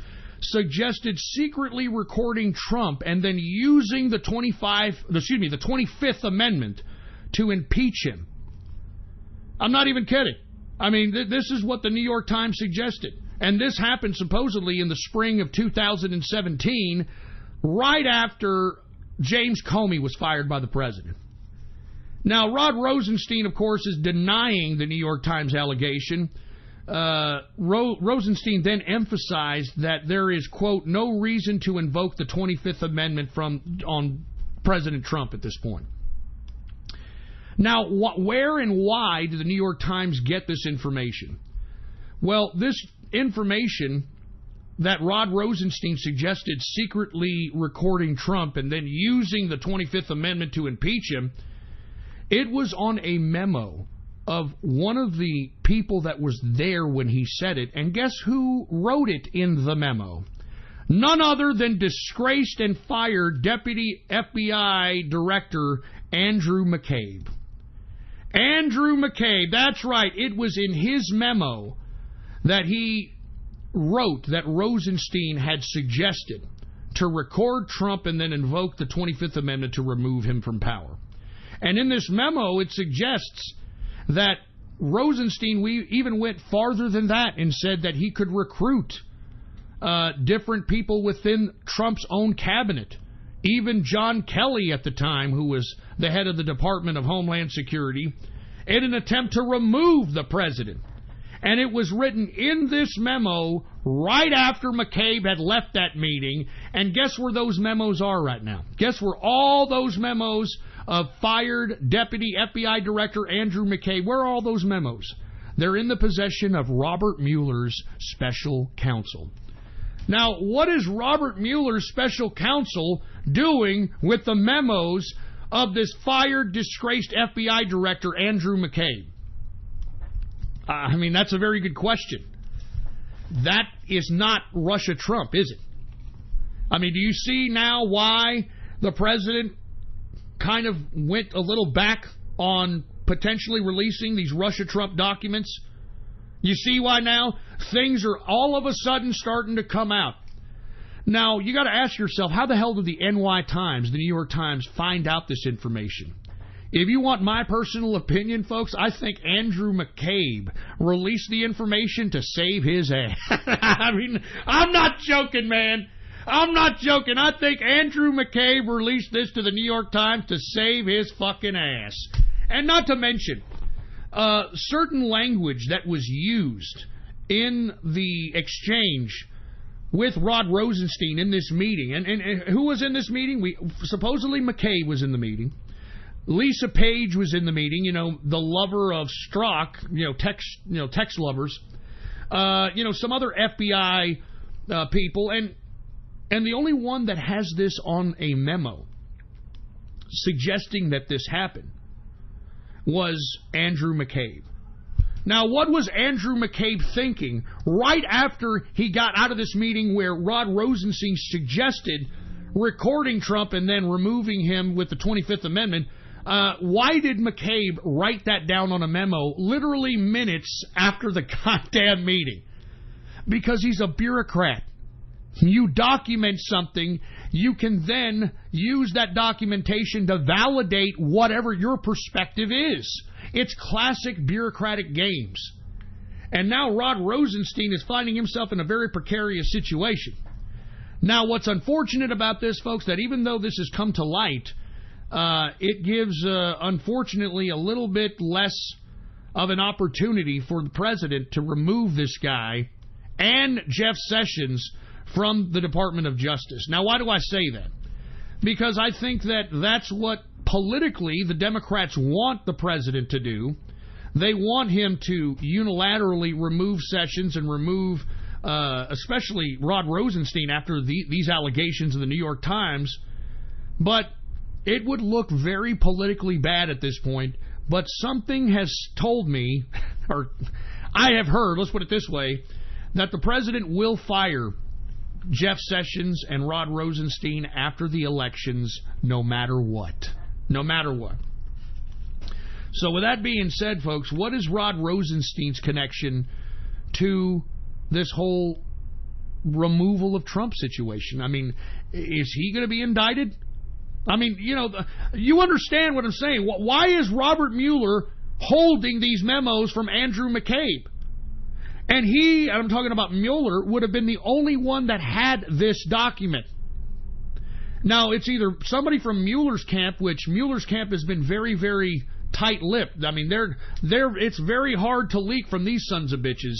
suggested secretly recording Trump and then using the 25th Amendment to impeach him. I'm not even kidding. I mean, this is what the New York Times suggested. And this happened supposedly in the spring of 2017, right after James Comey was fired by the president. Now, Rod Rosenstein, of course, is denying the New York Times allegation. Rosenstein then emphasized that there is, quote, no reason to invoke the 25th Amendment on President Trump at this point. Now, where and why did the New York Times get this information? Well, this information that Rod Rosenstein suggested secretly recording Trump and then using the 25th Amendment to impeach him, it was on a memo of one of the people that was there when he said it. And guess who wrote it in the memo? None other than disgraced and fired Deputy FBI Director Andrew McCabe. Andrew McCabe, that's right, it was in his memo that he wrote that Rosenstein had suggested to record Trump and then invoke the 25th Amendment to remove him from power. And in this memo, it suggests that Rosenstein even went farther than that and said that he could recruit different people within Trump's own cabinet. Even John Kelly at the time, who was the head of the Department of Homeland Security, in an attempt to remove the president. And it was written in this memo right after McCabe had left that meeting. And guess where those memos are right now? Guess where all those memos of fired Deputy FBI Director Andrew McCabe, where are all those memos? They're in the possession of Robert Mueller's special counsel. Now, what is Robert Mueller's special counsel doing with the memos of this fired, disgraced FBI Director Andrew McCabe? I mean, that's a very good question. That is not Russia Trump, is it? I mean, do you see now why the president kind of went a little back on potentially releasing these Russia Trump documents? You see why now? Things are all of a sudden starting to come out. Now, you got to ask yourself, how the hell did the NY Times, the New York Times, find out this information? If you want my personal opinion, folks, I think Andrew McCabe released the information to save his ass. I mean, I'm not joking, man. I'm not joking. I think Andrew McCabe released this to the New York Times to save his fucking ass. And not to mention, certain language that was used in the exchange with Rod Rosenstein in this meeting. And who was in this meeting? Supposedly McCabe was in the meeting. Lisa Page was in the meeting, the lover of Strzok, text lovers. Some other FBI people. And the only one that has this on a memo suggesting that this happened was Andrew McCabe. Now, what was Andrew McCabe thinking right after he got out of this meeting where Rod Rosenstein suggested recording Trump and then removing him with the 25th Amendment? Why did McCabe write that down on a memo literally minutes after the goddamn meeting? Because he's a bureaucrat. You document something, you can then use that documentation to validate whatever your perspective is. It's classic bureaucratic games. And now Rod Rosenstein is finding himself in a very precarious situation. Now, what's unfortunate about this, folks, that even though this has come to light, it gives, unfortunately, a little bit less of an opportunity for the president to remove this guy and Jeff Sessions from the Department of Justice. Now, why do I say that? Because I think that that's what politically the Democrats want the president to do. They want him to unilaterally remove Sessions and remove especially Rod Rosenstein after these allegations in the New York Times. But it would look very politically bad at this point. But something has told me, or I have heard, let's put it this way, that the president will fire Jeff Sessions and Rod Rosenstein after the elections, no matter what. No matter what. So with that being said, folks, what is Rod Rosenstein's connection to this whole removal of Trump situation? I mean, is he going to be indicted? I mean, you know, you understand what I'm saying. Why is Robert Mueller holding these memos from Andrew McCabe? And I'm talking about Mueller, would have been the only one that had this document. Now, it's either somebody from Mueller's camp, which Mueller's camp has been very, very tight-lipped. I mean, it's very hard to leak from these sons of bitches.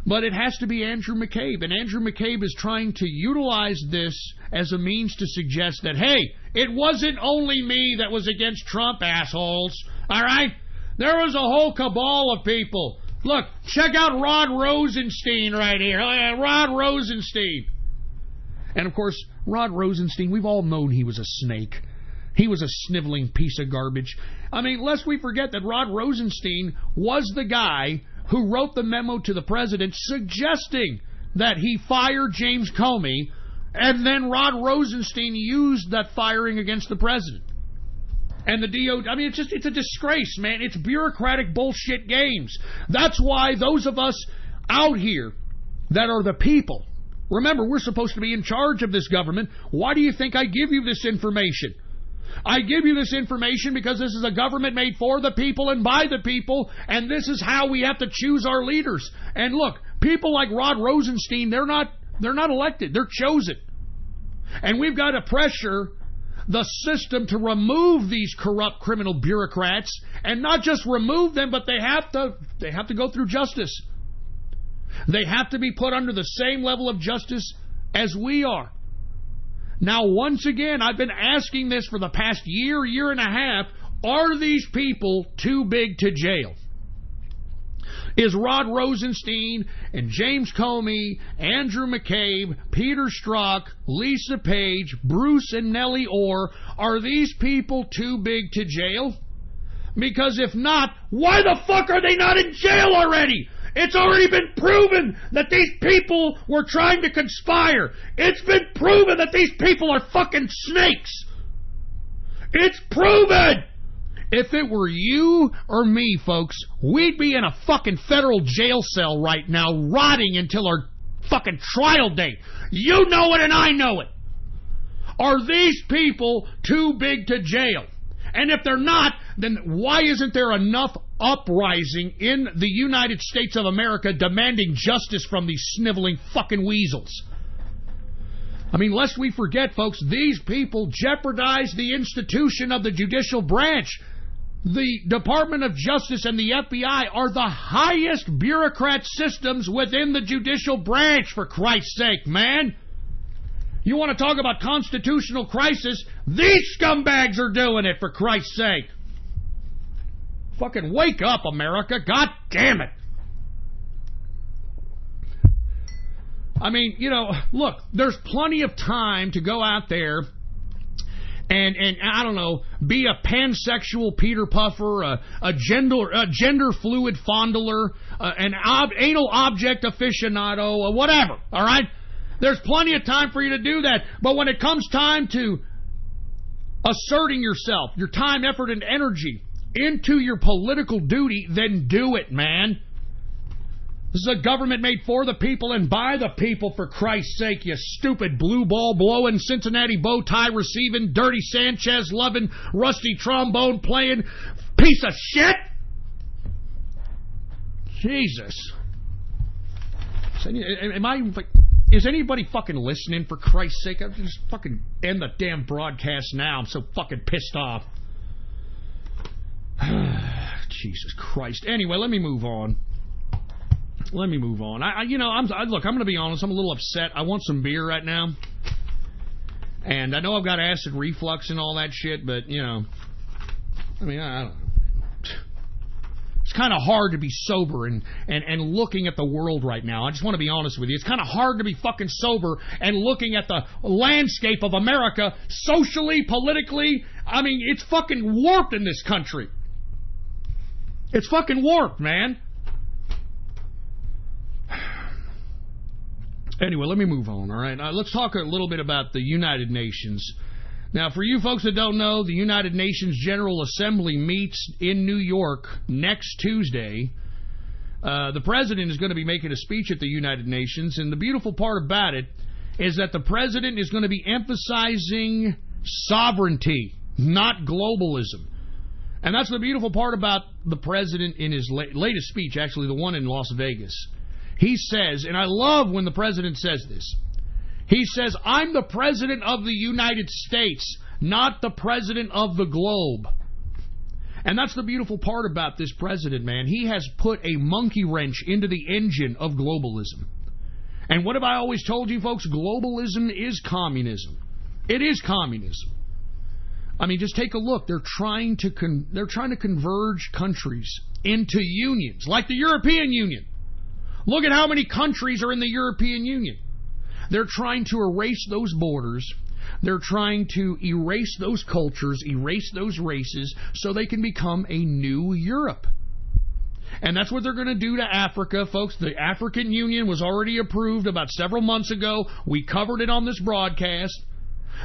But it has to be Andrew McCabe. And Andrew McCabe is trying to utilize this as a means to suggest that, hey, it wasn't only me that was against Trump, assholes. All right? There was a whole cabal of people. Look, check out Rod Rosenstein right here. Rod Rosenstein. And, of course, Rod Rosenstein, we've all known he was a snake. He was a sniveling piece of garbage. I mean, lest we forget that Rod Rosenstein was the guy who wrote the memo to the president suggesting that he fire James Comey, and then Rod Rosenstein used that firing against the president. And the DOJ, I mean, it's a disgrace, man. It's bureaucratic bullshit games. That's why those of us out here that are the people, remember, we're supposed to be in charge of this government. Why do you think I give you this information? I give you this information because this is a government made for the people and by the people, and this is how we have to choose our leaders. And look, people like Rod Rosenstein, they're not elected. They're chosen. And we've got to pressure the system to remove these corrupt criminal bureaucrats, and not just remove them, but they have to go through justice. They have to be put under the same level of justice as we are. Now, once again, I've been asking this for the past year and a half. Are these people too big to jail? Is Rod Rosenstein and James Comey, Andrew McCabe, Peter Strzok, Lisa Page, Bruce and Nellie Orr, are these people too big to jail? Because if not, why the fuck are they not in jail already? It's already been proven that these people were trying to conspire. It's been proven that these people are fucking snakes. It's proven. If it were you or me, folks, we'd be in a fucking federal jail cell right now, rotting until our fucking trial date. You know it and I know it. Are these people too big to jail? And if they're not, then why isn't there enough uprising in the United States of America demanding justice from these sniveling fucking weasels? I mean, lest we forget, folks, these people jeopardize the institution of the judicial branch. The Department of Justice and the FBI are the highest bureaucrat systems within the judicial branch, for Christ's sake, man. You want to talk about constitutional crisis? These scumbags are doing it, for Christ's sake. Fucking wake up, America. God damn it. I mean, you know, look, there's plenty of time to go out there and I don't know, be a pansexual Peter Puffer, a gender fluid fondler, an anal object aficionado, whatever, all right? There's plenty of time for you to do that. But when it comes time to asserting yourself, your time, effort, and energy into your political duty, then do it, man. This is a government made for the people and by the people, for Christ's sake, you stupid blue ball blowing, Cincinnati bow tie receiving, dirty Sanchez loving, rusty trombone playing piece of shit. Jesus. Is anybody fucking listening, for Christ's sake? I'm just fucking end the damn broadcast now. I'm so fucking pissed off. Jesus Christ. Anyway, let me move on. Look, I'm going to be honest. I'm a little upset. I want some beer right now. And I know I've got acid reflux and all that shit, but, I don't know. It's kind of hard to be sober and looking at the world right now. I just want to be honest with you. It's kind of hard to be fucking sober and looking at the landscape of America socially, politically. It's fucking warped in this country. It's fucking warped, man. Anyway, let me move on, all right? Let's talk a little bit about the United Nations. Now, for you folks that don't know, the United Nations General Assembly meets in New York next Tuesday. The president is going to be making a speech at the United Nations, and the beautiful part about it is that the president is going to be emphasizing sovereignty, not globalism. And that's the beautiful part about the president in his latest speech, actually the one in Las Vegas. He says, and I love when the president says this, he says, I'm the president of the United States, not the president of the globe. And that's the beautiful part about this president, man. He has put a monkey wrench into the engine of globalism. And what have I always told you, folks? Globalism is communism. It is communism. Just take a look. They're trying to converge countries into unions, like the European Union. Look at how many countries are in the European Union. They're trying to erase those borders. They're trying to erase those cultures, erase those races, so they can become a new Europe. And that's what they're going to do to Africa, folks. The African Union was already approved about several months ago. We covered it on this broadcast.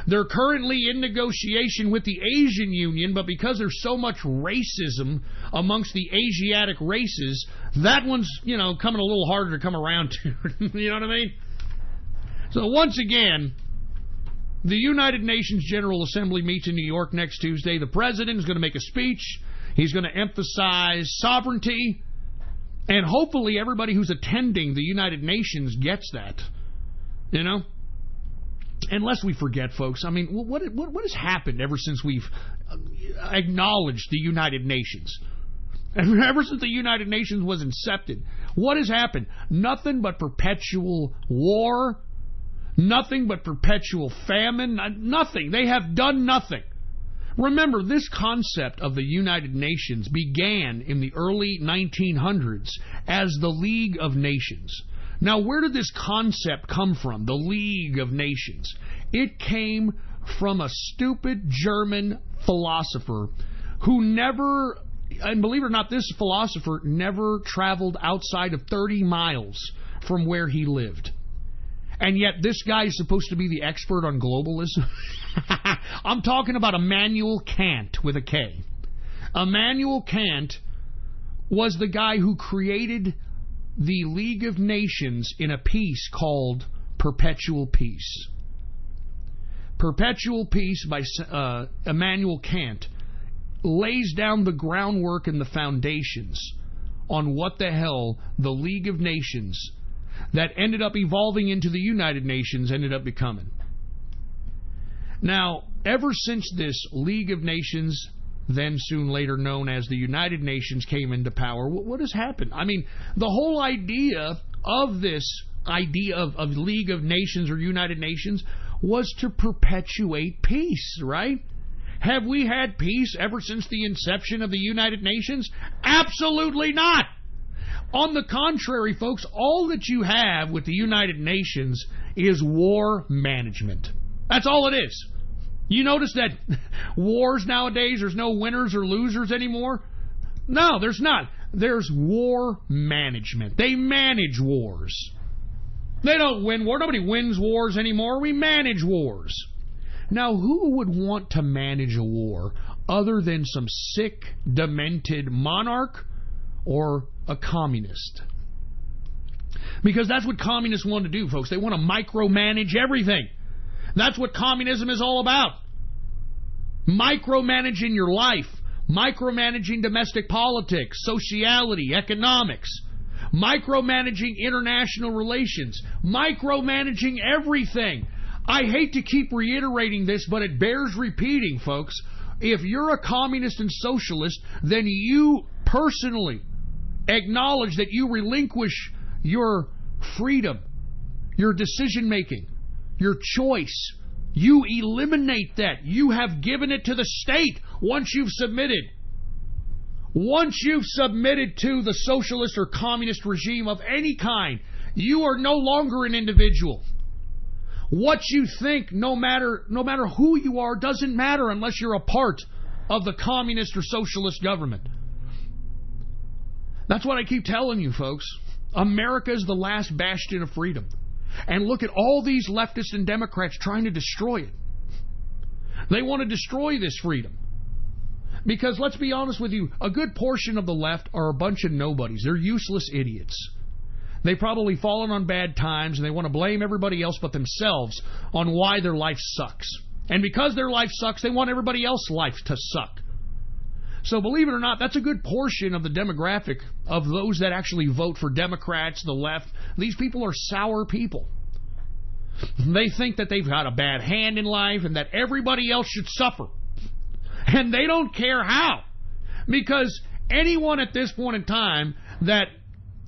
They're currently in negotiation with the Asian Union, but because there's so much racism amongst the Asiatic races, that one's, coming a little harder to come around to. You know what I mean? So once again, the United Nations General Assembly meets in New York next Tuesday. The president is going to make a speech. He's going to emphasize sovereignty. And hopefully everybody who's attending the United Nations gets that. Unless we forget, folks, what has happened ever since we've acknowledged the United Nations? Ever since the United Nations was incepted, what has happened? Nothing but perpetual war, nothing but perpetual famine, nothing. They have done nothing. Remember, this concept of the United Nations began in the early 1900s as the League of Nations. Now, where did this concept come from, the League of Nations? It came from a stupid German philosopher who never, and believe it or not, this philosopher never traveled outside of 30 miles from where he lived. And yet this guy is supposed to be the expert on globalism. I'm talking about Immanuel Kant with a K. Immanuel Kant was the guy who created the League of Nations in a piece called Perpetual Peace. Perpetual Peace by Immanuel Kant lays down the groundwork and the foundations on what the hell the League of Nations that ended up evolving into the United Nations ended up becoming. Now, ever since this League of Nations, then soon later known as the United Nations, came into power, what has happened? The whole idea of this idea of League of Nations or United Nations was to perpetuate peace, right? Have we had peace ever since the inception of the United Nations? Absolutely not. On the contrary, folks, all that you have with the United Nations is war management. That's all it is. You notice that wars nowadays, there's no winners or losers anymore? No, there's not. There's war management. They manage wars. They don't win war. Nobody wins wars anymore. We manage wars. Now, who would want to manage a war other than some sick, demented monarch or a communist? Because that's what communists want to do, folks. They want to micromanage everything. That's what communism is all about. Micromanaging your life. Micromanaging domestic politics, sociality, economics. Micromanaging international relations. Micromanaging everything. I hate to keep reiterating this, but it bears repeating, folks. If you're a communist and socialist, then you personally acknowledge that you relinquish your freedom, your decision-making, your choice. You eliminate that. You have given it to the state once you've submitted. Once you've submitted to the socialist or communist regime of any kind, you are no longer an individual. What you think, no matter who you are, doesn't matter unless you're a part of the communist or socialist government. That's what I keep telling you, folks. America is the last bastion of freedom. And look at all these leftists and Democrats trying to destroy it. They want to destroy this freedom. Because let's be honest with you, a good portion of the left are a bunch of nobodies. They're useless idiots. They've probably fallen on bad times and they want to blame everybody else but themselves on why their life sucks. And because their life sucks, they want everybody else's life to suck. So believe it or not, that's a good portion of the demographic of those that actually vote for Democrats, the left. These people are sour people. They think that they've got a bad hand in life and that everybody else should suffer. And they don't care how. Because anyone at this point in time that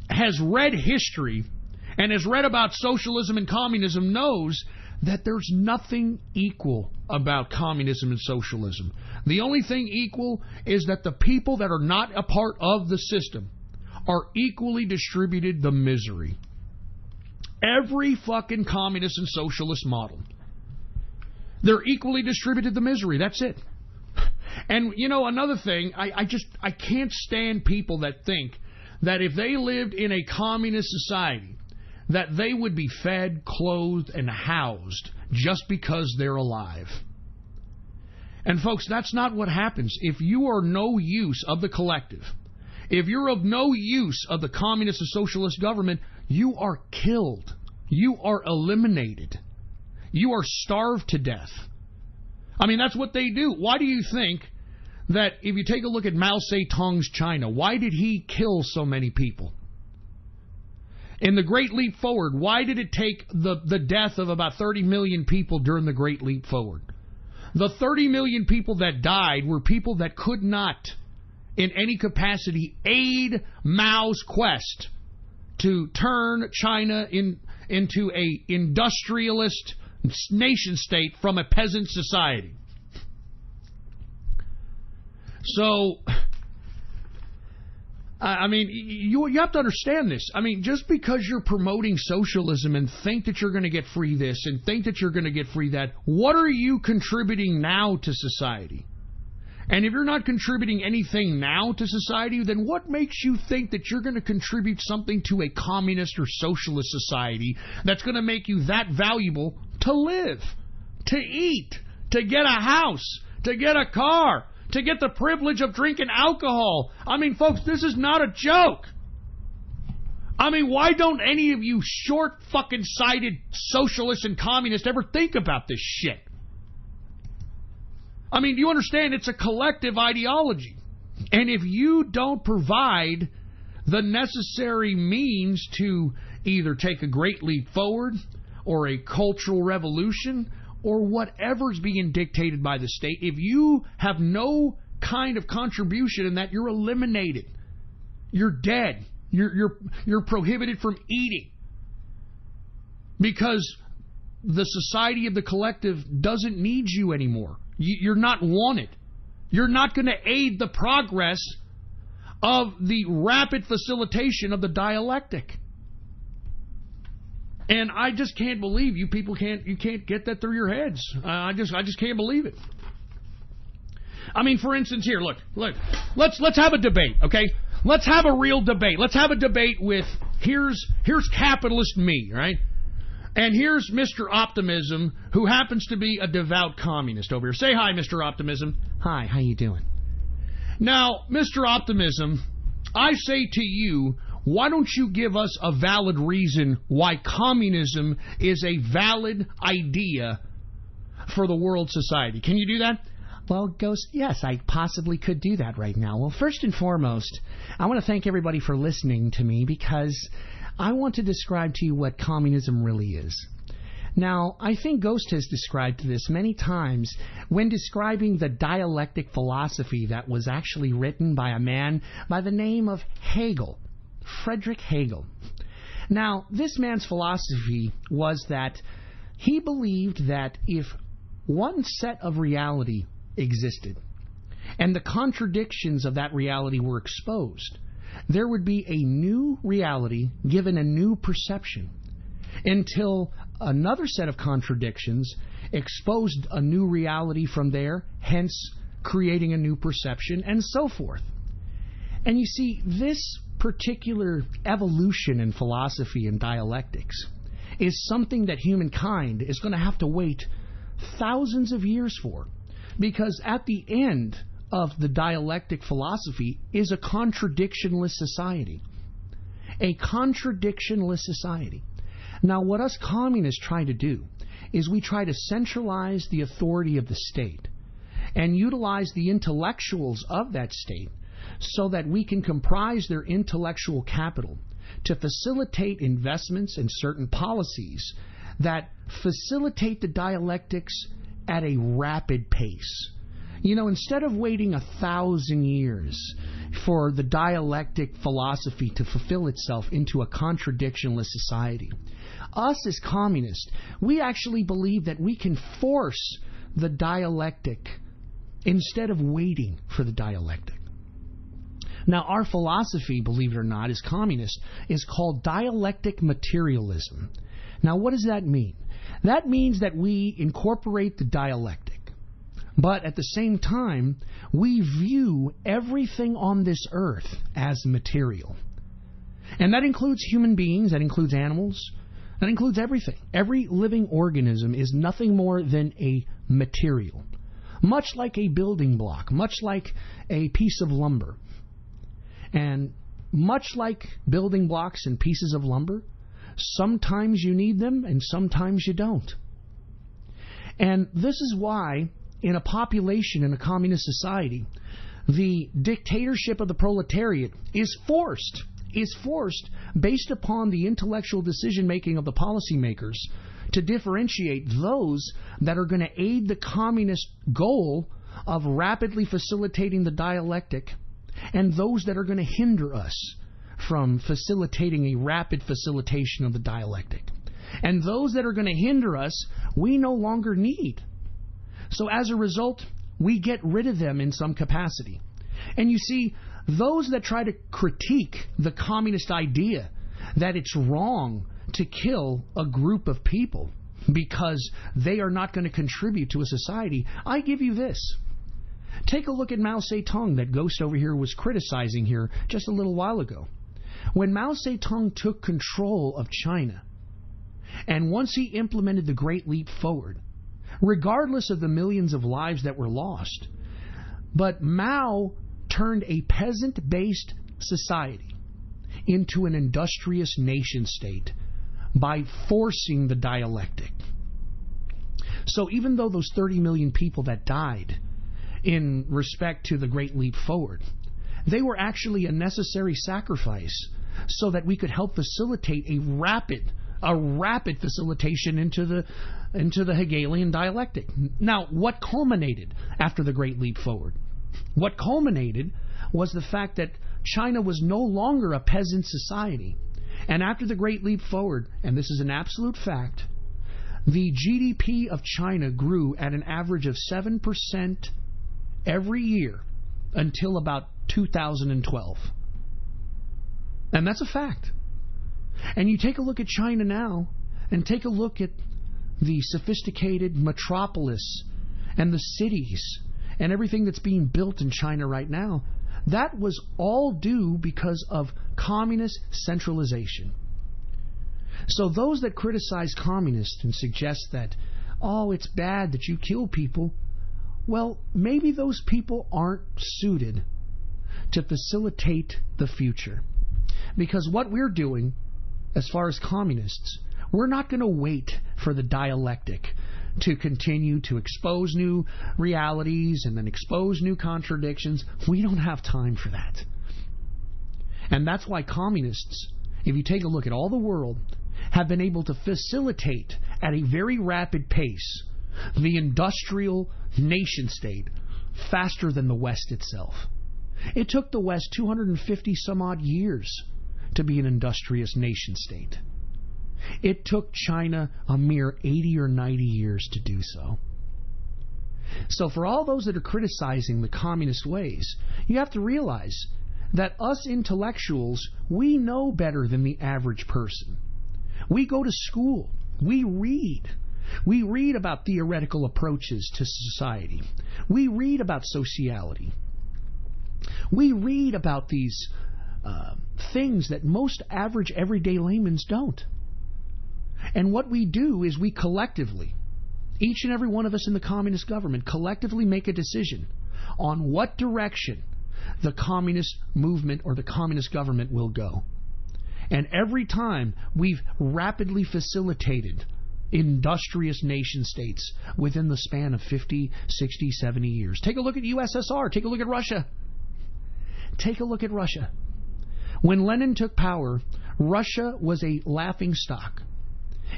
has read history and has read about socialism and communism knows that there's nothing equal about communism and socialism. The only thing equal is that the people that are not a part of the system are equally distributed the misery. Every fucking communist and socialist model, they're equally distributed the misery. That's it. And, you know, another thing, I can't stand people that think that if they lived in a communist society, that they would be fed, clothed, and housed just because they're alive. And folks, that's not what happens. If you are no use of the collective, if you're of no use of the communist or socialist government, you are killed. You are eliminated. You are starved to death. I mean, that's what they do. Why do you think that if you take a look at Mao Zedong's China, why did he kill so many people? In the Great Leap Forward, why did it take the death of about 30 million people during the Great Leap Forward? The 30 million people that died were people that could not, in any capacity, aid Mao's quest to turn China into a industrialist nation state from a peasant society. So, I mean, you have to understand this. I mean, just because you're promoting socialism and think that you're going to get free this and think that you're going to get free that, what are you contributing now to society? And if you're not contributing anything now to society, then what makes you think that you're going to contribute something to a communist or socialist society that's going to make you that valuable to live, to eat, to get a house, to get a car, to get the privilege of drinking alcohol? I mean, folks, this is not a joke. I mean, why don't any of you short fucking sighted socialists and communists ever think about this shit? I mean, do you understand? It's a collective ideology. And if you don't provide the necessary means to either take a great leap forward or a cultural revolution or whatever's being dictated by the state, if you have no kind of contribution in that, you're eliminated. You're dead. You're prohibited from eating. Because the society of the collective doesn't need you anymore. You're not wanted. You're not going to aid the progress of the rapid facilitation of the dialectic. And I just can't believe you people can't get that through your heads. I just can't believe it. I mean, for instance, here, look. Let's have a debate, okay? Let's have a real debate. Let's have a debate with here's capitalist me, right? And here's Mr. Optimism, who happens to be a devout communist over here. Say hi, Mr. Optimism. Hi, how you doing? Now, Mr. Optimism, I say to you, why don't you give us a valid reason why communism is a valid idea for the world society? Can you do that? Well, Ghost, yes, I possibly could do that right now. Well, first and foremost, I want to thank everybody for listening to me because I want to describe to you what communism really is. Now, I think Ghost has described this many times when describing the dialectic philosophy that was actually written by a man by the name of Hegel, Friedrich Hegel. Now, this man's philosophy was that he believed that if one set of reality existed and the contradictions of that reality were exposed, there would be a new reality given a new perception until another set of contradictions exposed a new reality from there, hence creating a new perception, and so forth. And you see, this particular evolution in philosophy and dialectics is something that humankind is going to have to wait thousands of years for, because at the end of the dialectic philosophy is a contradictionless society. A contradictionless society. Now, what us communists try to do is we try to centralize the authority of the state and utilize the intellectuals of that state so that we can comprise their intellectual capital to facilitate investments in certain policies that facilitate the dialectics at a rapid pace. You know, instead of waiting 1,000 years for the dialectic philosophy to fulfill itself into a contradictionless society, us as communists, we actually believe that we can force the dialectic instead of waiting for the dialectic. Now, our philosophy, believe it or not, as communists, is called dialectic materialism. Now, what does that mean? That means that we incorporate the dialectic, but at the same time, we view everything on this earth as material. And that includes human beings, that includes animals, that includes everything. Every living organism is nothing more than a material, much like a building block, much like a piece of lumber. And much like building blocks and pieces of lumber, sometimes you need them and sometimes you don't. And this is why, in a population in a communist society, the dictatorship of the proletariat is forced based upon the intellectual decision-making of the policymakers to differentiate those that are going to aid the communist goal of rapidly facilitating the dialectic and those that are going to hinder us from facilitating a rapid facilitation of the dialectic. And those that are going to hinder us, we no longer need. So as a result, we get rid of them in some capacity. And you see, those that try to critique the communist idea that it's wrong to kill a group of people because they are not going to contribute to a society, I give you this. Take a look at Mao Zedong that Ghost over here was criticizing here just a little while ago. When Mao Zedong took control of China, and once he implemented the Great Leap Forward, regardless of the millions of lives that were lost, but Mao turned a peasant-based society into an industrious nation-state by forcing the dialectic. So even though those 30 million people that died in respect to the Great Leap Forward, they were actually a necessary sacrifice so that we could help facilitate a rapid facilitation into the Hegelian dialectic. Now, what culminated after the Great Leap Forward? What culminated was the fact that China was no longer a peasant society. And after the Great Leap Forward, and this is an absolute fact, the GDP of China grew at an average of 7% every year until about 2012. And that's a fact. And you take a look at China now, and take a look at the sophisticated metropolis and the cities and everything that's being built in China right now, that was all due because of communist centralization. So those that criticize communists and suggest that, oh, it's bad that you kill people, well, maybe those people aren't suited to facilitate the future. Because what we're doing, as far as communists, we're not going to wait for the dialectic to continue to expose new realities and then expose new contradictions. We don't have time for that. And that's why communists, if you take a look at all the world, have been able to facilitate at a very rapid pace the industrial nation state faster than the West itself. It took the West 250 some odd years to be an industrious nation state. It took China a mere 80 or 90 years to do so. So for all those that are criticizing the communist ways, you have to realize that us intellectuals, we know better than the average person. We go to school. We read. We read about theoretical approaches to society. We read about sociality. We read about these things that most average everyday laymen don't. And what we do is we collectively, each and every one of us in the communist government, collectively make a decision on what direction the communist movement or the communist government will go. And every time we've rapidly facilitated industrious nation states within the span of 50, 60, 70 years. Take a look at USSR. Take a look at Russia. Take a look at Russia. When Lenin took power, Russia was a laughingstock.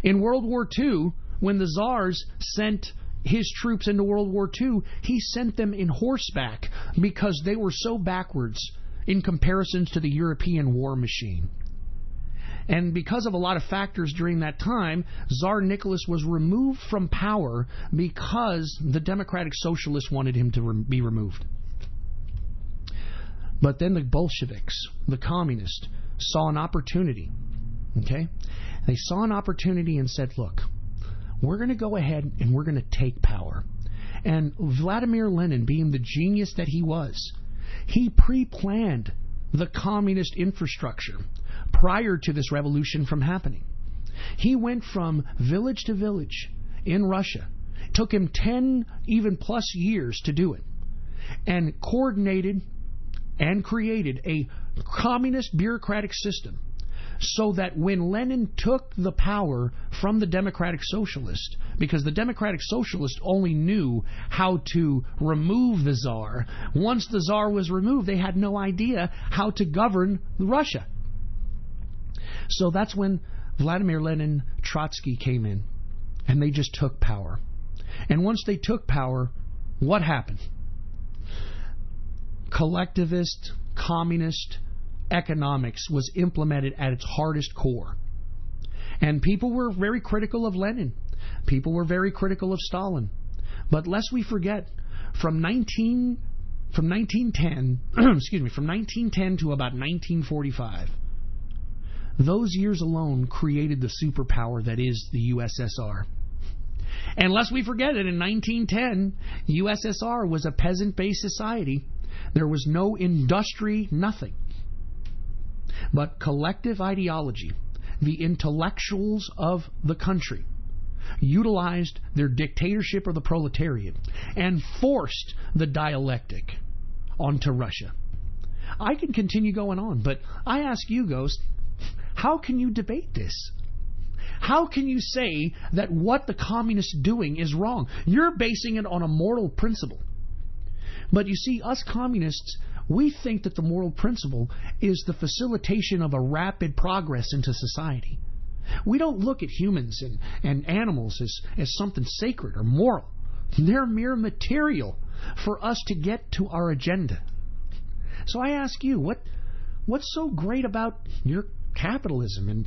In World War II, when the Tsars sent his troops into World War II, he sent them in horseback because they were so backwards in comparison to the European war machine. And because of a lot of factors during that time, Tsar Nicholas was removed from power because the Democratic Socialists wanted him to be removed. But then the Bolsheviks, the communists, saw an opportunity. Okay? They saw an opportunity and said, look, we're going to go ahead and we're going to take power. And Vladimir Lenin, being the genius that he was, he pre-planned the communist infrastructure prior to this revolution from happening. He went from village to village in Russia. It took him 10 even plus years to do it. And coordinated and created a communist bureaucratic system so that when Lenin took the power from the Democratic Socialist, because the Democratic Socialist only knew how to remove the Tsar, once the Tsar was removed, they had no idea how to govern Russia. So that's when Vladimir Lenin, Trotsky came in, and they just took power. And once they took power, what happened? Collectivist, communist economics was implemented at its hardest core. And people were very critical of Lenin. People were very critical of Stalin. But lest we forget, from 1910 to about 1945, those years alone created the superpower that is the USSR. And lest we forget it, in 1910, USSR was a peasant-based society. There was no industry, nothing. But collective ideology, the intellectuals of the country, utilized their dictatorship or the proletariat and forced the dialectic onto Russia. I can continue going on, but I ask you, Ghost, how can you debate this? How can you say that what the communists are doing is wrong? You're basing it on a moral principle. But you see, us communists, we think that the moral principle is the facilitation of a rapid progress into society. We don't look at humans and animals as something sacred or moral. They're mere material for us to get to our agenda. So I ask you, what's so great about your capitalism, and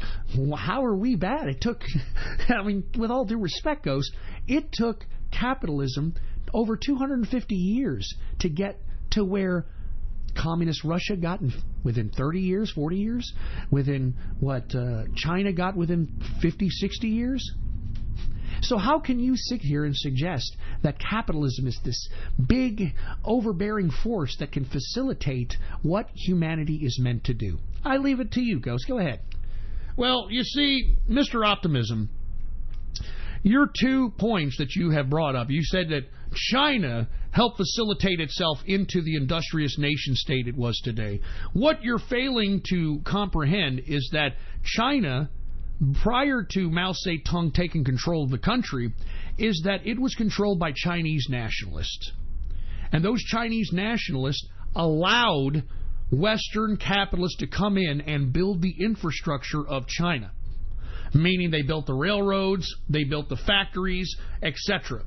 how are we bad? It took, I mean, with all due respect, Ghost, it took capitalism over 250 years to get to where communist Russia got within 30 years, 40 years, within what China got within 50, 60 years. So how can you sit here and suggest that capitalism is this big, overbearing force that can facilitate what humanity is meant to do? I leave it to you, Ghost. Go ahead. Well, you see, Mr. Optimism, your 2 points that you have brought up, you said that China helped facilitate itself into the industrious nation state it was today. What you're failing to comprehend is that China, prior to Mao Zedong taking control of the country, is that it was controlled by Chinese nationalists. And those Chinese nationalists allowed Western capitalists to come in and build the infrastructure of China. Meaning they built the railroads, they built the factories, etc.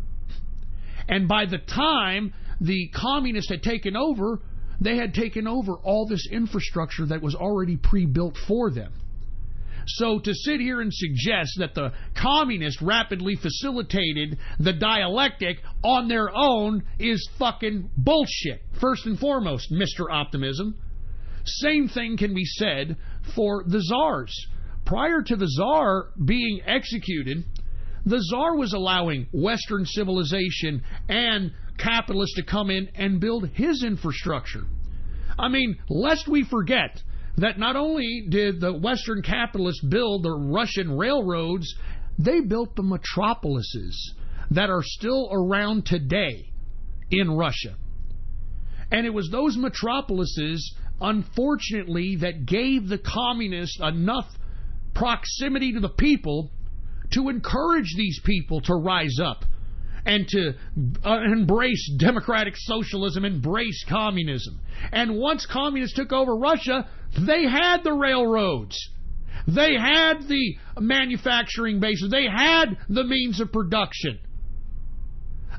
And by the time the communists had taken over, they had taken over all this infrastructure that was already pre-built for them. So to sit here and suggest that the communists rapidly facilitated the dialectic on their own is fucking bullshit, first and foremost, Mr. Optimism. Same thing can be said for the czars. Prior to the czar being executed, the czar was allowing Western civilization and capitalists to come in and build his infrastructure. I mean, lest we forget that not only did the Western capitalists build the Russian railroads, they built the metropolises that are still around today in Russia. And it was those metropolises, unfortunately, that gave the communists enough proximity to the people to encourage these people to rise up and to embrace democratic socialism, embrace communism. And once communists took over Russia, they had the railroads. They had the manufacturing bases. They had the means of production.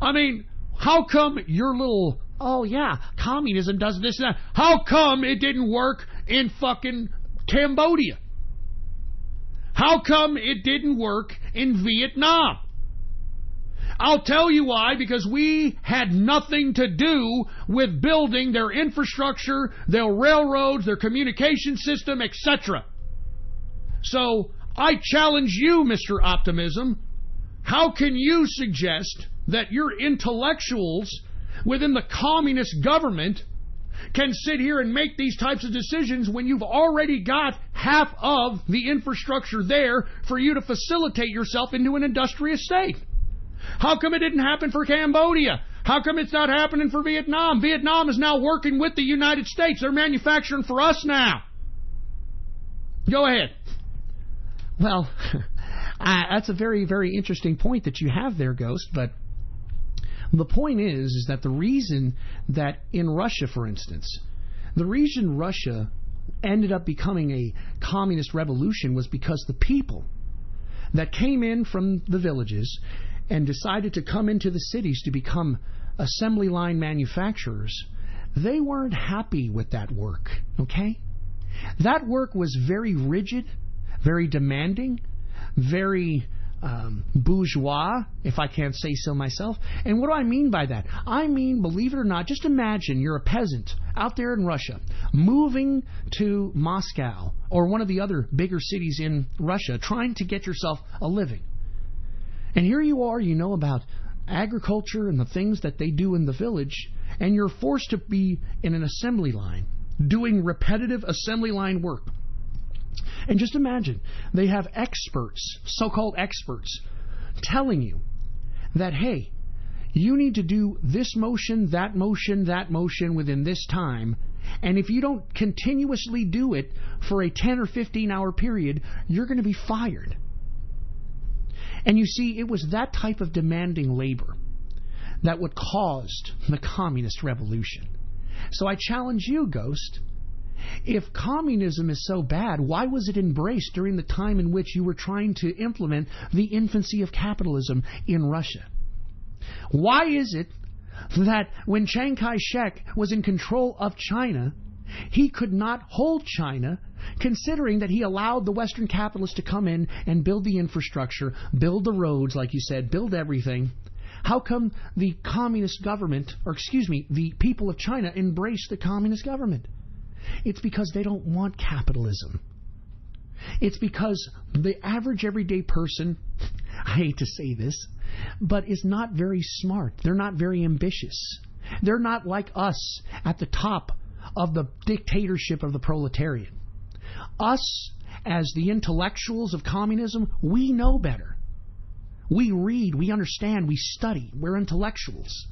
I mean, how come your little, oh yeah, communism does this and that, how come it didn't work in fucking Cambodia? How come it didn't work in Vietnam? I'll tell you why, because we had nothing to do with building their infrastructure, their railroads, their communication system, etc. So, I challenge you, Mr. Optimism. How can you suggest that your intellectuals within the communist government can sit here and make these types of decisions when you've already got half of the infrastructure there for you to facilitate yourself into an industrious state? How come it didn't happen for Cambodia? How come it's not happening for Vietnam? Vietnam is now working with the United States. They're manufacturing for us now. Go ahead. Well, that's a very, very interesting point that you have there, Ghost, but the point is that the reason that in Russia, for instance, the reason Russia ended up becoming a communist revolution was because the people that came in from the villages and decided to come into the cities to become assembly line manufacturers, they weren't happy with that work, okay? That work was very rigid, very demanding, very bourgeois, if I can't say so myself. And what do I mean by that? I mean, believe it or not, just imagine you're a peasant out there in Russia, moving to Moscow or one of the other bigger cities in Russia, trying to get yourself a living. And here you are, you know about agriculture and the things that they do in the village, and you're forced to be in an assembly line, doing repetitive assembly line work. And just imagine, they have experts, so-called experts, telling you that, hey, you need to do this motion, that motion, that motion within this time, and if you don't continuously do it for a 10 or 15 hour period, you're going to be fired. And you see, it was that type of demanding labor that what caused the communist revolution. So I challenge you, Ghost. If communism is so bad, why was it embraced during the time in which you were trying to implement the infancy of capitalism in Russia? Why is it that when Chiang Kai-shek was in control of China, he could not hold China, considering that he allowed the Western capitalists to come in and build the infrastructure, build the roads, like you said, build everything? How come the communist government, or excuse me, the people of China embrace the communist government? It's because they don't want capitalism. It's because the average everyday person, I hate to say this, but is not very smart. They're not very ambitious. They're not like us at the top of the dictatorship of the proletariat. Us, as the intellectuals of communism, we know better. We read, we understand, we study. We're intellectuals.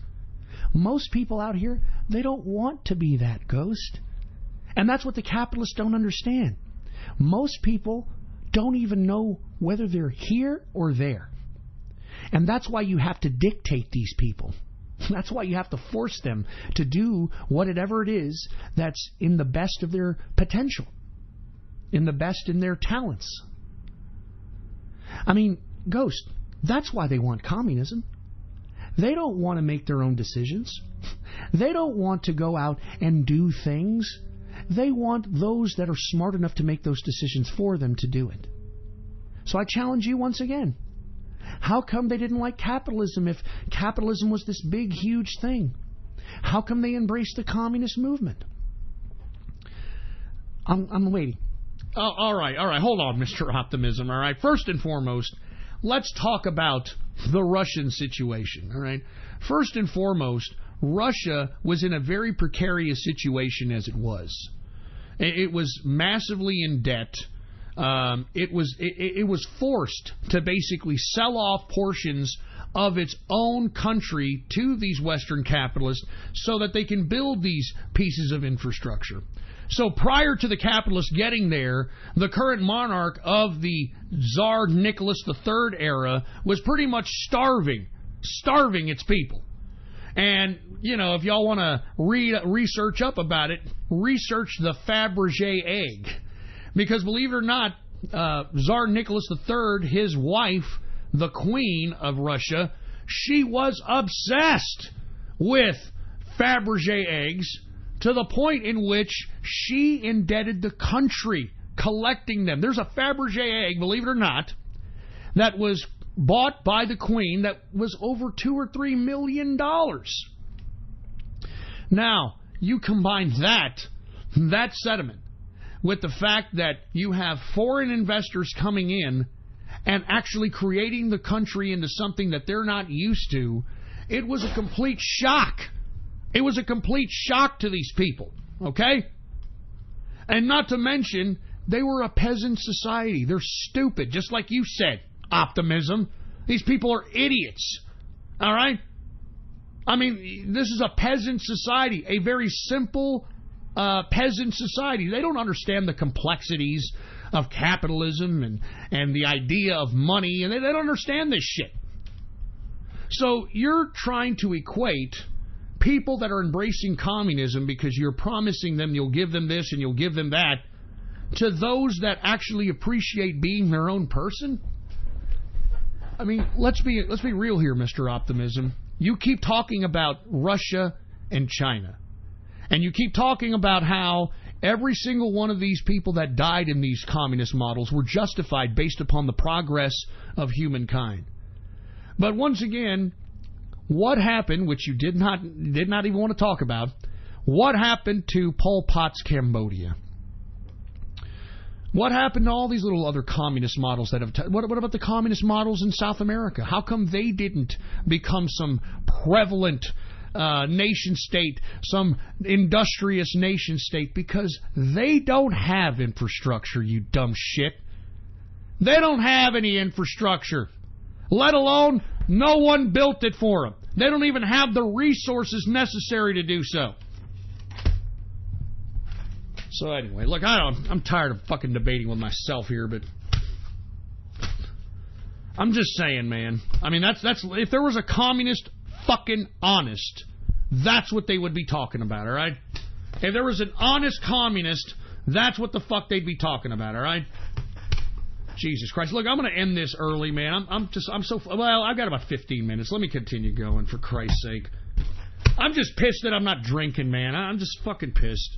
Most people out here, they don't want to be that, Ghost. And that's what the capitalists don't understand. Most people don't even know whether they're here or there. And that's why you have to dictate these people. That's why you have to force them to do whatever it is that's in the best of their potential, in the best in their talents. I mean, Ghost, that's why they want communism. They don't want to make their own decisions. They don't want to go out and do things. They want those that are smart enough to make those decisions for them to do it. So I challenge you once again. How come they didn't like capitalism if capitalism was this big, huge thing? How come they embraced the communist movement? I'm waiting. Oh, all right. Hold on, Mr. Optimism, all right? First and foremost, let's talk about the Russian situation, all right? First and foremost, Russia was in a very precarious situation as it was. It was massively in debt. It was forced to basically sell off portions of its own country to these Western capitalists so that they can build these pieces of infrastructure. So prior to the capitalists getting there, the current monarch of the Tsar Nicholas III era was pretty much starving its people. And, you know, if y'all want to research up about it, research the Fabergé egg. Because believe it or not, Tsar Nicholas III, his wife, the Queen of Russia, she was obsessed with Fabergé eggs to the point in which she indebted the country collecting them. There's a Fabergé egg, believe it or not, that was bought by the Queen that was over $2 or $3 million. Now, you combine that sentiment with the fact that you have foreign investors coming in and actually creating the country into something that they're not used to, it was a complete shock. It was a complete shock to these people, okay? And not to mention, they were a peasant society. They're stupid, just like you said, Optimism. These people are idiots, all right? I mean, this is a peasant society, a very simple peasant society. They don't understand the complexities of capitalism and the idea of money, and they don't understand this shit. So you're trying to equate people that are embracing communism because you're promising them you'll give them this and you'll give them that to those that actually appreciate being their own person? I mean, let's be real here, Mr. Optimism. You keep talking about Russia and China. And you keep talking about how every single one of these people that died in these communist models were justified based upon the progress of humankind. But once again, what happened, which you did not even want to talk about, what happened to Pol Pot's Cambodia? What happened to all these little other communist models that have... What about the communist models in South America? How come they didn't become some prevalent nation-state, some industrious nation-state? Because they don't have infrastructure, you dumb shit. They don't have any infrastructure. Let alone, no one built it for them. They don't even have the resources necessary to do so. So anyway, look, I'm tired of fucking debating with myself here, but I'm just saying, man. I mean, that's if there was a communist fucking honest, that's what they would be talking about, all right? If there was an honest communist, that's what the fuck they'd be talking about, all right? Jesus Christ. Look, I'm going to end this early, man. I've got about 15 minutes. Let me continue going, for Christ's sake. I'm just pissed that I'm not drinking, man. I'm just fucking pissed.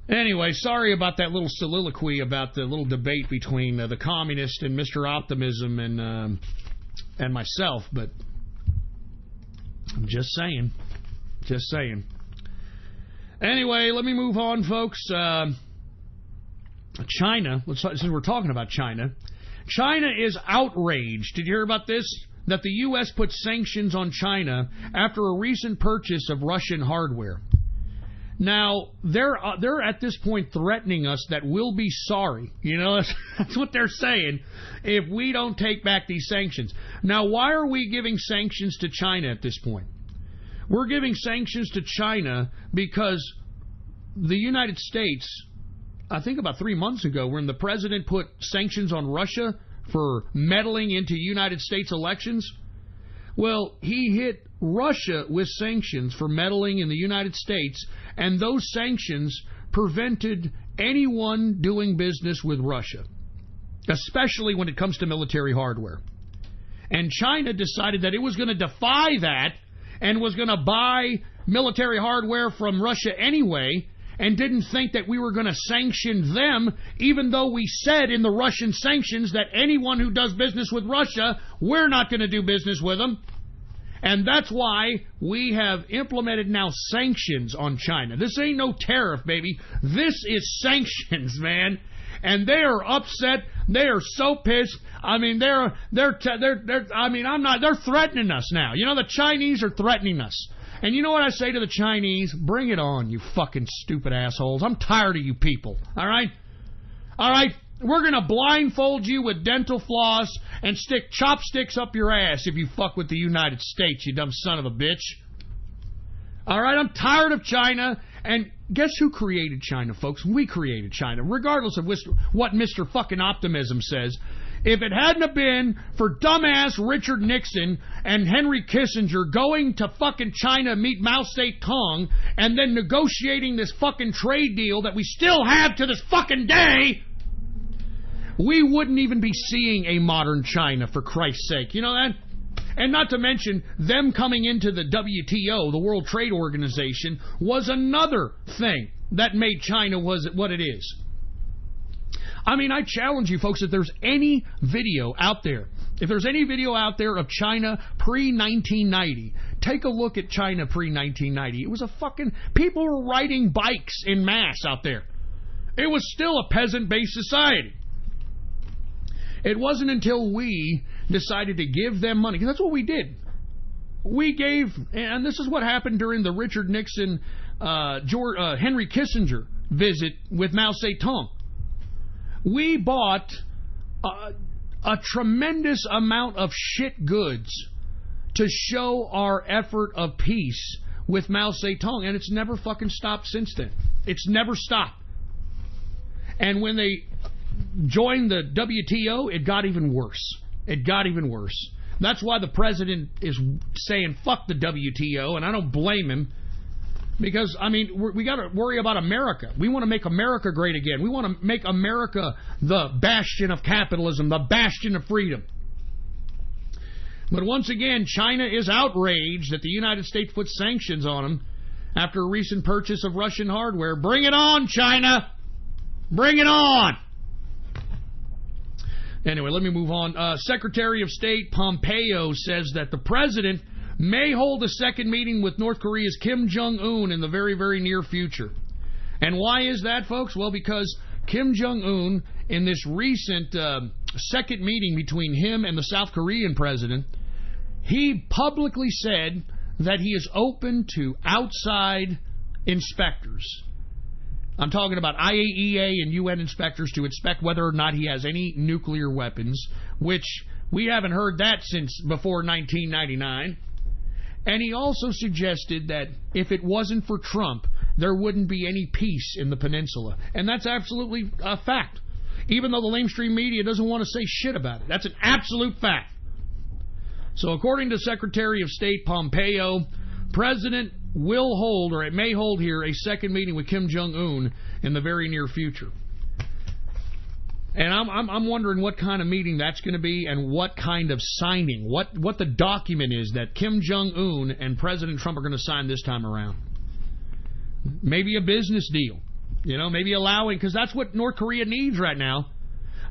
Anyway, sorry about that little soliloquy about the little debate between the communist and Mr. Optimism and and myself, but I'm just saying. Just saying. Anyway, let me move on, folks. China, since we're talking about China, China is outraged. Did you hear about this? That the U.S. put sanctions on China after a recent purchase of Russian hardware. Now, they're at this point threatening us that we'll be sorry. You know, that's what they're saying if we don't take back these sanctions. Now, why are we giving sanctions to China at this point? We're giving sanctions to China because the United States, I think about 3 months ago, when the president put sanctions on Russia for meddling into United States elections, well, he hit Russia with sanctions for meddling in the United States, and those sanctions prevented anyone doing business with Russia, especially when it comes to military hardware. And China decided that it was going to defy that and was going to buy military hardware from Russia anyway, and didn't think that we were going to sanction them, even though we said in the Russian sanctions that anyone who does business with Russia, we're not going to do business with them. And that's why we have implemented now sanctions on China. This ain't no tariff, baby. This is sanctions, man. And they are upset. They are so pissed. I mean, they're threatening us now. You know, the Chinese are threatening us. And you know what I say to the Chinese? Bring it on, you fucking stupid assholes. I'm tired of you people. All right? All right? We're going to blindfold you with dental floss and stick chopsticks up your ass if you fuck with the United States, you dumb son of a bitch. All right? I'm tired of China. And guess who created China, folks? We created China, regardless of what Mr. fucking Optimism says. If it hadn't have been for dumbass Richard Nixon and Henry Kissinger going to fucking China to meet Mao Zedong and then negotiating this fucking trade deal that we still have to this fucking day, we wouldn't even be seeing a modern China, for Christ's sake. You know that? And not to mention, them coming into the WTO, the World Trade Organization, was another thing that made China what it is. I mean, I challenge you folks, if there's any video out there, of China pre-1990, take a look at China pre-1990. It was a fucking... people were riding bikes in mass out there. It was still a peasant-based society. It wasn't until we decided to give them money, because that's what we did. We gave, and this is what happened during the Richard Nixon, Henry Kissinger visit with Mao Zedong. We bought a tremendous amount of shit goods to show our effort of peace with Mao Zedong, and it's never fucking stopped since then. It's never stopped. And when they joined the WTO, it got even worse. It got even worse. That's why the president is saying fuck the WTO, and I don't blame him. Because, I mean, we got to worry about America. We want to make America great again. We want to make America the bastion of capitalism, the bastion of freedom. But once again, China is outraged that the United States put sanctions on them after a recent purchase of Russian hardware. Bring it on, China! Bring it on! Anyway, let me move on. Secretary of State Pompeo says that the president may hold a second meeting with North Korea's Kim Jong-un in the very, very near future. And why is that, folks? Well, because Kim Jong-un, in this recent second meeting between him and the South Korean president, he publicly said that he is open to outside inspectors. I'm talking about IAEA and UN inspectors to inspect whether or not he has any nuclear weapons, which we haven't heard that since before 1999. And he also suggested that if it wasn't for Trump, there wouldn't be any peace in the peninsula. And that's absolutely a fact. Even though the lamestream media doesn't want to say shit about it. That's an absolute fact. So according to Secretary of State Pompeo, President will hold, or it may hold here, a second meeting with Kim Jong-un in the very near future. And I'm wondering what kind of meeting that's going to be and what kind of signing, what the document is that Kim Jong-un and President Trump are going to sign this time around. Maybe a business deal. You know, maybe allowing, because that's what North Korea needs right now.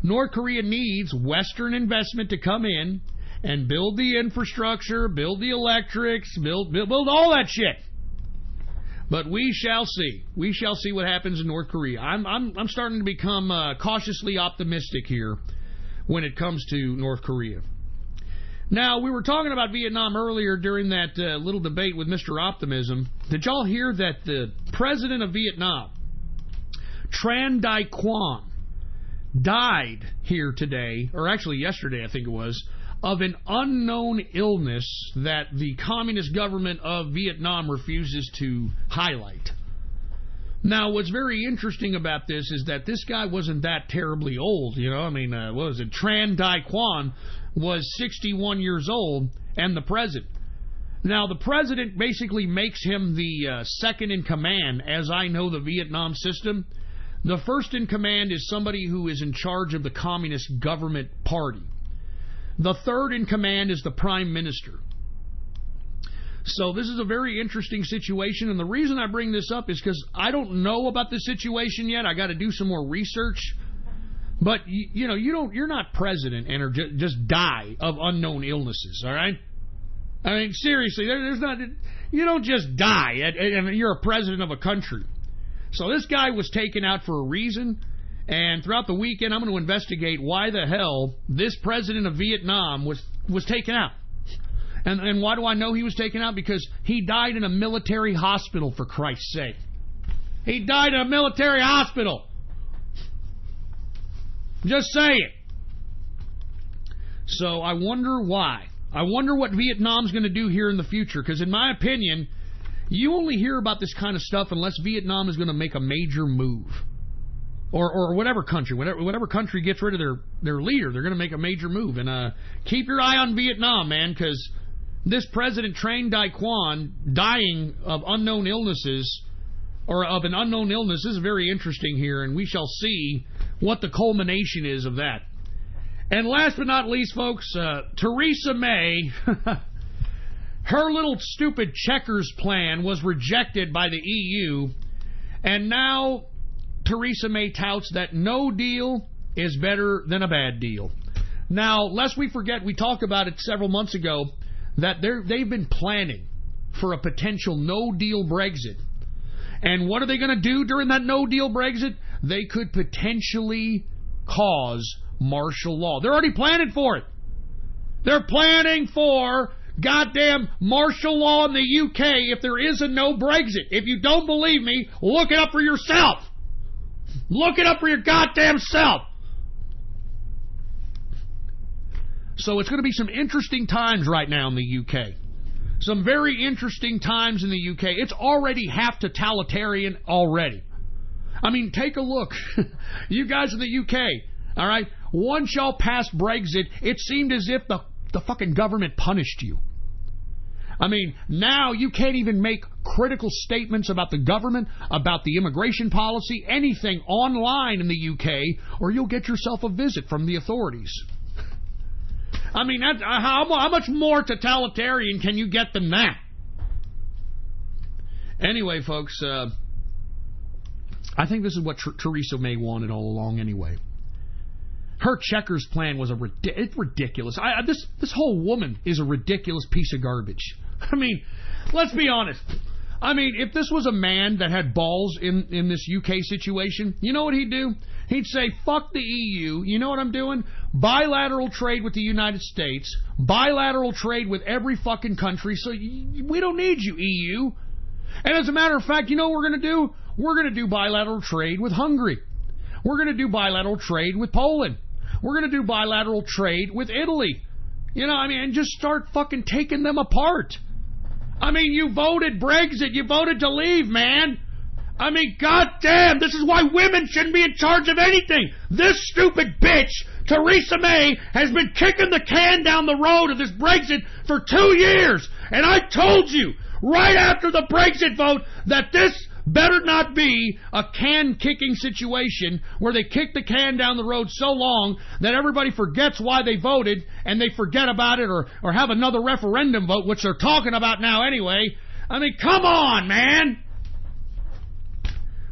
North Korea needs Western investment to come in and build the infrastructure, build the electrics, build all that shit. But we shall see. We shall see what happens in North Korea. I'm starting to become cautiously optimistic here when it comes to North Korea. Now, we were talking about Vietnam earlier during that little debate with Mr. Optimism. Did y'all hear that the president of Vietnam, Tran Dai Quan, died here today, or actually yesterday I think it was, of an unknown illness that the communist government of Vietnam refuses to highlight. Now, what's very interesting about this is that this guy wasn't that terribly old, you know. I mean, what was it? Tran Dai Quan was 61 years old and the president. Now, the president basically makes him the second in command, as I know the Vietnam system. The first in command is somebody who is in charge of the Communist Government Party. The third in command is the Prime Minister. So this is a very interesting situation, and the reason I bring this up is because I don't know about the situation yet. I got to do some more research. But you're not president and just die of unknown illnesses, all right? I mean, seriously, you don't just die and you're a president of a country. So this guy was taken out for a reason. And throughout the weekend, I'm going to investigate why the hell this president of Vietnam was taken out. And why do I know he was taken out? Because he died in a military hospital, for Christ's sake. He died in a military hospital. Just say it. So I wonder why. I wonder what Vietnam's going to do here in the future. Because in my opinion, you only hear about this kind of stuff unless Vietnam is going to make a major move. Or whatever country, whatever country gets rid of their leader, they're going to make a major move. And keep your eye on Vietnam, man, because this President Tran Dai Quan dying of unknown illnesses, or of an unknown illness, is very interesting here, and we shall see what the culmination is of that. And last but not least, folks, Theresa May, her little stupid checkers plan was rejected by the EU, and now Theresa May touts that no deal is better than a bad deal. Now, lest we forget, we talked about it several months ago, that they've been planning for a potential no-deal Brexit. And what are they going to do during that no-deal Brexit? They could potentially cause martial law. They're already planning for it. They're planning for goddamn martial law in the UK if there is a no Brexit. If you don't believe me, look it up for yourself. Look it up for your goddamn self. So it's going to be some interesting times right now in the UK. Some very interesting times in the UK. It's already half totalitarian already. I mean, take a look. You guys in the UK, all right? Once y'all passed Brexit, it seemed as if the fucking government punished you. I mean, now you can't even make critical statements about the government, about the immigration policy, anything online in the UK, or you'll get yourself a visit from the authorities. I mean, how much more totalitarian can you get than that? Anyway, folks, I think this is what Theresa May wanted all along anyway. Her checkers plan was it's ridiculous. This whole woman is a ridiculous piece of garbage. I mean, let's be honest. I mean, if this was a man that had balls in this UK situation, you know what he'd do? He'd say, fuck the EU. You know what I'm doing? Bilateral trade with the United States. Bilateral trade with every fucking country. So we don't need you, EU. And as a matter of fact, you know what we're going to do? We're going to do bilateral trade with Hungary. We're going to do bilateral trade with Poland. We're going to do bilateral trade with Italy. You know, I mean, and just start fucking taking them apart. I mean, you voted Brexit. You voted to leave, man. I mean, goddamn, this is why women shouldn't be in charge of anything. This stupid bitch, Theresa May, has been kicking the can down the road of this Brexit for 2 years. And I told you, right after the Brexit vote, that this better not be a can-kicking situation where they kick the can down the road so long that everybody forgets why they voted and they forget about it or have another referendum vote, which they're talking about now anyway. I mean, come on, man.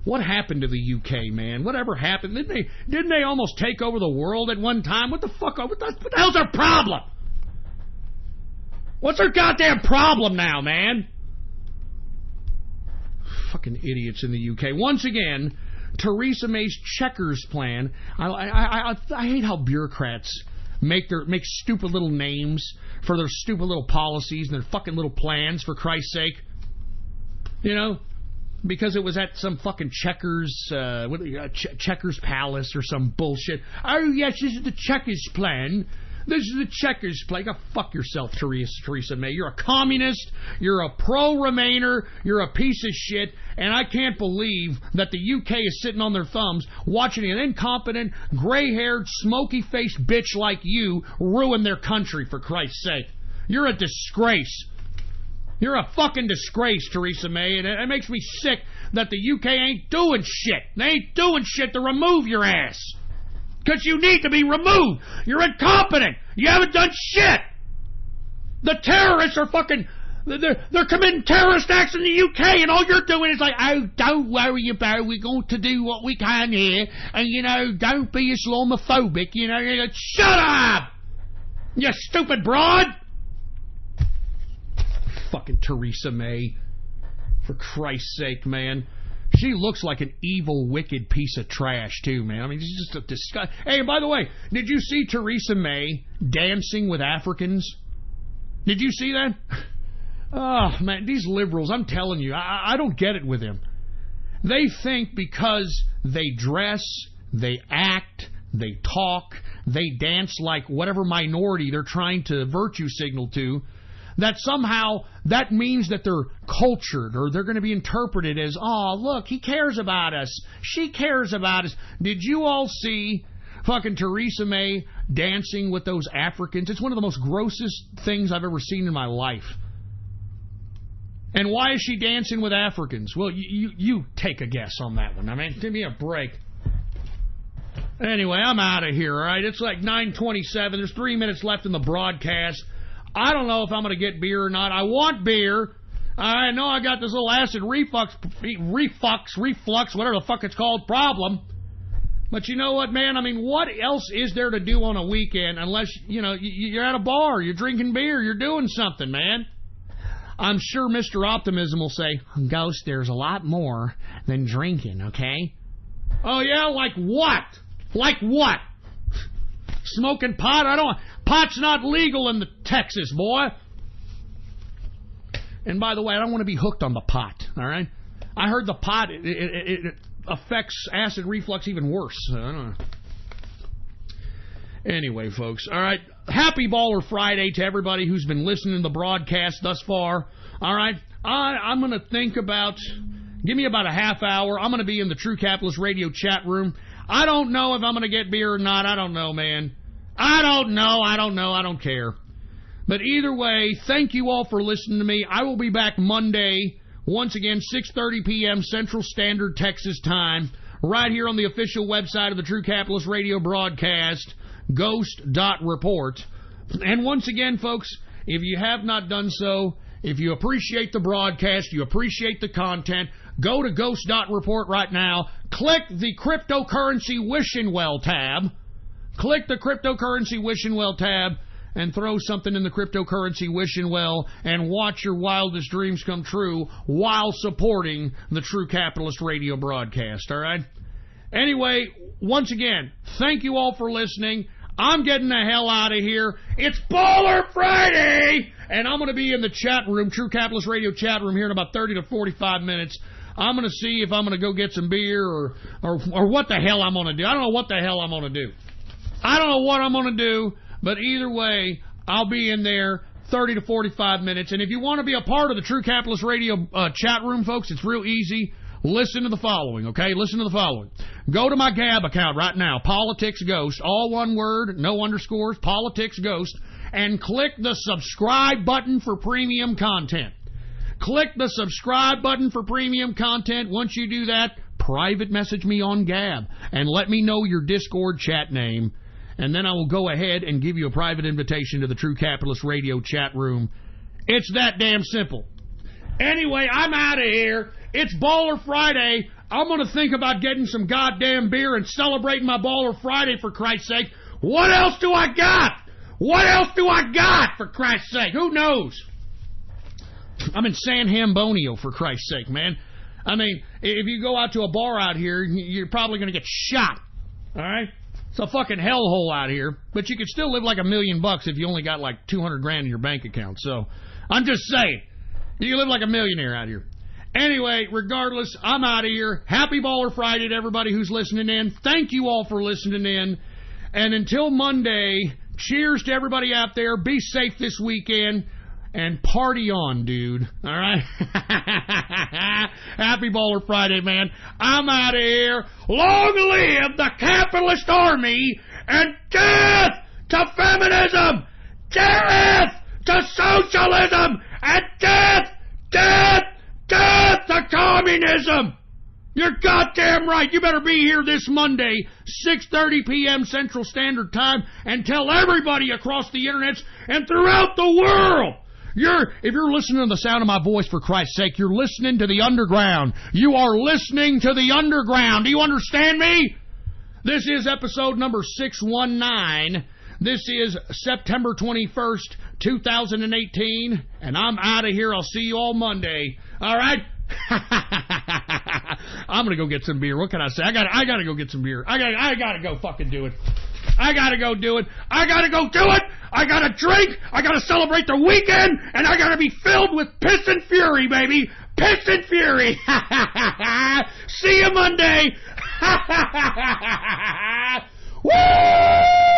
What happened to the UK, man? Whatever happened? Didn't they almost take over the world at one time? What the fuck? What the hell's their problem? What's her goddamn problem now, man? Fucking idiots in the UK. Once again, Theresa May's checkers plan. I hate how bureaucrats make stupid little names for their stupid little policies and their fucking little plans, for Christ's sake. You know? Because it was at some fucking Checkers Palace or some bullshit. Oh, yes, this is the Checkers plan. This is the Checkers plan. Go fuck yourself, Theresa May. You're a communist. You're a pro-Remainer. You're a piece of shit. And I can't believe that the UK is sitting on their thumbs watching an incompetent, gray-haired, smoky-faced bitch like you ruin their country, for Christ's sake. You're a disgrace. You're a fucking disgrace, Theresa May, and it makes me sick that the UK ain't doing shit. They ain't doing shit to remove your ass. Because you need to be removed. You're incompetent. You haven't done shit. The terrorists are fucking... They're committing terrorist acts in the UK, and all you're doing is like, oh, don't worry about it. We're going to do what we can here. And, you know, don't be Islamophobic. You know, you're like, shut up! You stupid broad! Fucking Theresa May. For Christ's sake, man. She looks like an evil, wicked piece of trash, too, man. I mean, she's just a disgust. Hey, and by the way, did you see Theresa May dancing with Africans? Did you see that? Oh, man, these liberals, I'm telling you, I don't get it with them. They think because they dress, they act, they talk, they dance like whatever minority they're trying to virtue signal to, that somehow that means that they're cultured, or they're going to be interpreted as, oh, look, he cares about us. She cares about us. Did you all see fucking Theresa May dancing with those Africans? It's one of the most grossest things I've ever seen in my life. And why is she dancing with Africans? Well, you take a guess on that one. I mean, give me a break. Anyway, I'm out of here, all right? It's like 9:27. There's 3 minutes left in the broadcast. I don't know if I'm going to get beer or not. I want beer. I know I got this little acid reflux, whatever the fuck it's called, problem. But you know what, man? I mean, what else is there to do on a weekend unless, you know, you're at a bar, you're drinking beer, you're doing something, man? I'm sure Mr. Optimism will say, Ghost, there's a lot more than drinking, okay? Oh, yeah? Like what? Like what? Smoking pot? Pot's not legal in Texas, boy. And by the way, I don't want to be hooked on the pot, all right? I heard the pot, it affects acid reflux even worse. I don't know. Anyway, folks, all right. Happy Baller Friday to everybody who's been listening to the broadcast thus far. All right. I'm going to think about, give me about a half hour. I'm going to be in the True Capitalist Radio chat room. I don't know if I'm going to get beer or not. I don't know, man. I don't know. I don't care. But either way, thank you all for listening to me. I will be back Monday, once again, 6:30 p.m. Central Standard Texas Time, right here on the official website of the True Capitalist Radio broadcast, ghost.report. And once again, folks, if you have not done so, if you appreciate the broadcast, you appreciate the content, go to ghost.report right now, click the cryptocurrency wishing well tab, click the cryptocurrency wishing well tab, and throw something in the cryptocurrency wishing well and watch your wildest dreams come true while supporting the True Capitalist Radio broadcast, all right? Anyway, once again, thank you all for listening. I'm getting the hell out of here. It's Baller Friday! And I'm going to be in the chat room, True Capitalist Radio chat room, here in about 30 to 45 minutes. I'm going to see if I'm going to go get some beer or what the hell I'm going to do. I don't know what the hell I'm going to do. I don't know what I'm going to do, but either way, I'll be in there 30 to 45 minutes. And if you want to be a part of the True Capitalist Radio chat room, folks, it's real easy. Listen to the following, okay? Listen to the following. Go to my Gab account right now, Politics Ghost, all one word, no underscores, Politics Ghost, and click the subscribe button for premium content. Click the subscribe button for premium content. Once you do that, private message me on Gab and let me know your Discord chat name, and then I will go ahead and give you a private invitation to the True Capitalist Radio chat room. It's that damn simple. Anyway, I'm out of here. It's Baller Friday. I'm going to think about getting some goddamn beer and celebrating my Baller Friday, for Christ's sake. What else do I got? What else do I got, for Christ's sake? Who knows? I'm in San Hambonio, for Christ's sake, man. I mean, if you go out to a bar out here, you're probably going to get shot. All right? It's a fucking hellhole out here. But you could still live like $1 million if you only got like 200 grand in your bank account. So, I'm just saying. You can live like a millionaire out here. Anyway, regardless, I'm out of here. Happy Baller Friday to everybody who's listening in. Thank you all for listening in. And until Monday, cheers to everybody out there. Be safe this weekend. And party on, dude. All right? Happy Baller Friday, man. I'm out of here. Long live the capitalist army, and death to feminism, death to socialism, and death to communism. You're goddamn right. You better be here this Monday, 6:30 p.m. Central Standard Time, and tell everybody across the internet and throughout the world. If you're listening to the sound of my voice, for Christ's sake, you're listening to the underground. You are listening to the underground. Do you understand me? This is episode number 619. This is September 21st, 2018, and I'm out of here. I'll see you all Monday. All right? I'm going to go get some beer. What can I say? I got to go get some beer. I got to go fucking do it. I got to go do it. I got to go do it. I got to drink. I got to celebrate the weekend. And I got to be filled with piss and fury, baby. Piss and fury. See you Monday. Woo!